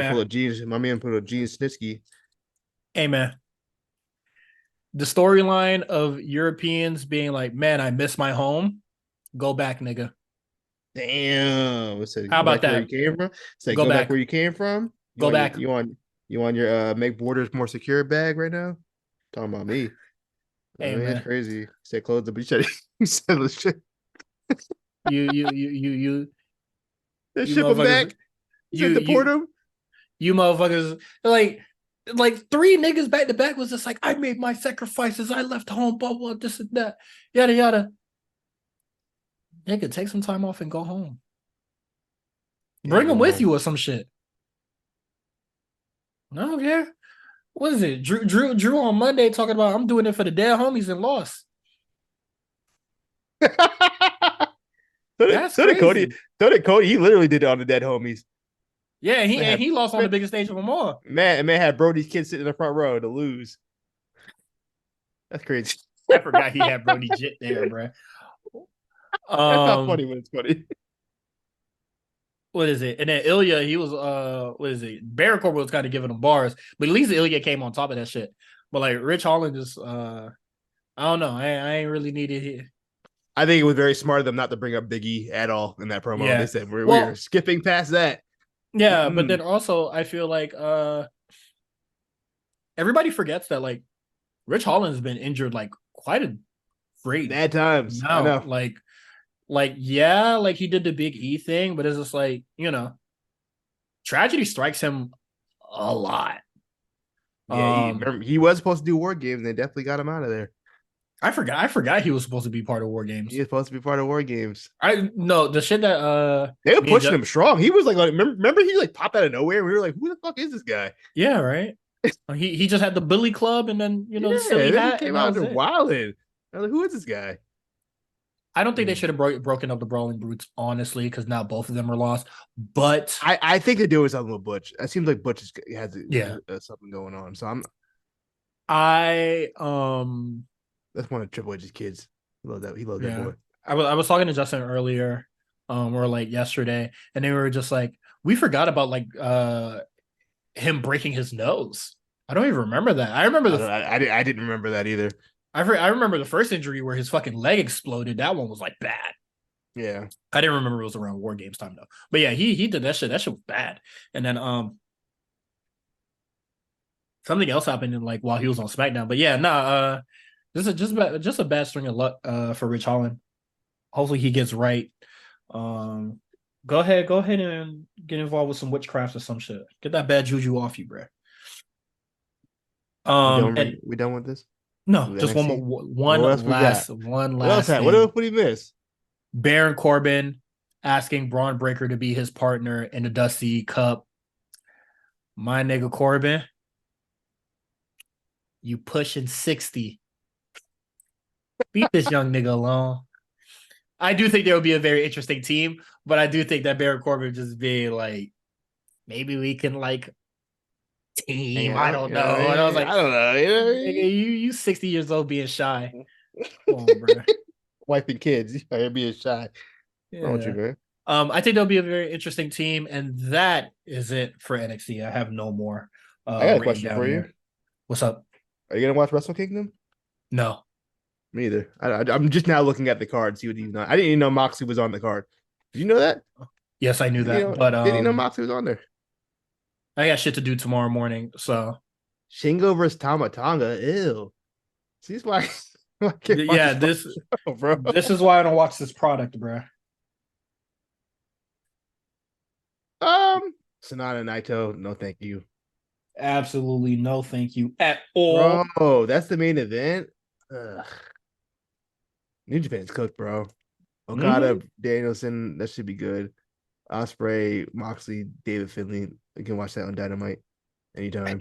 My man put a Gene Snitsky. hey man. The storyline of Europeans being like, "Man, I miss my home." Go back, nigga. Damn. It said How go about back to where you that? came from. It said Go go back back. where you came from. Go back. You want your make borders more secure bag right now? Talking about me. I Hey mean, it's man. crazy. Said close the beach. You said let's ship You him motherfuckers. back. You You said deport you him. you motherfuckers. Like three niggas back to back was just like, I made my sacrifices. I left home. Blah blah. This and that. Yada yada. Nigga, take some time off and go home. Yeah, Bring them go with home. you or some shit. I don't care. What is it? Drew on Monday talking about I'm doing it for the dead homies and lost. That's So did Cody. crazy. So did Cody. He literally did it on the dead homies. Yeah, Man and had he lost on the man, biggest stage of them all. man had Brody's kid sitting in the front row to lose. That's crazy. I forgot he had Brody Jit there, bro. That's not funny, Um, but it's funny. what is it? And then Ilya, he was what is it? Baron Corbin was kind of giving him bars, but at least Ilya came on top of that shit. But like Rich Holland just I don't know. I ain't really needed here. I think it was very smart of them not to bring up Biggie at all in that promo. They Yeah. said we're Well, skipping past that. yeah, but Mm-mm. then also I feel like everybody forgets that like Rich Holland has been injured like quite a great Bad times. I know. amount. Like yeah, like he did the Big E thing, but it's just like, tragedy strikes him a lot. Yeah, Um, he was supposed to do war games. They definitely got him out of there. I forgot he was supposed to be part of War He Games. was supposed to be part of war games. I no the shit that They were me and pushing Jeff, him strong. He was like remember he like popped out of nowhere. We were like, who the fuck is this guy? yeah, right. He just had the Billy Club and then the silly Yeah, then he hat came and that out was there it. wilding. I was like, who is this guy? I don't think they Mm. should have broken up the Brawling Brutes honestly because now both of them are lost. But I think they're doing something with Butch. It seems like Butch has yeah, something going on. So I'm I that's one of Triple H's kids. He loves that. He loves that yeah, boy. I was talking to Justin earlier, or like yesterday, and they were just like, we forgot about like him breaking his nose. I don't even remember that. I remember I didn't remember that either. I remember the first injury where his fucking leg exploded. That one was like bad. Yeah. I didn't remember it was around War Games time though. But yeah, he did that shit. That shit was bad. And then something else happened in like while he was on SmackDown. But yeah, this is just a bad string of luck for Rich Holland. Hopefully he gets right. Um, go ahead and get involved with some witchcraft or some shit. Get that bad juju off you, bro. And We done with this? no, With just one more, NXT? What else we got? one What else last had? What else thing. would he miss? Baron Corbin asking Braun Breaker to be his partner in the Dusty Cup. My nigga Corbin, you pushing 60. Beat this young nigga alone. I do think there will be a very interesting team, but I do think that Baron Corbin just being like, maybe we can like Hang team. I out, don't you know what know. I And I was mean? like, I don't know. You know what I nigga, mean? you 60 years old being shy. Come on, bro. Wife and kids. You are being shy. Wrong with you, Yeah. man? I think there'll be a very interesting team, and that is it for NXT. I have no more I got a written question down for you. here. What's up? Are you gonna watch Wrestle Kingdom? No. Me either. I'm just now looking at the card, see what you know. I didn't even know Moxley was on the card. Did you know that? Yes, I knew that, but Didn't you know Moxley was on there? I got shit to do tomorrow morning. So Shingo versus Tama Tonga. Ew. See, that's why I can't watch yeah, this show, bro. this is why I don't watch this product, bro. Sonata Naito, no thank you. Absolutely no, thank you at all. Bro, that's the main event. Ugh. New Japan's cooked, bro. Okada, Mm-hmm. Danielson, that should be good. Osprey, Moxley, David Finley. You can watch that on Dynamite anytime.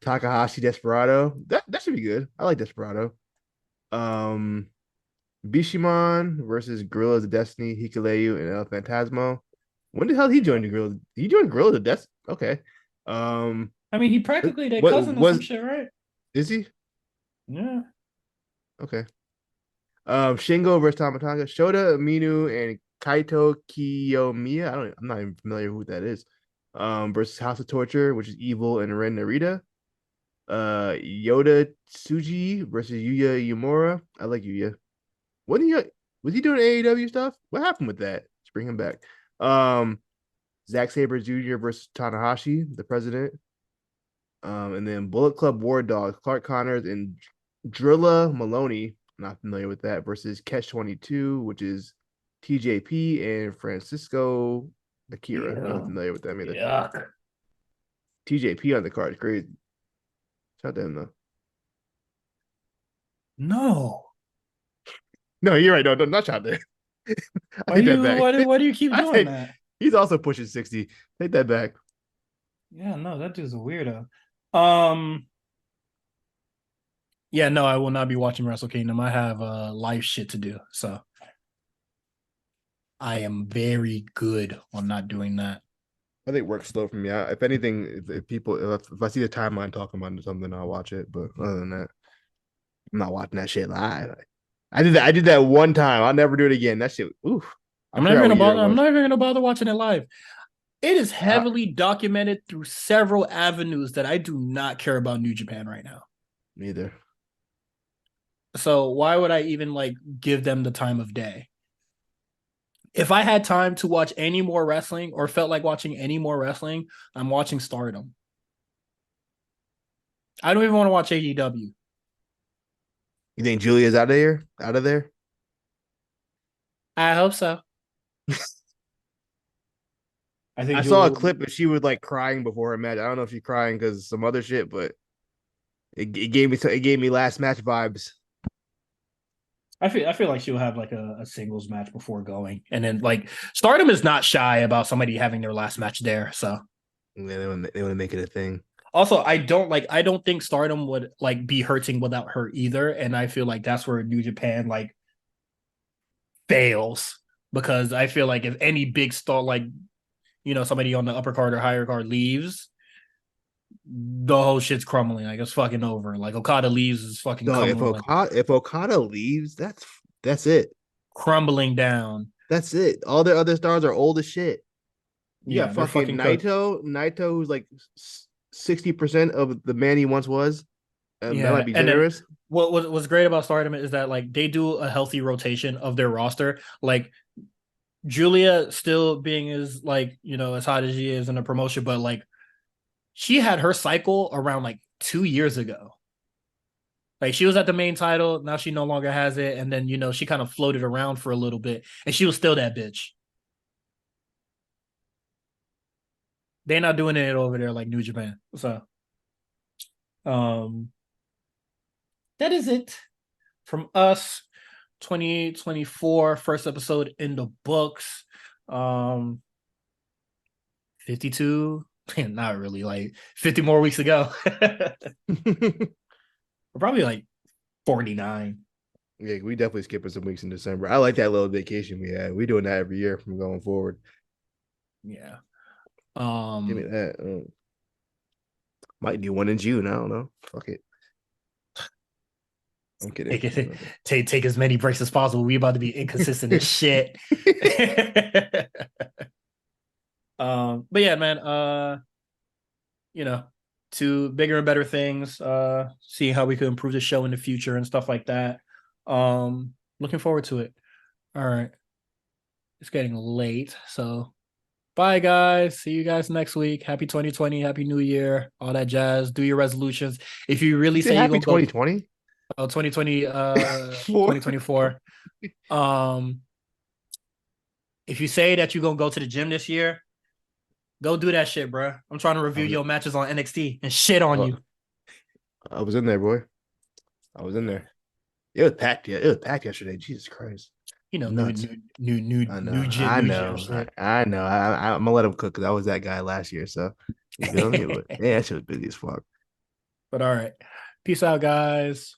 Takahashi, Desperado. That should be good. I like Desperado. Um, Bishamon versus Gorillas of Destiny, Hikuleu, and El Phantasmo. When the hell did he join the Gorilla? He joined Gorillas of Destiny. Okay. I mean, he practically their what cousin or some was shit, right? is he? Yeah. Okay. Shingo versus Tamatanga, Shota, Minu, and Kaito Kiyomiya. I'm not even familiar with who that is. Versus House of Torture, which is Evil and Ren Narita. Yoda Tsuji versus Yuya Yamura. I like Yuya. What was he doing AEW stuff? What happened with that? Let's bring him back. Zack Sabre Jr. versus Tanahashi, the president. And then Bullet Club War Dogs, Clark Connors and Drilla Maloney. Not familiar with that. Versus Catch 22, which is TJP and Francisco Akira. I'm not familiar with them either. Yuck. TJP on the card is crazy. Shout to him though. No. No, you're right. No, not shout there. Why do you keep doing that? He's also pushing 60. Take that back. Yeah, no, that dude's a weirdo. Yeah, no, I will not be watching Wrestle Kingdom. I have life shit to do, so I am very good on not doing that. I think work's slow for me. If anything, if I see the timeline talking about something, I'll watch it. But other than that, I'm not watching that shit live. I did that one time. I'll never do it again. That shit. Oof. I'm not even gonna bother watching it live. It is heavily documented through several avenues that I do not care about New Japan right now. Neither. So why would I even give them the time of day? If I had time to watch any more wrestling or felt like watching any more wrestling, I'm watching Stardom. I don't even want to watch AEW. You think Julia's out of here? Out of there? I hope so. I saw a clip and she was crying before her match. I don't know if she's crying because of some other shit, but it gave me last match vibes. I feel like she'll have a singles match before going, and then Stardom is not shy about somebody having their last match there. So yeah, they want to make it a thing. Also, I don't think Stardom would be hurting without her either, and I feel like that's where New Japan fails, because I feel like if any big star somebody on the upper card or higher card leaves, the whole shit's crumbling. It's fucking over. Okada leaves, is fucking crumbling. If Okada leaves, that's it. Crumbling down. That's it. All their other stars are old as shit. You got fucking Naito. Naito, who's 60% of the man he once was. That might be generous. Then, what's great about Stardom is that they do a healthy rotation of their roster. Julia still being as as hot as she is in a promotion, but she had her cycle around 2 years ago. She was at the main title, now she no longer has it, and then she kind of floated around for a little bit, and she was still that bitch. They're not doing it over there like New Japan. So that is it from us. 2024 first episode in the books. 52, not really, 50 more weeks ago. We're probably 49. Yeah, we definitely skipping some weeks in December. I like that little vacation we had. We're doing that every year from going forward. Yeah. Give me that. Might do one in June. I don't know. Fuck it. I'm kidding. Take as many breaks as possible. We about to be inconsistent as shit. But yeah, man. To bigger and better things. See how we could improve the show in the future and stuff like that. Looking forward to it. All right. It's getting late, so bye, guys. See you guys next week. Happy 2020. Happy New Year. All that jazz. Do your resolutions. If you really say you're going to 2020? Oh, 2020, 2024. If you say that you're going to go to the gym this year, go do that shit, bro. I'm trying to review your matches on NXT and shit on you. I was in there, boy. I was in there. It was packed. Yeah, it was packed yesterday. Jesus Christ. New gym. I know. I'm gonna let him cook because I was that guy last year. So, that shit was busy as fuck. But all right, peace out, guys.